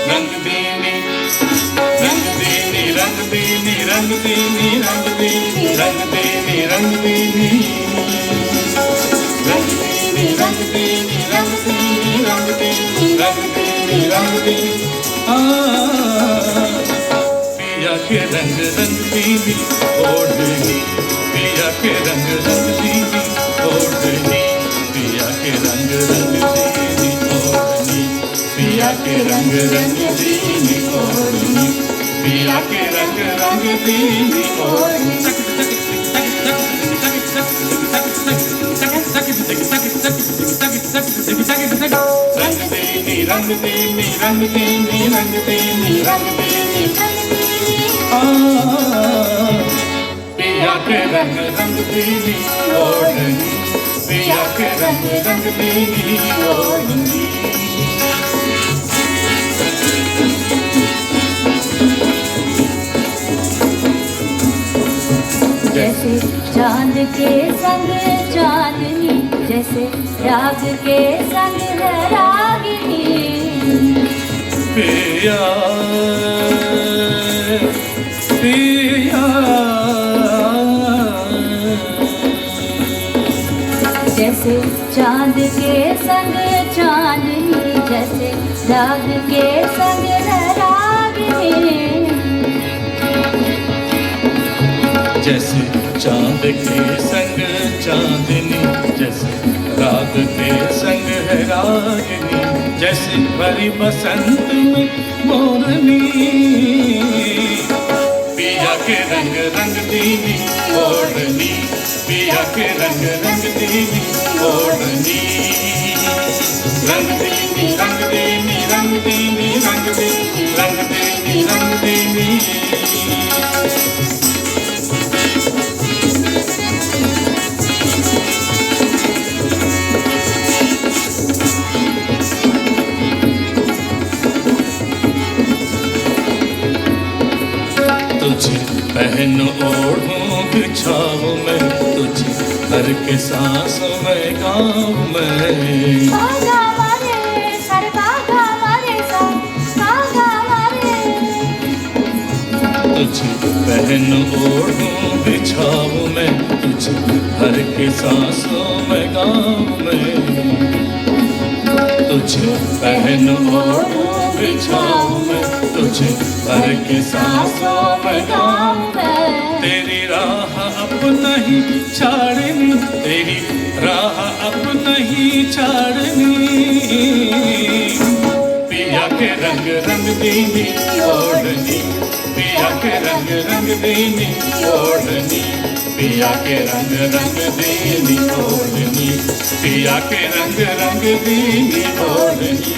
रंगदीनी रंगदीनी रंगदीनी रंगदीनी रंगदीनी रंगदीनी रंगदीनी रंगदीनी रंगदीनी रंगदीनी रंगदीनी रंगदीनी रंगदीनी पिया के रंग रंगदीनी ओढ़नी, पिया के रंग रंगदीनी ओढ़नी, पिया के रंग रंगदीनी ओढ़नी, पिया के रंग रंगदीनी ओढ़नी, पिया के रंग रंगदीनी ओढ़नी। रंगदीनी रंगदीनी रंगदीनी रंगदीनी रंगदीनी पिया के रंग रंगदीनी ओढ़नी, पिया के रंग रंगदीनी ओढ़नी। जैसे चांद के संग चांदनी, जैसे राग के संग है रागिनी। पिया पिया जैसे चांद के संग चांदनी, जैसे राग के संग है रागिनी। जैसे चांद के संग चांदनी, जैसे राग के संग है रागिनी, जैसे भरी बसंत में मोरनी, पिया के रंग रंगदीनी ओढ़नी, पिया के रंग रंगदीनी ओढ़नी। रंगदीनी रंगदीनी रंगदीनी रंगदीनी रंगदीनी रंगदीनी। तुझे पहन ओढ़ूं बिछाऊं मैं, तुझे हर के सांसों में गाऊं मैं। बागा मारे सर बागा मारे सा बागा मारे। तुझे पहन ओढ़ूं बिछाऊं मैं, तुझे हर के सांसों में गाऊं मैं। तुझे पहन ओढ़ूं बिछाऊं मैं, तुझे हर के सांसों में गाऊं मैं। तेरी राह अब नहीं छाड़नी, तेरी राह अब नहीं छाड़नी, पिया के रंग रंगदीनी ओढ़नी, पिया के रंग रंगदीनी ओढ़नी, पिया के रंग रंगदीनी ओढ़नी, पिया के रंग रंगदीनी ओढ़नी।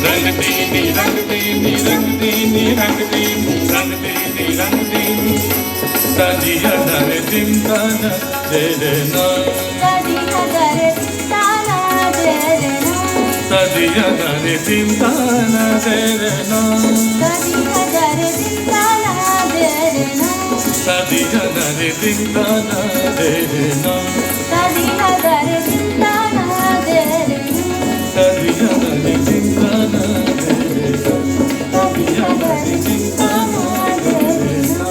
रंगदीनी रंगदीनी रंगदीनी रंगदीनी रंगदीनी रंगदीनी। सजिया नर दिंदाना दे देना, सजिया नर दिंदाना दे देना, सजिया नर दिंदाना दे देना, सजिया नर दिंदाना दे देना, सजिया नर दिंदाना दे देना, सजिया नर दिंदाना दे देना, सजिया नर दिंदाना दे देना, सजिया नर दिंदाना दे देना।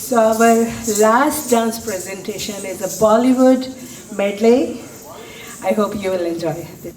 So our last dance presentation is a Bollywood medley. I hope you will enjoy it.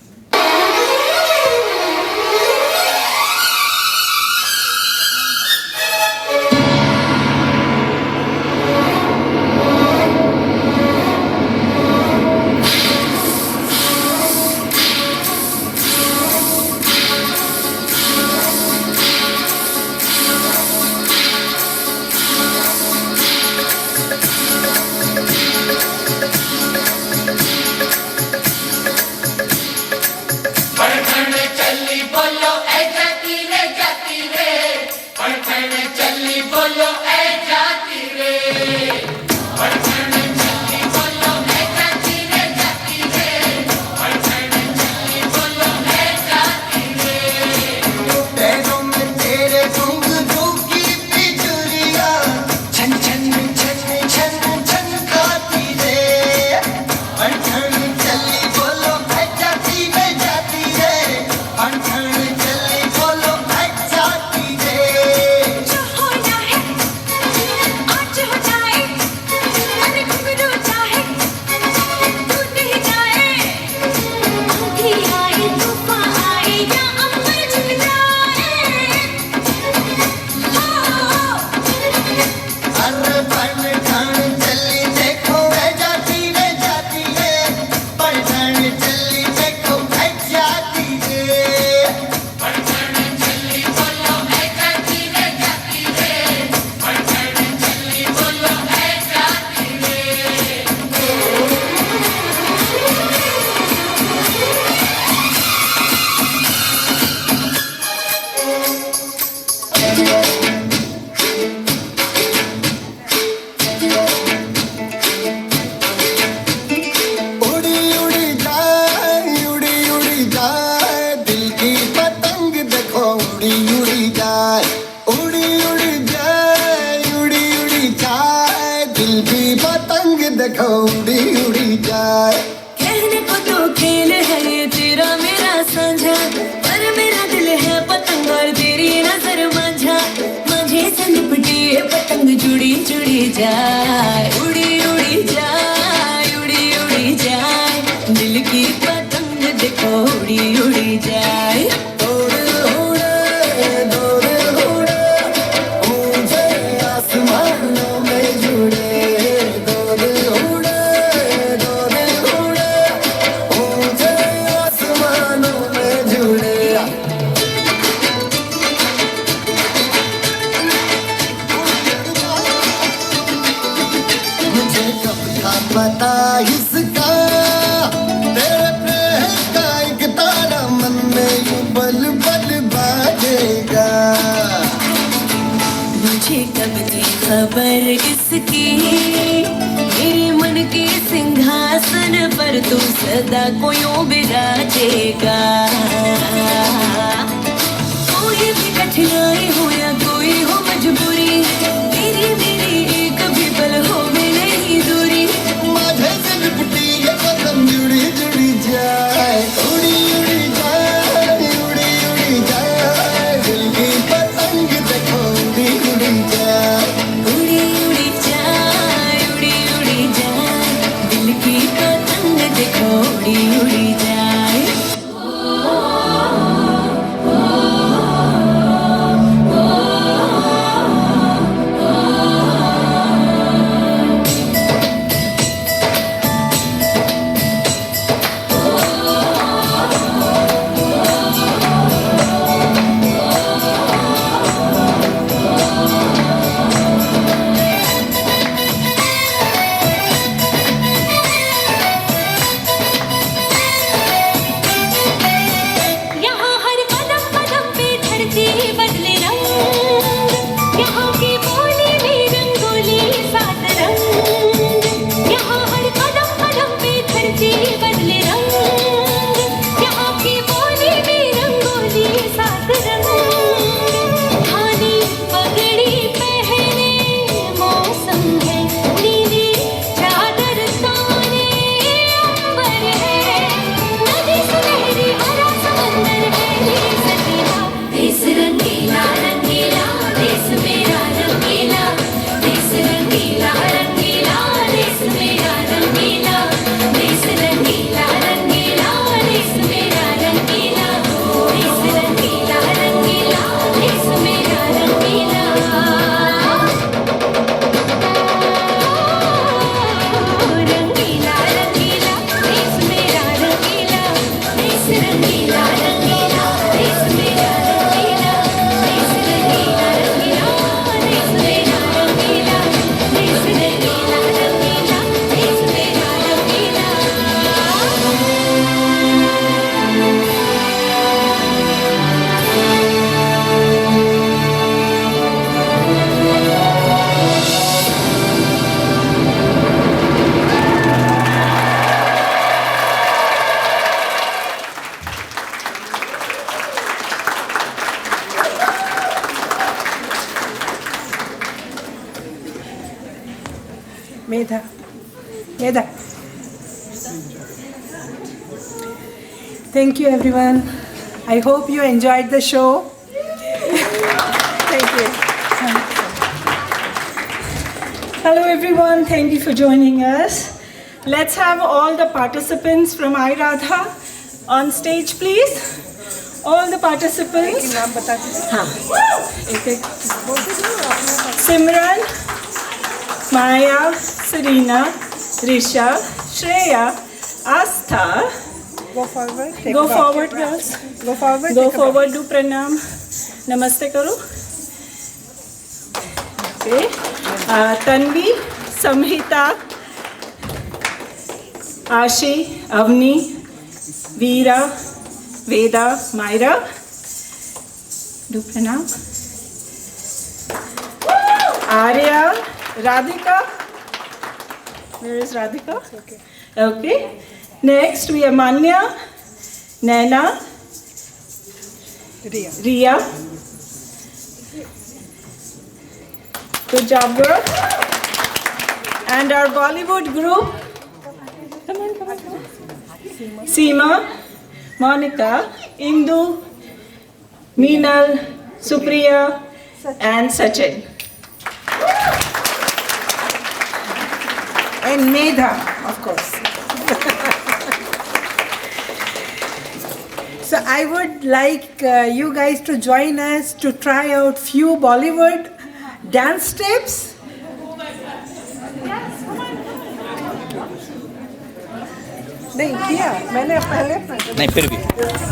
कहने को तो खेल है ये तेरा मेरा साझा, पर मेरा दिल है पतंग और तेरी नजर माझा, माझे से लिपटी ये पतंग जुड़ी जुड़ी जाए, उड़ी उड़ी जाए, उड़ी उड़ी जाए, दिल की पतंग देखो उड़ी उड़ी जाए। पता इसका तेरे प्रेम का एक तारा मन में यूं बल बल बाजेगा। मुझे कब थी खबर इसकी, मेरे मन के सिंहासन पर तू सदा को यूं विराजेगा। कोई भी कठिनाई हो या कोई हो मजबूरी, तेरी मेरी एक भी पल हो में नहीं दूरी, माझे से लिपटी ये पतंग जुड़ी जुड़ी जाए, उड़ी उड़ी जाए, उड़ी उड़ी जाए, दिल की पतंग देखो उड़ी उड़ी जाए, उड़ी उड़ी जाए, उड़ी उड़ी जाए, दिल की पतंग देखो उड़ी उड़ी जाए। यहाँ हर कदम कदम पे धरती बदले रंग, यहाँ की बोली में रंगोली सात रंग, यहाँ हर कदम कदम पे धरती बदले रंग, यहाँ की बोली में रंगोली सात रंग, धानी पगड़ी पहने मौसम है, नीली चादर ताने अंबर है, नदी सुनहरी हरा समंदर है ये सजीवा, देश रंगीला रंगीला, देश मेरा रंगीला, देश रंगीला रंगीला, देश मेरा रंगीला, देश रंगीला रंगीला, देश मेरा रंगीला, देश रंगीला रंगीला, देश मेरा रंगीला। रंगीला रंगीला, देश मेरा रंगीला, देश रंगीला रंगीला, देश मेरा रंगीला, देश रंगीला रंगीला, देश मेरा रंगीला, देश रंगीला रंगीला, देश मेरा रंगीला। Medha. Medha. Thank you, everyone. I hope you enjoyed the show. Thank you. Hello, everyone. Thank you for joining us. Let's have all the participants from I-Radha on stage, please. All the participants. हाँ. एक-एक. Simran, Maya, Serena, Risha, Shreya, Astha. Go forward. Go forward, girls. Go forward. Go forward. Do pranam. Namaste karo. Okay. Tanvi, Samhita, Ashi, Avni, Veera, Veda, Myra. Do pranam. Arya, Radhika. Where is Radhika? Okay. Next we have Manya, Naina, Ria. Good job, girl. And our Bollywood group. Seema, Monica, Indu, Meenal, Supriya, and Sachin. And Medha, of course. So I would like you guys to join us to try out few Bollywood dance steps.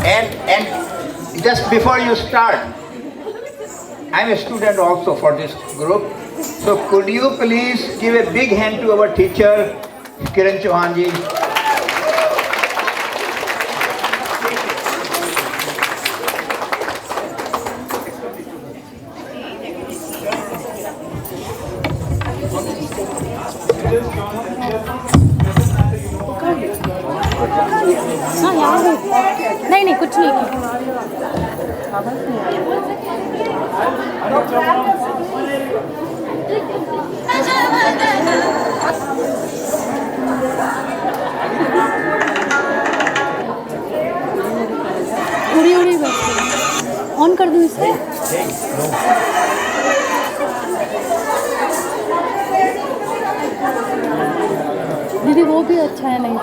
And just before you start, I'm a student also for this group. So could you please give a big hand to our teacher, Kiran Chauhan ji. हाँ याद है नहीं नहीं कुछ नहीं उड़ी उड़ी बस ऑन कर दूँ इसे दीदी वो भी अच्छा है नहीं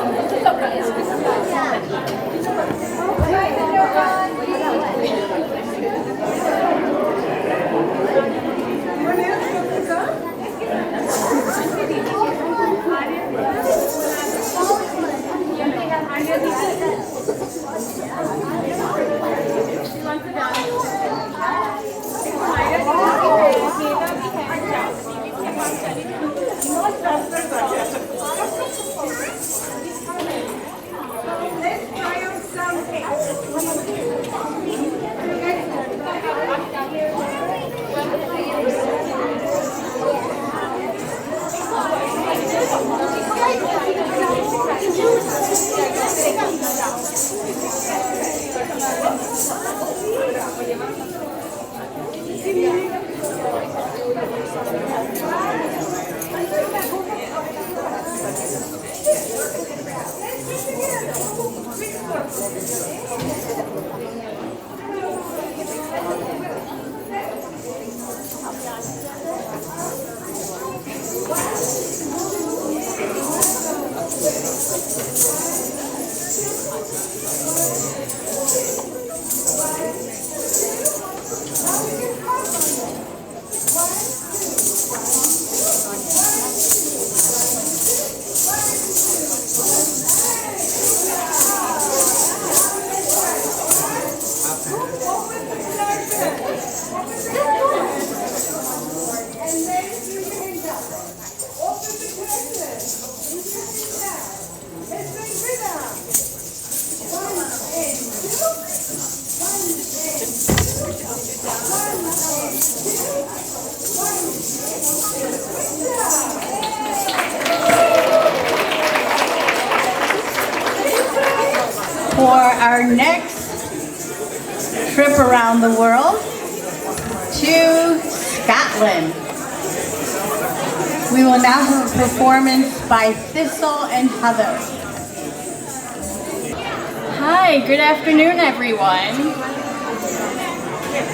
For our next trip around the world to Scotland. We will now have a performance by Thistle and Heather. Hi, good afternoon everyone.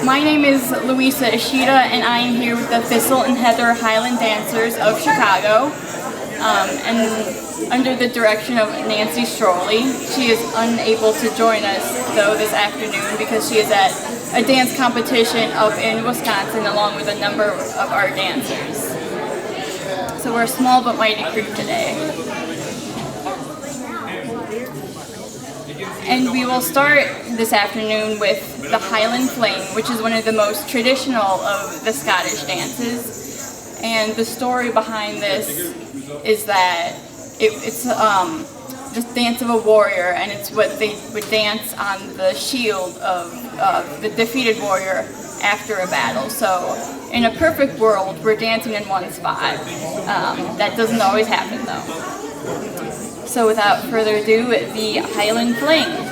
My name is Louisa Ishida and I am here with the Thistle and Heather Highland Dancers of Chicago. And under the direction of Nancy Stroley. She is unable to join us though this afternoon because she is at a dance competition up in Wisconsin along with a number of our dancers. So we're a small but mighty group today. And we will start this afternoon with the Highland Fling, which is one of the most traditional of the Scottish dances. And the story behind this is that it's the dance of a warrior, and it's what they would dance on the shield of of the defeated warrior after a battle. So in a perfect world, we're dancing in one spot. That doesn't always happen though. So without further ado, the Highland Fling.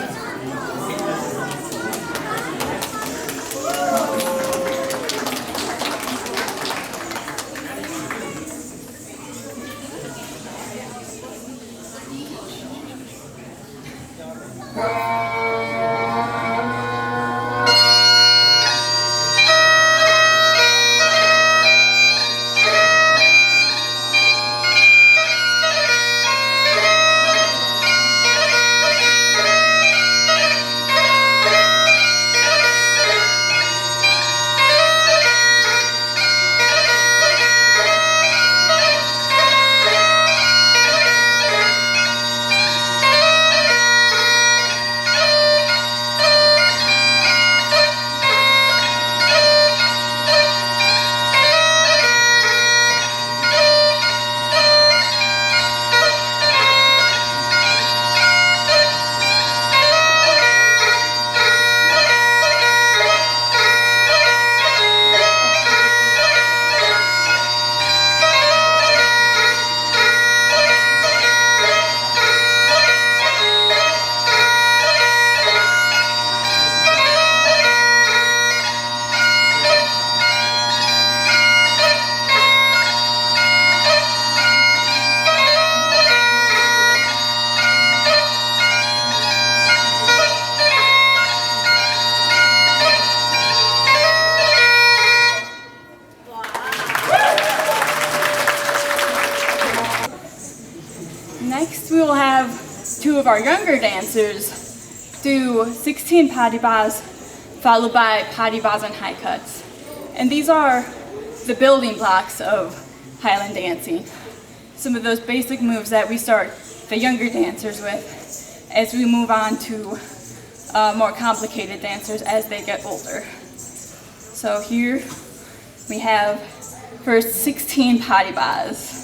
Next, we will have two of our younger dancers do 16 patibas, followed by patibas and high cuts. And these are the building blocks of Highland dancing. Some of those basic moves that we start the younger dancers with as we move on to more complicated dancers as they get older. So here we have first 16 patibas.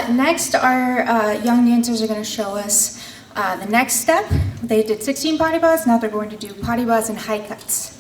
Next, our young dancers are going to show us the next step. They did 16 patibas, now they're going to do patibas and high cuts.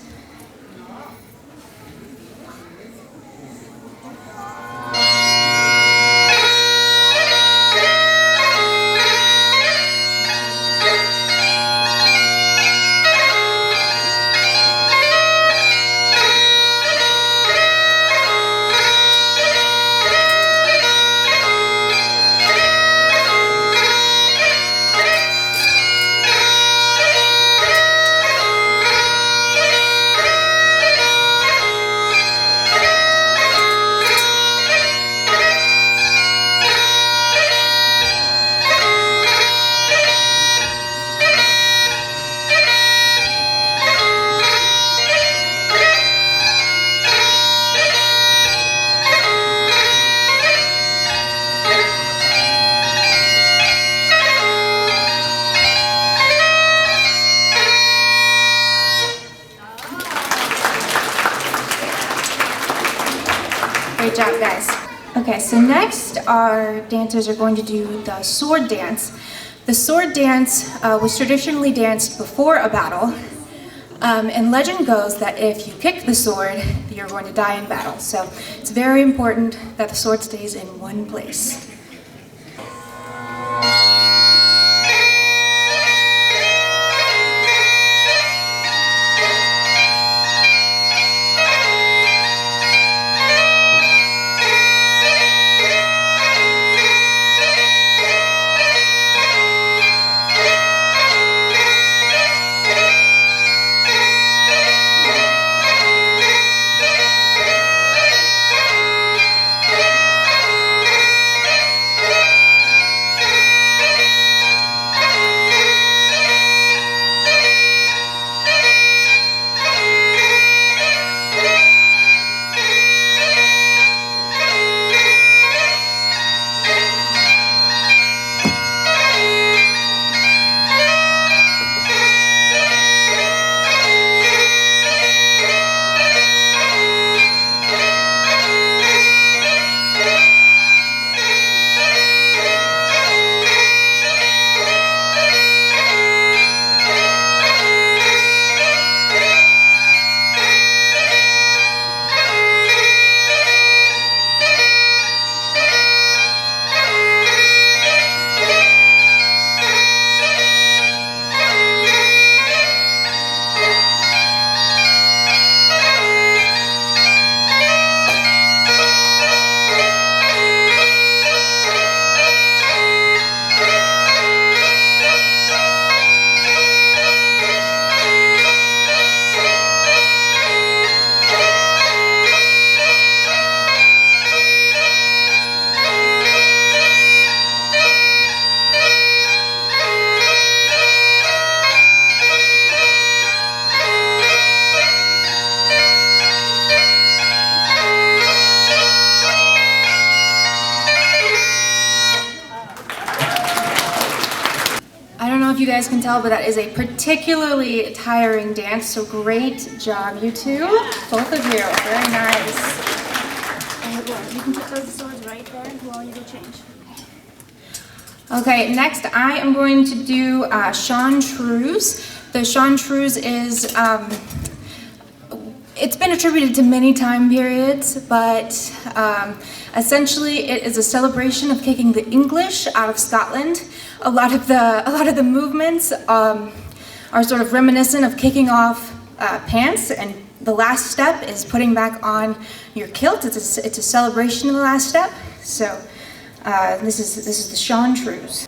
Great job, guys. Okay, so next our dancers are going to do the sword dance. The sword dance was traditionally danced before a battle, and legend goes that if you kick the sword, you're going to die in battle. So it's very important that the sword stays in one place. can tell, but that is a particularly tiring dance, so great job, you two. Both of you, very nice. You can put those swords right there while you go change. Okay, next I am going to do Chartreuse. The Chartreuse is, it's been attributed to many time periods, but essentially it is a celebration of kicking the English out of Scotland. A lot of the movements are sort of reminiscent of kicking off pants, and the last step is putting back on your kilt. It's a celebration of the last step. So this is the Chartreuse.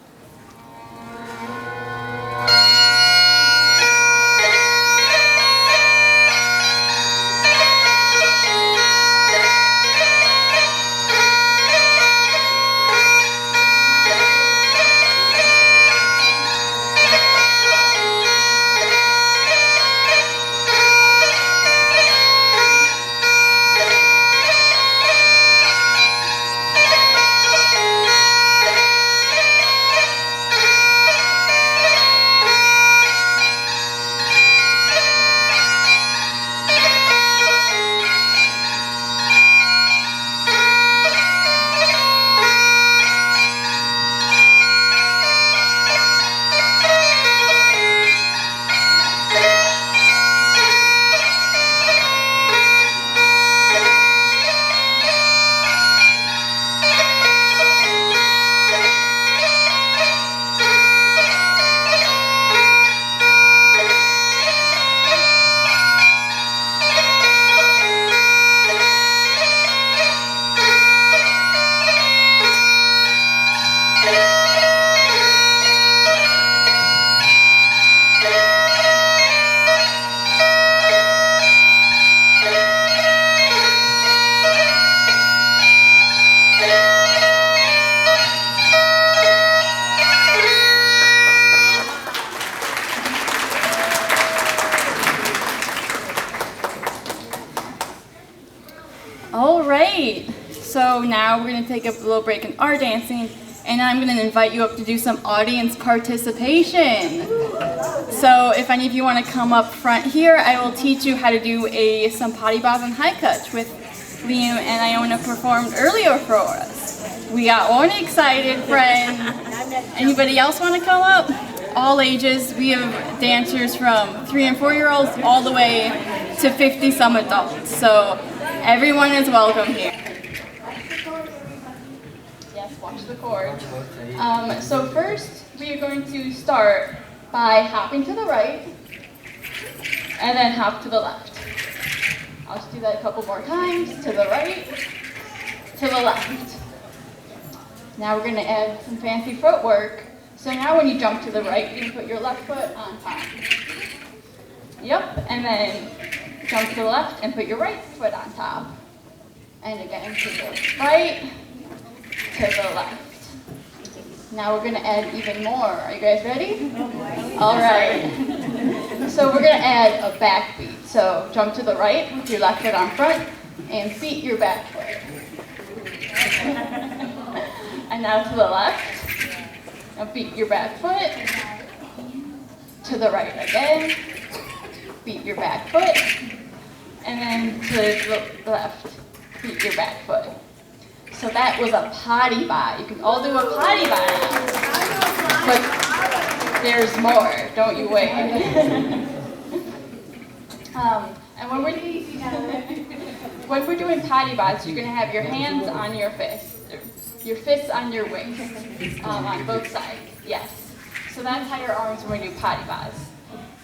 All right, so now we're going to take a little break in our dancing, and I'm going to invite you up to do some audience participation. So if any of you want to come up front here, I will teach you how to do some potty bows and high cuts with Liam and Iona performed earlier for us. We got one excited friend. Anybody else want to come up? All ages. We have dancers from 3 and 4-year-olds all the way to 50-some adults. So everyone is welcome here. Yes, watch the cord. So first, we are going to start by hopping to the right, and then hop to the left. I'll just do that a couple more times. To the right, to the left. Now we're going to add some fancy footwork. So now when you jump to the right, you can put your left foot on top. Yep, and then jump to the left and put your right foot on top. And again, to the right, to the left. Now we're going to add even more. Are you guys ready? All right. So we're going to add a back beat. So jump to the right with your left foot on front and beat your back foot. And now to the left. Now beat your back foot. To the right again. Beat your back foot. And then to the left. Beat your back foot. So that was a potty bow. You can all do a potty bow now. But there's more. Don't you wait. And when we're doing potty bows, you're going to have your hands on your fists. Your fists on your waist. On both sides. Yes. So that's how your arms when we do potty bows.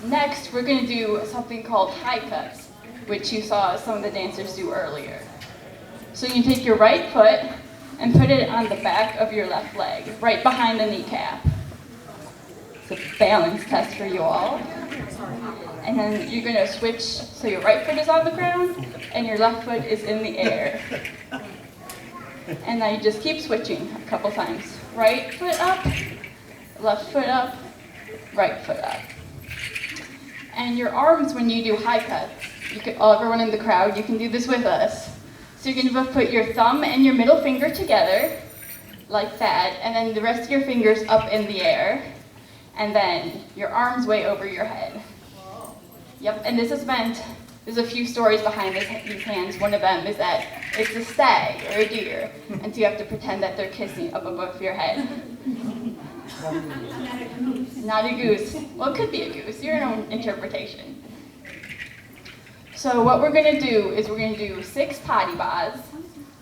Next, we're going to do something called high cuts, which you saw some of the dancers do earlier. So you take your right foot and put it on the back of your left leg, right behind the kneecap. It's a balance test for you all. And then you're going to switch, so your right foot is on the ground and your left foot is in the air. And now you just keep switching a couple times. Right foot up, left foot up, right foot up. And your arms when you do high cuts, everyone in the crowd, you can do this with us. So you're going to put your thumb and your middle finger together, like that, and then the rest of your fingers up in the air. and then your arms way over your head. Yep, and this is meant, there's a few stories behind these hands. One of them is that it's a stag or a deer, and so you have to pretend that they're kissing up above your head. Not a goose. Well, it could be a goose, your own interpretation. So what we're gonna do is we're gonna do 6 potty baths,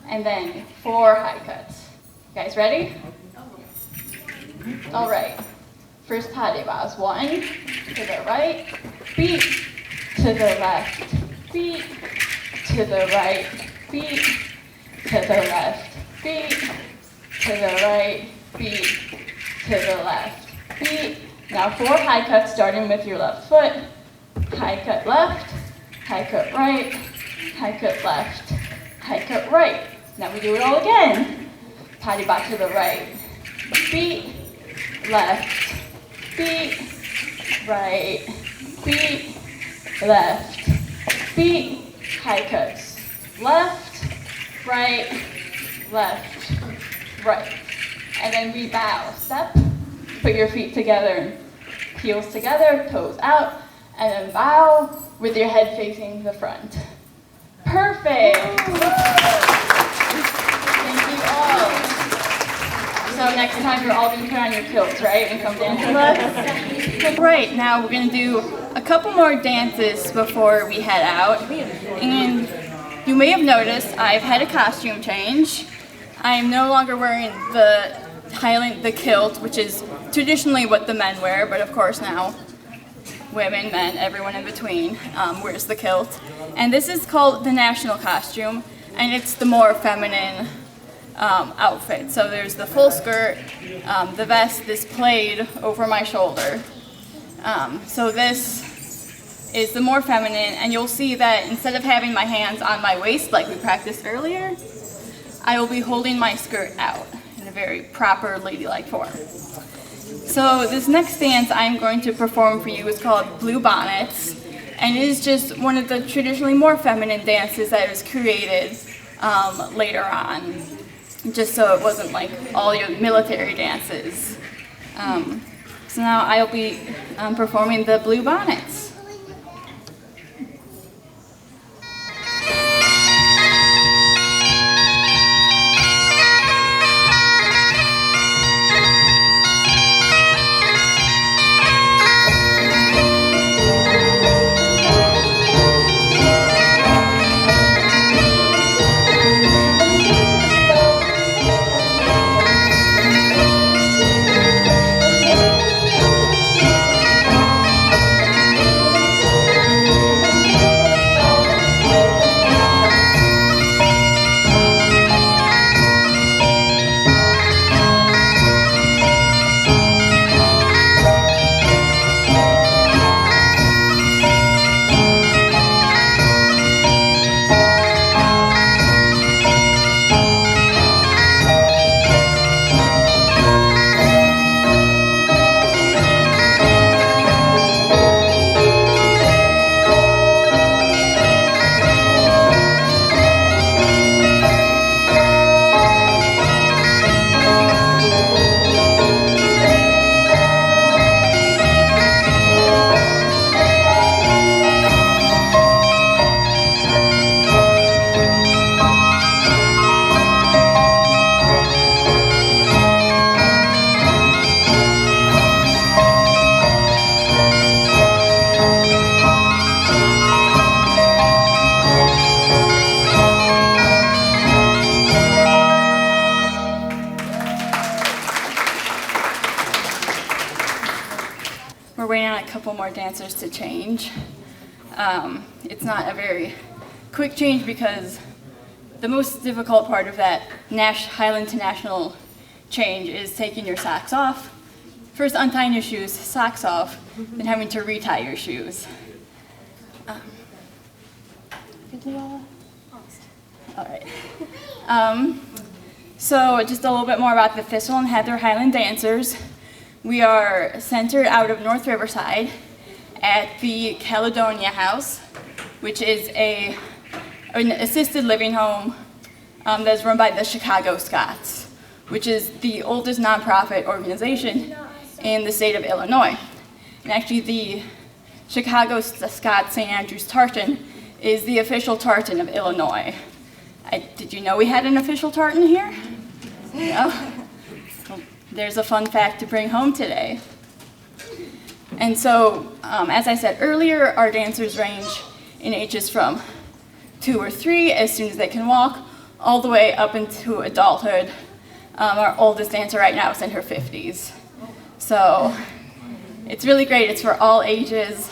and then 4 high cuts. You guys ready? All right. First potty baths. 1 to the right, feet to the left, feet to the right, feet to the left, feet to the right, feet to the left, feet. Now 4 high cuts starting with your left foot. High cut left, high cut right, high cut left, high cut right. Now we do it all again. Potty back to the right. Feet, left, feet, right, feet, left, feet, high cuts. Left, right, right. And then we bow. Step, put your feet together, heels together, toes out, and then bow with your head facing the front. Perfect! Thank you all. So next time you're all gonna put on your kilts, right? And come dance with us? Right, now we're gonna do a couple more dances before we head out. And you may have noticed I've had a costume change. I am no longer wearing the Highland, the kilt, which is traditionally what the men wear, but of course now women, men, everyone in between wears the kilt. And this is called the national costume, and it's the more feminine outfit. So there's the full skirt, the vest, this plaid over my shoulder. So this is the more feminine, and you'll see that instead of having my hands on my waist like we practiced earlier, I will be holding my skirt out in a very proper ladylike form. So this next dance I'm going to perform for you is called Blue Bonnets, and it is just one of the traditionally more feminine dances that was created later on, just so it wasn't like all your military dances. So now I'll be performing the Blue Bonnets. We're waiting on a couple more dancers to change. It's not a very quick change because the most difficult part of that Highland to National change is taking your socks off. First untying your shoes, socks off, then having to retie your shoes. All right. So just a little bit more about the Thistle and Heather Highland Dancers. We are centered out of North Riverside at the Caledonia House, which is an assisted living home that's run by the Chicago Scots, which is the oldest nonprofit organization in the state of Illinois. And actually the Chicago Scott St. Andrews tartan is the official tartan of Illinois. Did you know we had an official tartan here? No? Well, there's a fun fact to bring home today. And so, as I said earlier, our dancers range in ages from 2 or 3, as soon as they can walk, all the way up into adulthood. Our oldest dancer right now is in her 50s. So it's really great. It's for all ages.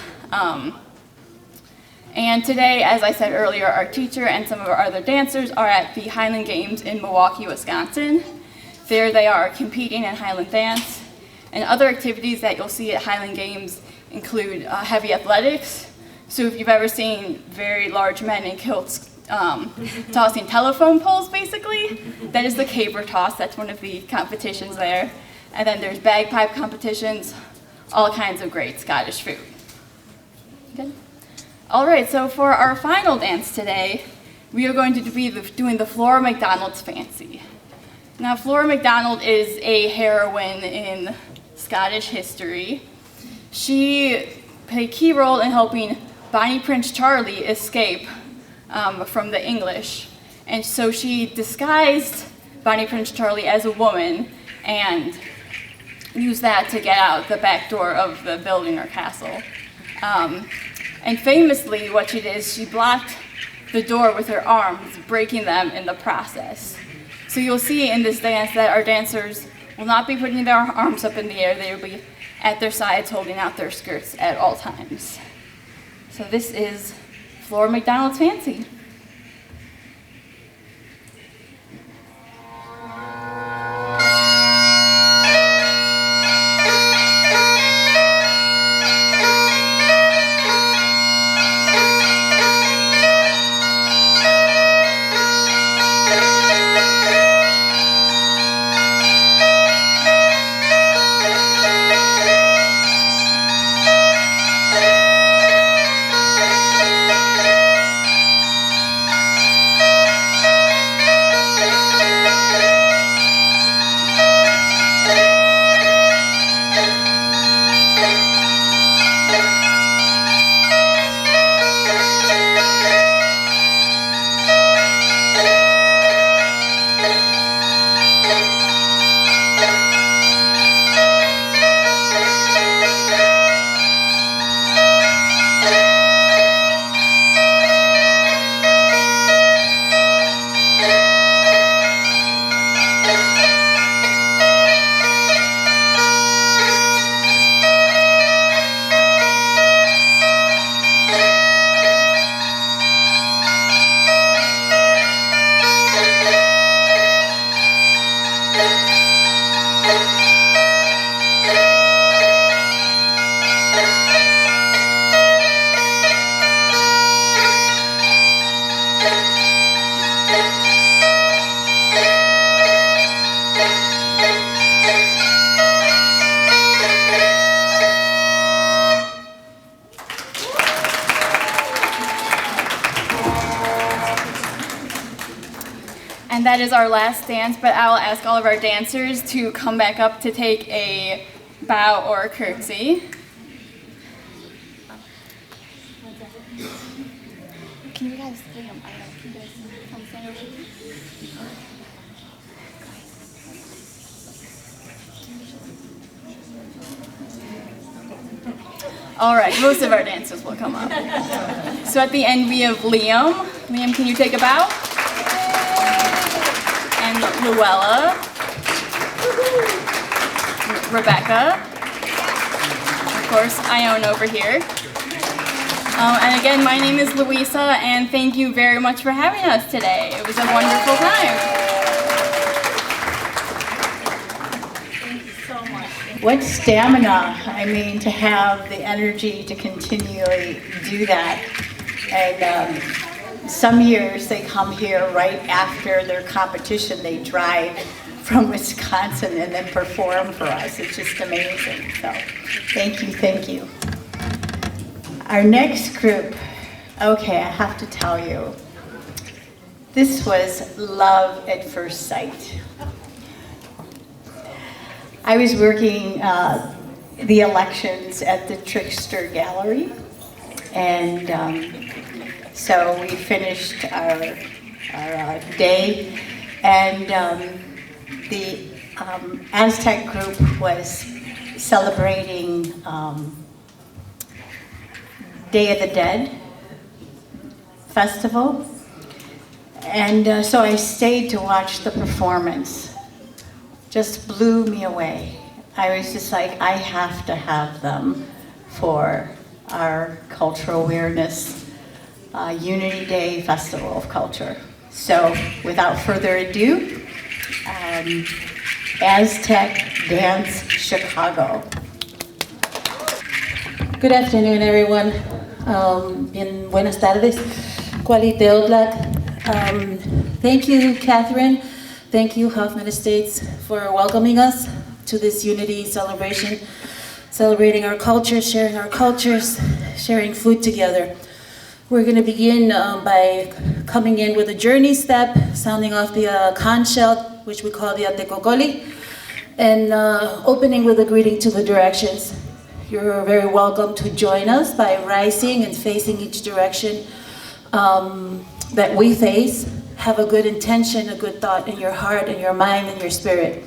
And today, as I said earlier, our teacher and some of our other dancers are at the Highland Games in Milwaukee, Wisconsin. There they are competing in Highland dance. And other activities that you'll see at Highland Games include heavy athletics. So if you've ever seen very large men in kilts tossing telephone poles, basically, that is the caber toss. That's one of the competitions there. And then there's bagpipe competitions, all kinds of great Scottish food. Good. All right, so for our final dance today, we are going to be doing the Flora MacDonald's Fancy. Now, Flora MacDonald is a heroine in Scottish history. She played a key role in helping Bonnie Prince Charlie escape from the English. And so she disguised Bonnie Prince Charlie as a woman and used that to get out the back door of the building or castle. And famously, what she did is she blocked the door with her arms, breaking them in the process. So you'll see in this dance that our dancers will not be putting their arms up in the air. They will be at their sides holding out their skirts at all times. So this is Flora MacDonald's Fancy. And that is our last dance, but I will ask all of our dancers to come back up to take a bow or a curtsy. Can you guys bring them? Can you guys come stand over here? All right, most of our dancers will come up. So at the end we have Liam. Liam, can you take a bow? And Luella, Rebecca, of course, Ione over here. And again, my name is Louisa, and thank you very much for having us today. It was a wonderful time. Thank you so much. What stamina, I mean, to have the energy to continually do that. And some years they come here right after their competition. They drive from Wisconsin and then perform for us. It's just amazing. So thank you, thank you. Our next group, okay, I have to tell you, this was love at first sight. I was working the elections at the Trickster Gallery. And so we finished our day, and the Aztec group was celebrating Day of the Dead festival. And so I stayed to watch the performance. Just blew me away. I was just like, I have to have them for our cultural awareness Unity Day Festival of Culture. So without further ado, Aztec Dance Chicago. Good afternoon, everyone. Bien, buenas tardes. Cualiteotlac. Thank you, Catherine. Thank you, Hoffman Estates, for welcoming us to this Unity celebration, celebrating our cultures, sharing food together. We're going to begin by coming in with a journey step, sounding off the conch shell, which we call the Atecocoli, and opening with a greeting to the directions. You're very welcome to join us by rising and facing each direction that we face. Have a good intention, a good thought in your heart and your mind and your spirit.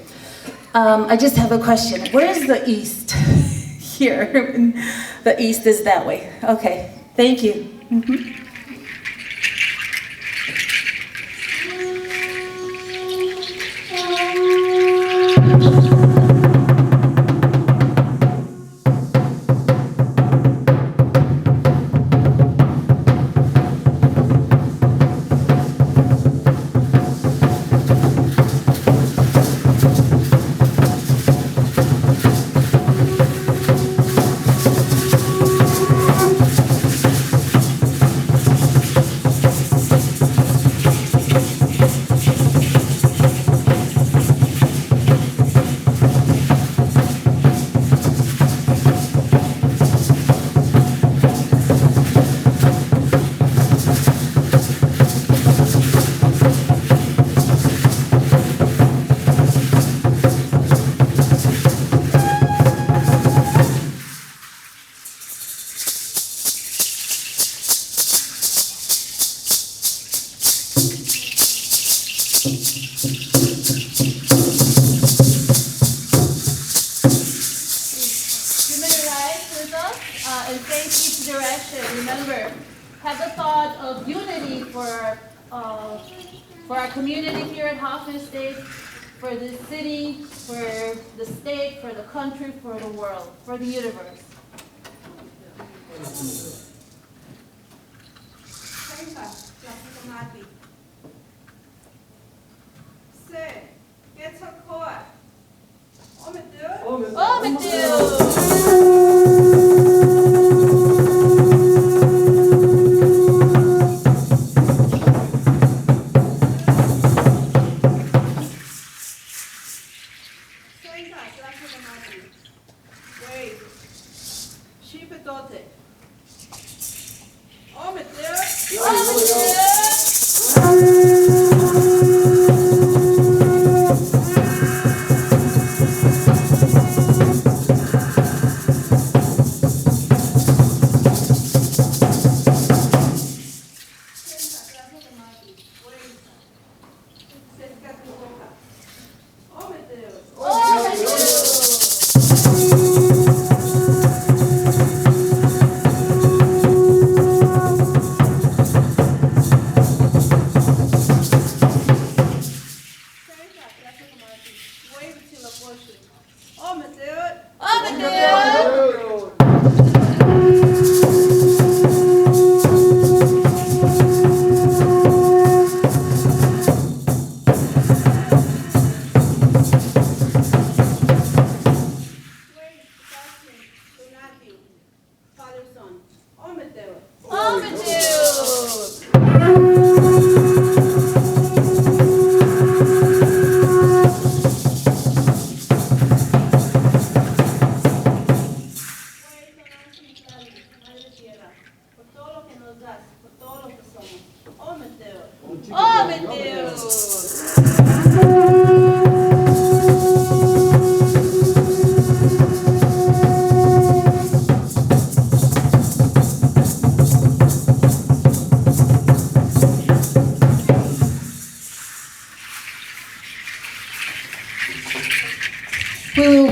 I just have a question. Where is the east? Here. The east is that way. Okay. Thank you. For the world, for the universe.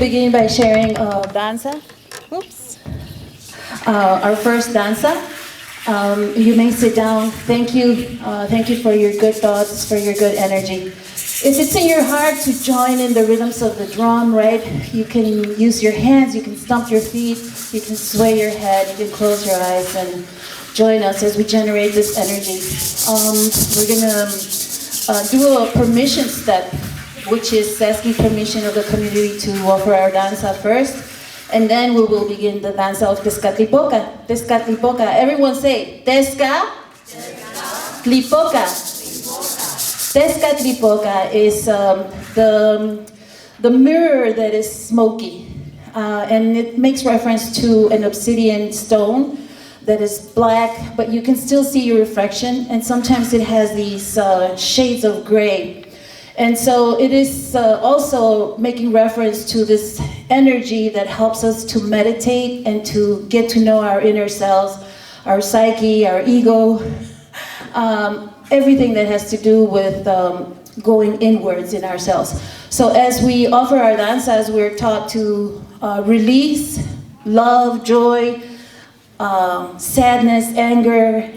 begin by sharing danza. Oops. Our first danza. You may sit down. Thank you. Thank you for your good thoughts, for your good energy. If it's in your heart to join in the rhythms of the drum, right, you can use your hands, you can stomp your feet, you can sway your head, you can close your eyes and join us as we generate this energy. We're gonna do a permission step, which is asking permission of the community to offer our danza first, and then we will begin the danza of Tezcatlipoca. Tezcatlipoca, everyone say, Tezcatlipoca. Tezcatlipoca is the mirror that is smoky, and it makes reference to an obsidian stone that is black, but you can still see your reflection, and sometimes it has these shades of gray. And so it is also making reference to this energy that helps us to meditate and to get to know our inner selves, our psyche, our ego, everything that has to do with going inwards in ourselves. So as we offer our danzas, we're taught to release love, joy, sadness, anger,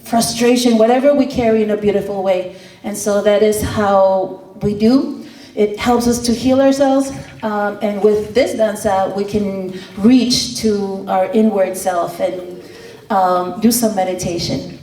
frustration, whatever we carry in a beautiful way. And so that is how we do. It helps us to heal ourselves, and with this danza, we can reach to our inward self and do some meditation.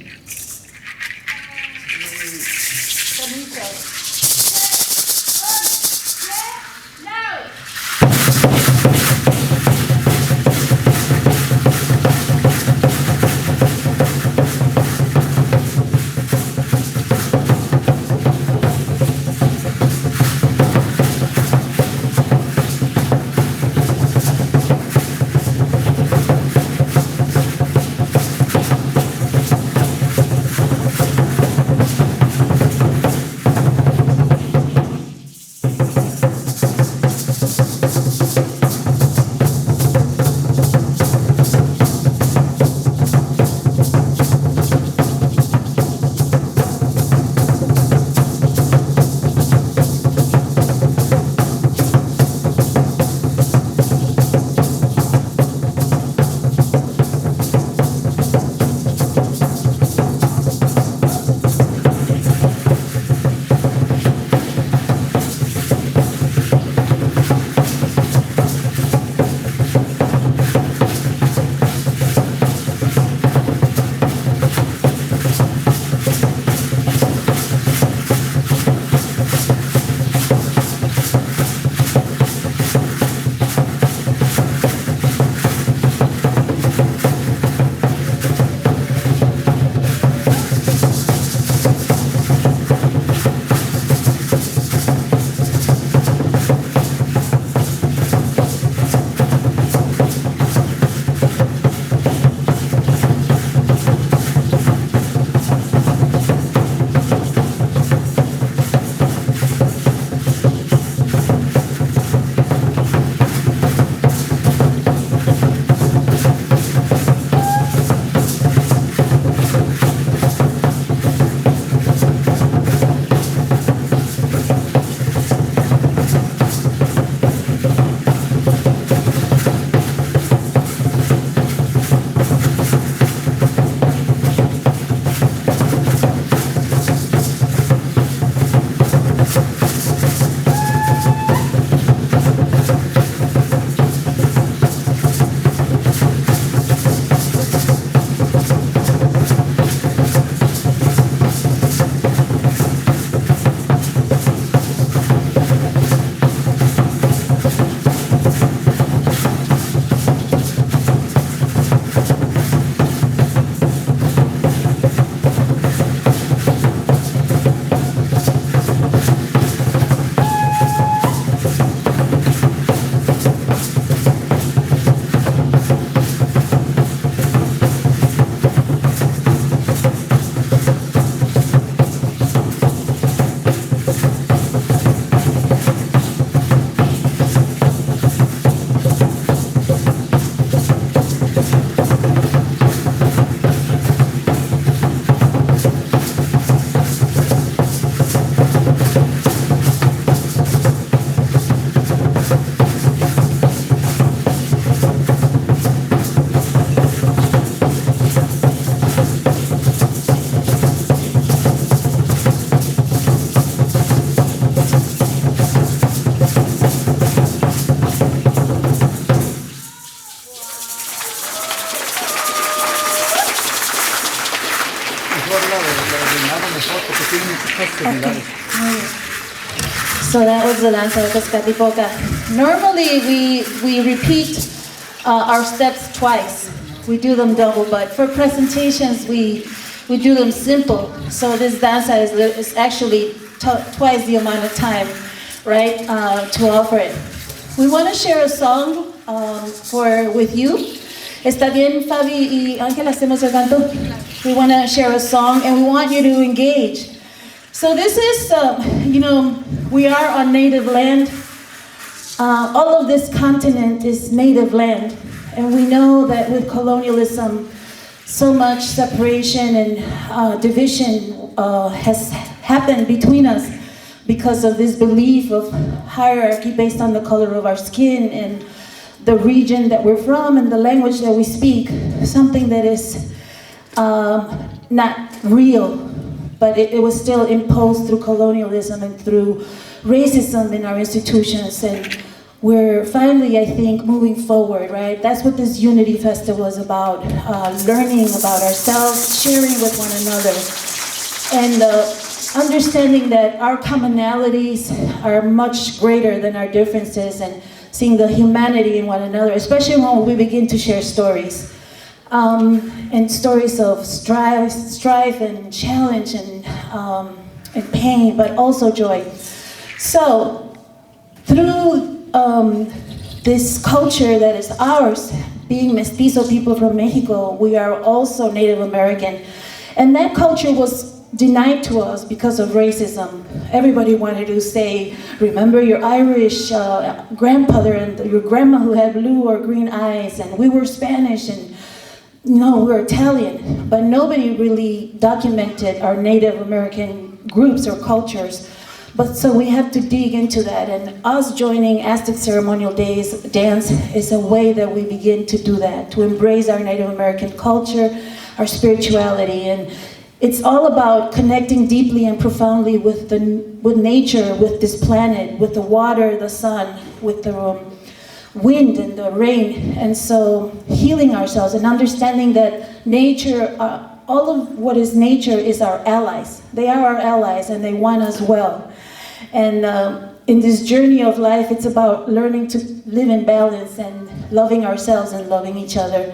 So that was the danza de Tezcatlipoca. Normally we repeat our steps twice. We do them double, but for presentations we do them simple. So this danza is actually twice the amount of time, right, to offer it. We want to share a song with you. ¿Está bien, Fabi y Ángel? ¿Hacemos el canto? We want to share a song and we want you to engage. So this is, we are on native land. All of this continent is native land. And we know that with colonialism, so much separation and division has happened between us because of this belief of hierarchy based on the color of our skin and the region that we're from and the language that we speak, something that is not real, but it was still imposed through colonialism and through racism in our institutions. And we're finally, I think, moving forward, right? That's what this Unity Festival is about, learning about ourselves, sharing with one another, and understanding that our commonalities are much greater than our differences, and seeing the humanity in one another, especially when we begin to share stories. And stories of strife and challenge and pain, but also joy. So, through this culture that is ours, being mestizo people from Mexico, we are also Native American. And that culture was denied to us because of racism. Everybody wanted to say, remember your Irish grandfather and your grandma who had blue or green eyes, and we were Spanish, and no, we're Italian. But nobody really documented our Native American groups or cultures. But so we have to dig into that, and us joining Aztec ceremonial dance is a way that we begin to do that, to embrace our Native American culture, our spirituality, and it's all about connecting deeply and profoundly with nature, with this planet, with the water, the sun, with the wind and the rain. And so healing ourselves and understanding that nature, all of what is nature is our allies. They are our allies and they want us well. And in this journey of life, it's about learning to live in balance and loving ourselves and loving each other.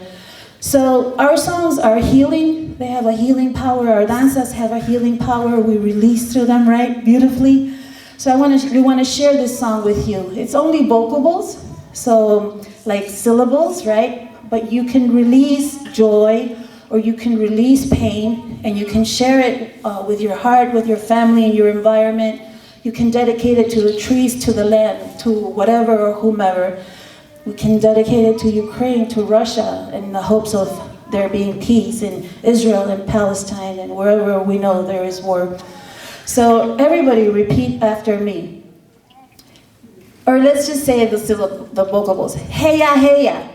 So our songs are healing. They have a healing power. Our danzas have a healing power. We release through them, right? Beautifully. So we want to share this song with you. It's only vocables, so like syllables, right? But you can release joy or you can release pain, and you can share it with your heart, with your family, and your environment. You can dedicate it to the trees, to the land, to whatever or whomever. We can dedicate it to Ukraine, to Russia, in the hopes of there being peace in Israel and Palestine and wherever we know there is war. So everybody repeat after me. Or let's just say the vocables. Hey ya, hey ya.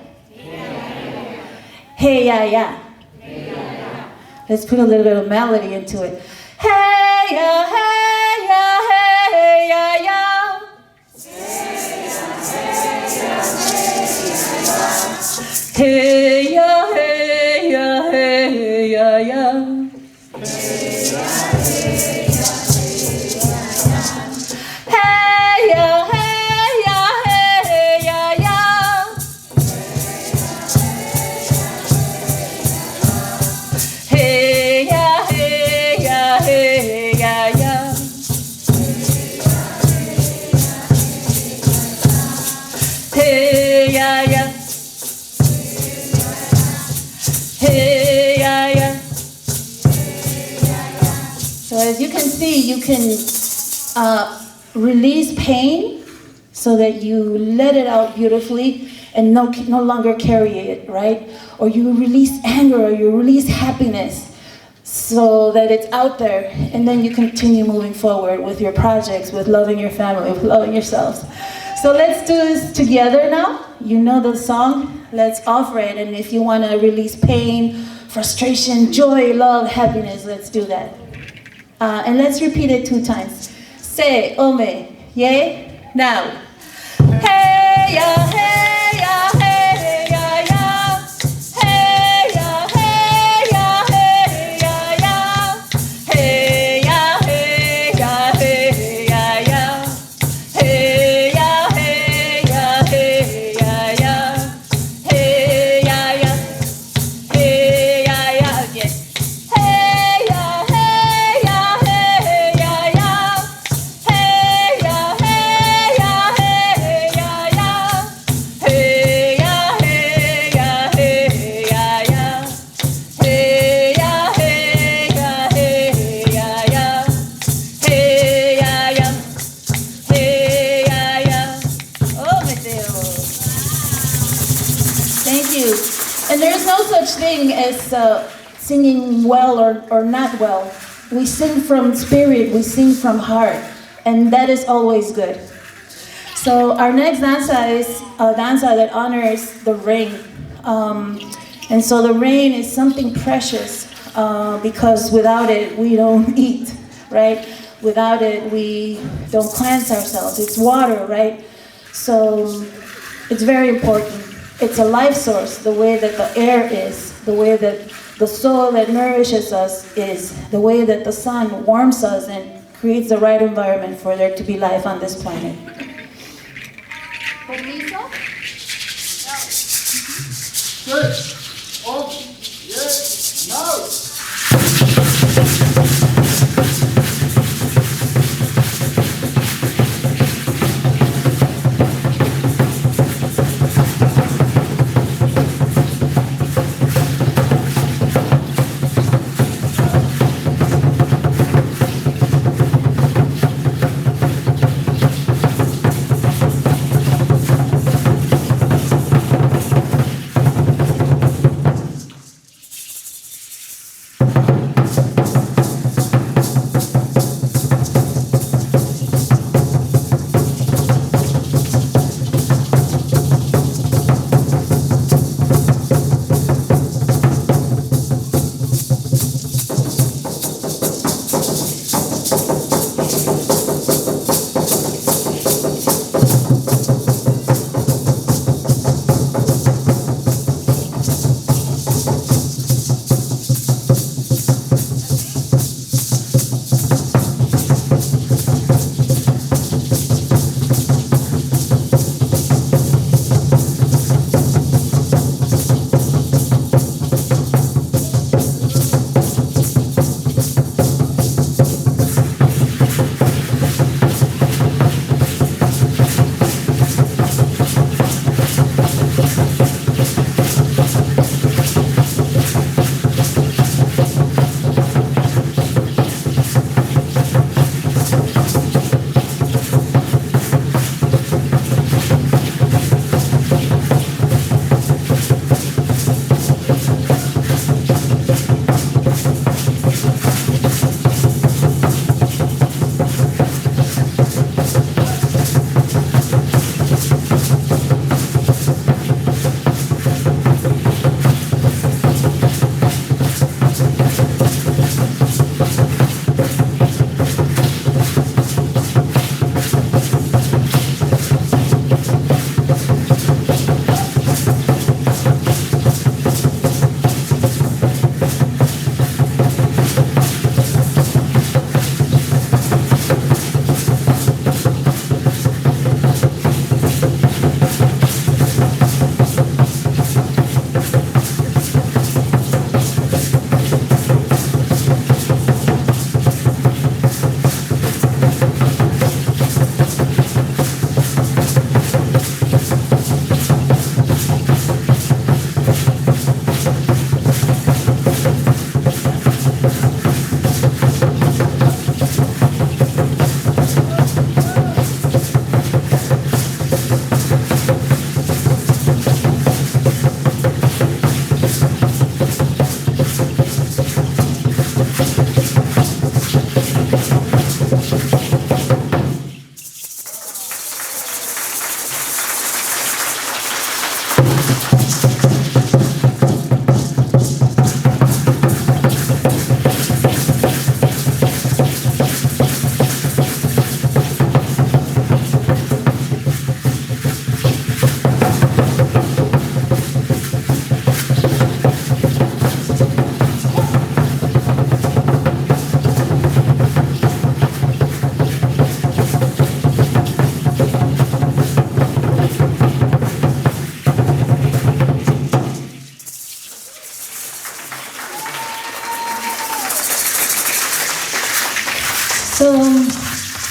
Hey ya, ya. Let's put a little bit of melody into it. Hey ya, hey ya, hey ya, ya. Hey ya, hey ya, hey ya, ya. Hey ya, hey ya, hey ya, ya. Hey ya, hey ya, hey ya, ya. Hey ya, ya. Hey, yeah, yeah. So as you can see, you can release pain so that you let it out beautifully and no longer carry it, right? Or you release anger or you release happiness so that it's out there, and then you continue moving forward with your projects, with loving your family, with loving yourselves. So let's do this together now. You know the song. Let's offer it. And if you want to release pain, frustration, joy, love, happiness, let's do that. And let's repeat it 2 times. Say, ome, yay, now. Hey, ya, hey, ya, hey, ya, ya. Hey, ya, hey, ya, hey, ya, ya. Hey, ya, thing as singing well or not well. We sing from spirit, we sing from heart, and that is always good. So our next danza is a danza that honors the rain. And so the rain is something precious because without it, we don't eat, right? Without it, we don't cleanse ourselves. It's water, right? So it's very important. It's a life source, the way that the air is, the way that the soil that nourishes us is, the way that the sun warms us and creates the right environment for there to be life on this planet. Permiso? Good. Oh, yes, no.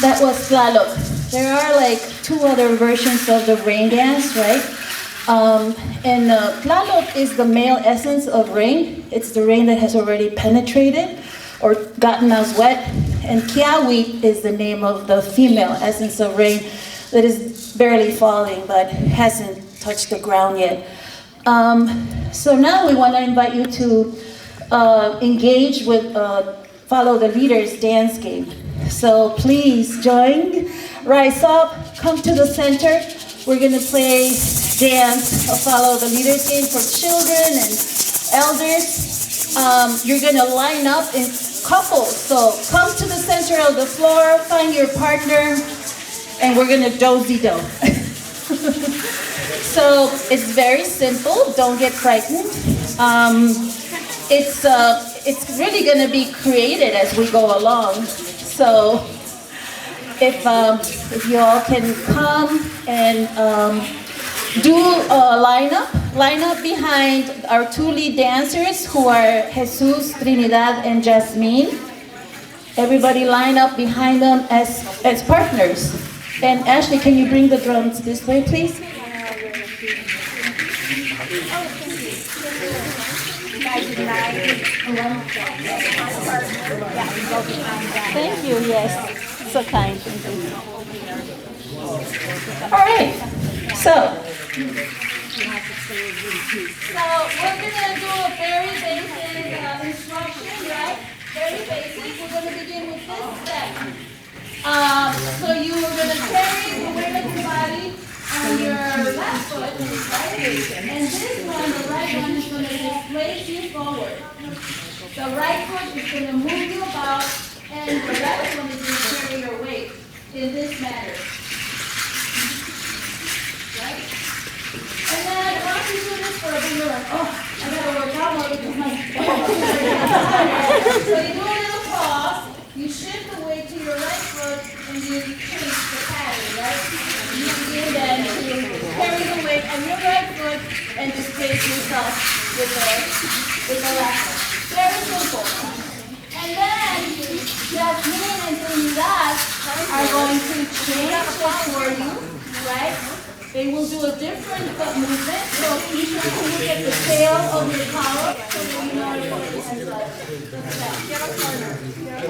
That was Tlaloc. There are like two other versions of the rain dance, right? And Tlaloc is the male essence of rain. It's the rain that has already penetrated or gotten us wet. And Kiawit is the name of the female essence of rain that is barely falling but hasn't touched the ground yet. So now we want to invite you to engage with Follow the Leader's dance game. So please join, rise up, come to the center. We're going to play dance, Follow the Leader's game for children and elders. You're going to line up in couples. So come to the center of the floor, find your partner, and we're going to do-si-do. So it's very simple. Don't get frightened. It's really going to be created as we go along. So if you all can come and do a line up behind our two lead dancers who are Jesus, Trinidad, and Jasmine. Everybody line up behind them as partners. And Ashley, can you bring the drums this way, please? Thank you, yes. So kind, thank you. All right, so we're going to do a very basic instruction, right? Very basic. We're going to begin with this step. So you are going to carry the weight of your body on your left foot, right? And this one, the right one, is going to displace you forward. The right foot is going to move you about, and the left one is going to carry your weight in this manner. Right? And then once you do this for a bit, you're like, oh, I gotta work out more because my So you do a little pause, you shift the weight to your right foot, and you change the pattern, right? You begin then to carry the weight on your right foot and displace yourself with the left foot. Very simple. And then Jasmine and Trinidad are going to change it for you, right? They will do a different foot movement. So each one can look at the tail of your collar so that you know what it is.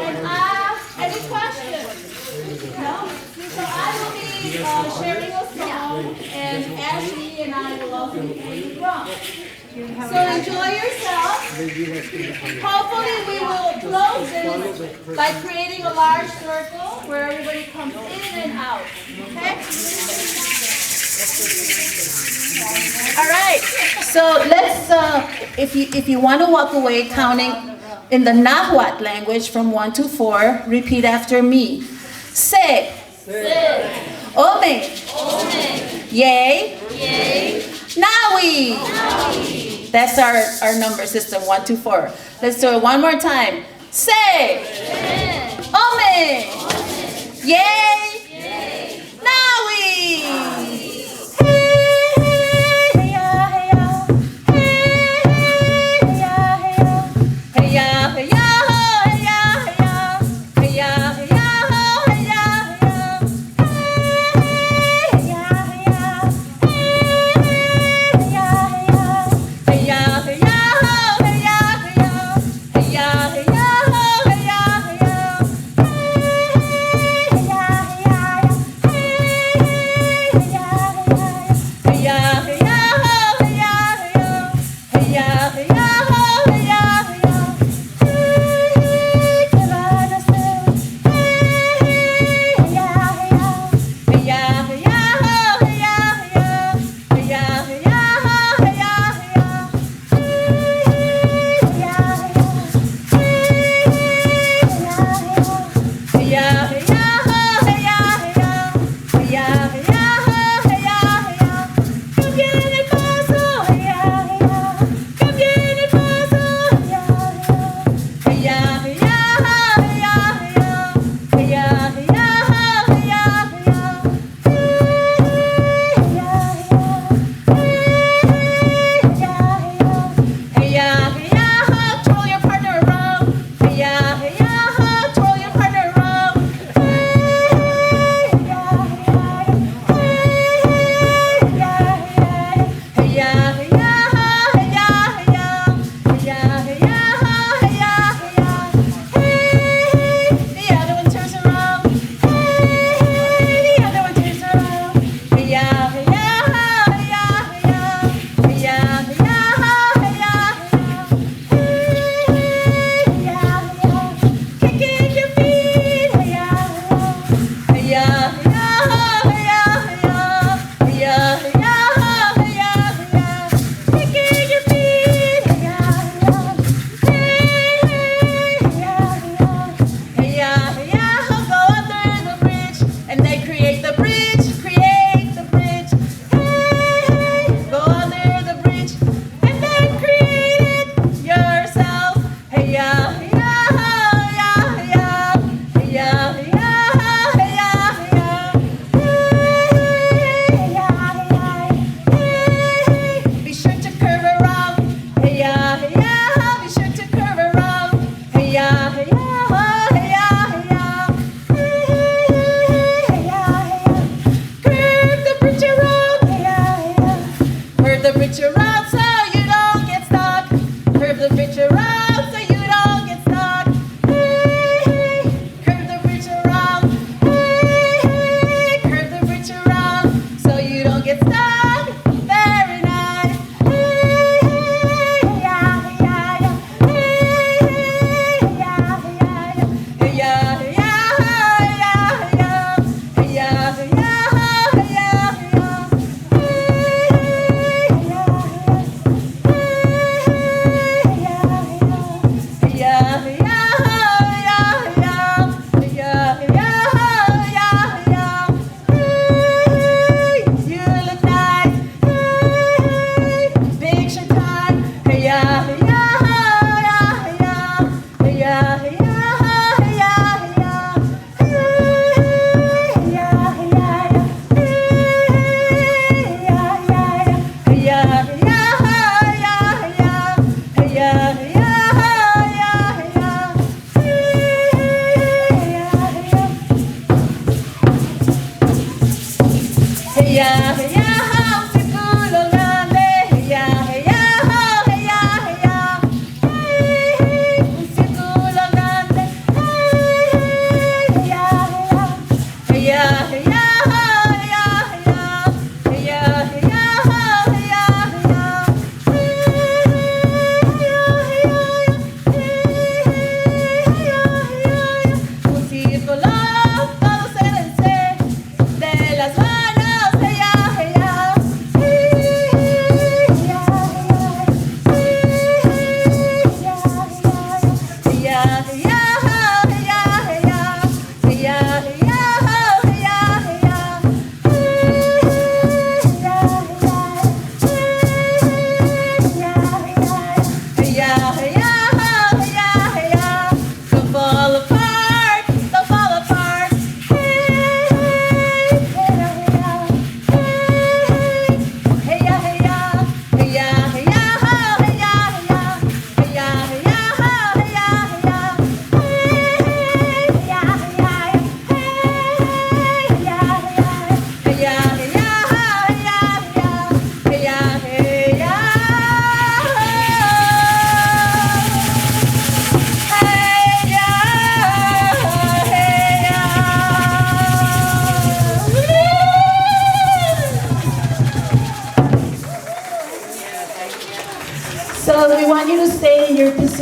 And any questions? No? So I will be sharing a song, and Ashley and I will also be playing the drum. So enjoy yourself. Hopefully we will close this by creating a large circle where everybody comes in and out. Okay? All right. So let's, if you want to walk away counting in the Nahuatl language from 1 to 4, repeat after me. Se. Ome. Yay. Nawi. That's our number system, 1, 2, 4. Let's do it one more time. Se. Ome. Yay. Nawi. Yeah.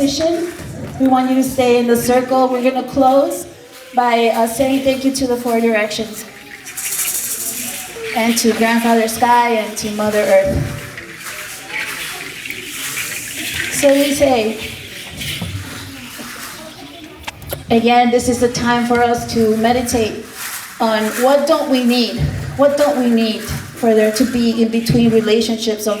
position. We want you to stay in the circle. We're going to close by saying thank you to the four directions, and to Grandfather Sky, and to Mother Earth. So we say, again, this is the time for us to meditate on what don't we need? What don't we need for there to be in between relationships of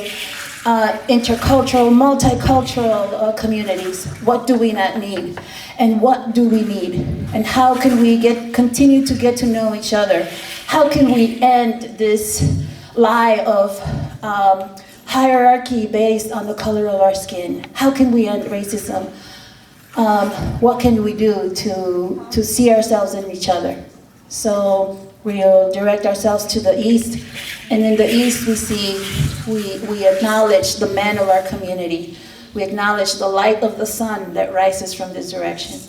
intercultural, multicultural communities? What do we not need? And what do we need? And how can we continue to get to know each other? How can we end this lie of hierarchy based on the color of our skin? How can we end racism? What can we do to see ourselves in each other? So we'll direct ourselves to the east, and in the east we acknowledge the men of our community. We acknowledge the light of the sun that rises from this direction.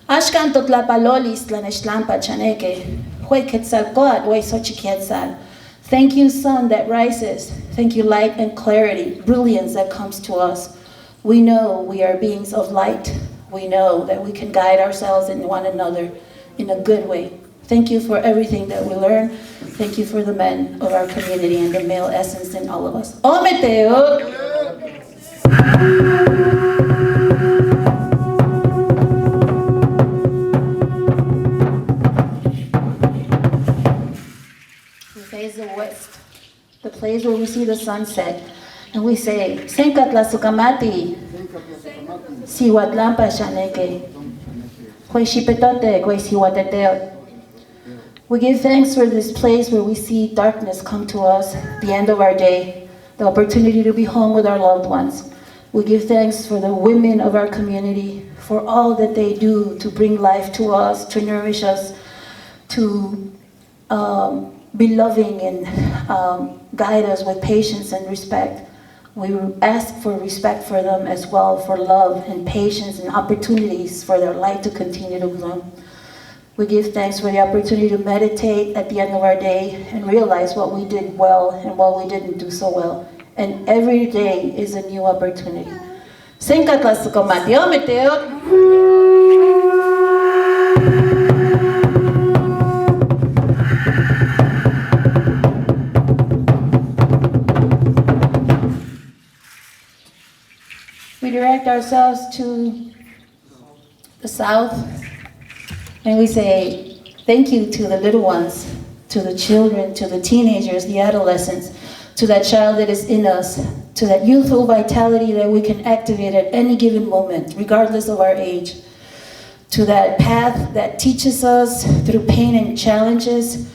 Ashkan totlapalolis tlanextlampa chaneke, huequetzalcoatl huesochiquetzal. Thank you, sun that rises. Thank you, light and clarity, brilliance that comes to us. We know we are beings of light. We know that we can guide ourselves and one another in a good way. Thank you for everything that we learn. Thank you for the men of our community and the male essence in all of us. Ometeo. We face the west, the place where we see the sunset, and we say, Senkatla sukamati, siwatlampa shaneke, hueshipetote, huesiwateteo. We give thanks for this place where we see darkness come to us, the end of our day, the opportunity to be home with our loved ones. We give thanks for the women of our community, for all that they do to bring life to us, to nourish us, to be loving and guide us with patience and respect. We ask for respect for them as well, for love and patience and opportunities for their light to continue to bloom. We give thanks for the opportunity to meditate at the end of our day and realize what we did well and what we didn't do so well. And every day is a new opportunity. We direct ourselves to the south, and we say thank you to the little ones, to the children, to the teenagers, the adolescents, to that child that is in us, to that youthful vitality that we can activate at any given moment, regardless of our age, to that path that teaches us through pain and challenges,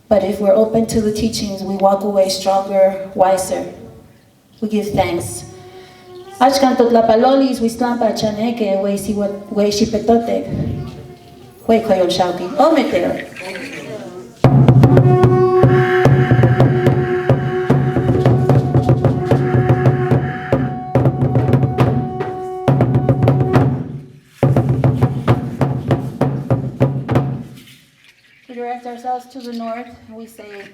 but if we're open to the teachings, we walk away stronger, wiser. We give thanks. Ashkan totlapalolis, wislampa chaneke, hueshipetote. We direct ourselves to the north, and we say,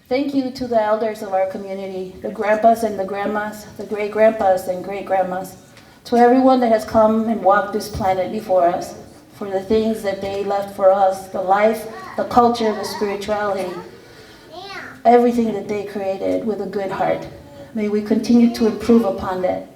thank you to the elders of our community, the grandpas and the grandmas, the great-grandpas and great-grandmas, to everyone that has come and walked this planet before us, for the things that they left for us, the life, the culture, the spirituality, everything that they created with a good heart. May we continue to improve upon that.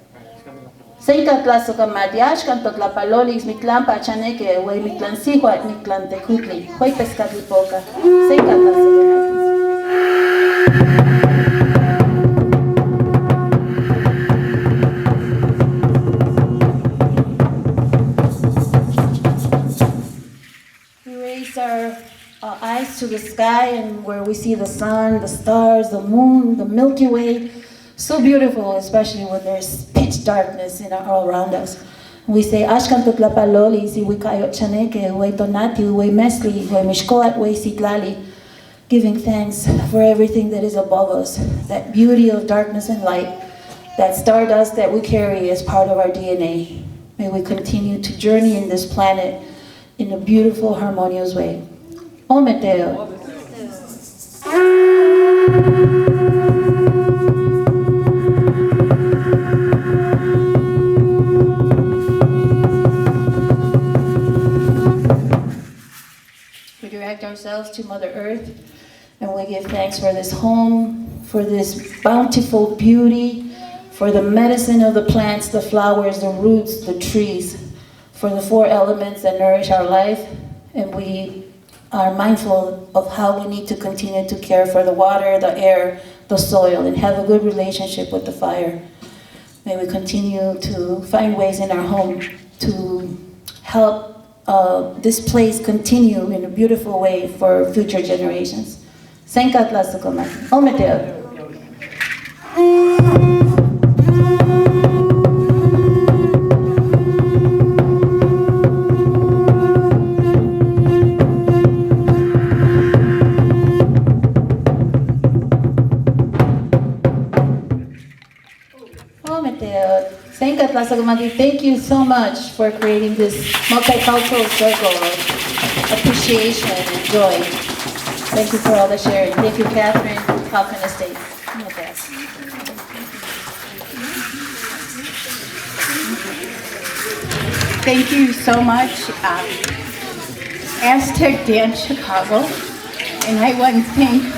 Our eyes to the sky, and where we see the sun, the stars, the moon, the Milky Way. So beautiful, especially when there's pitch darkness all around us. We say, Ashkan tutlapaloli, si wikayot chaneke, we tonati, we mesli, we mishkoat, we sitlali, giving thanks for everything that is above us, that beauty of darkness and light, that stardust that we carry as part of our DNA. May we continue to journey in this planet in a beautiful, harmonious way. Ometeo. direct ourselves to Mother Earth, and we give thanks for this home, for this bountiful beauty, for the medicine of the plants, the flowers, the roots, the trees, for the 4 elements that nourish our life, and we are mindful of how we need to continue to care for the water, the air, the soil, and have a good relationship with the fire. May we continue to find ways in our home to help this place continue in a beautiful way for future generations. Senkat lasukomat. Ometeo. Thank you so much for creating this multicultural circle of appreciation and joy. Thank you for all the sharing. Thank you, Catherine, Hoffman Estates. Thank you so much, Aztec Dance Chicago, and I want to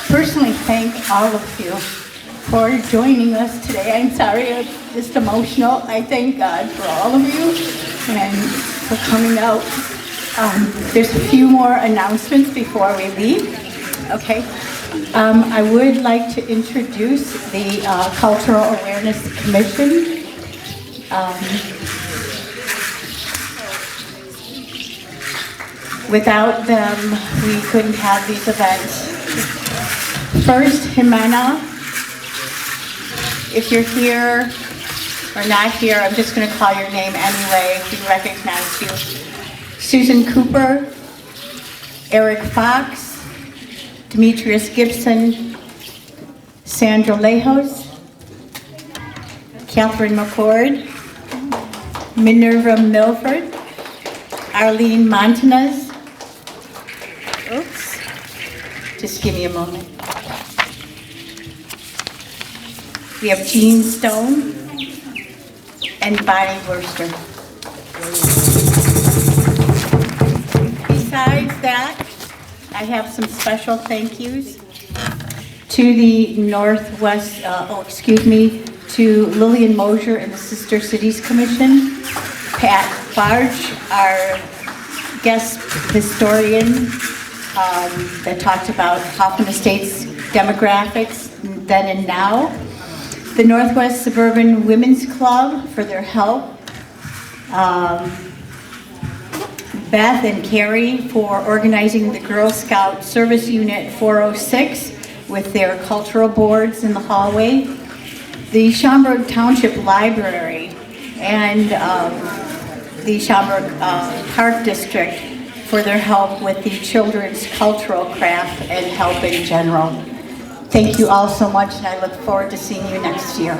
personally thank all of you for joining us today. I'm sorry, I'm just emotional. I thank God for all of you and for coming out. There's a few more announcements before we leave. Okay. I would like to introduce the Cultural Awareness Commission. Without them, we couldn't have these events. First, Jimena. If you're here or not here, I'm just going to call your name anyway if we recognize you. Susan Cooper, Eric Fox, Demetrius Gibson, Sandra Lejos, Catherine McCord, Minerva Milford, Arlene Montanez. Oops, just give me a moment. We have Jean Stone and Bonnie Worster. Besides that, I have some special thank yous to the Northwest, to Lillian Mosier and the Sister Cities Commission, Pat Barch, our guest historian that talked about Hoffman Estates demographics then and now, the Northwest Suburban Women's Club for their help, Beth and Carrie for organizing the Girl Scout Service Unit 406 with their cultural boards in the hallway, the Schaumburg Township Library, and the Schaumburg Park District for their help with the children's cultural craft and help in general. Thank you all so much, and I look forward to seeing you next year.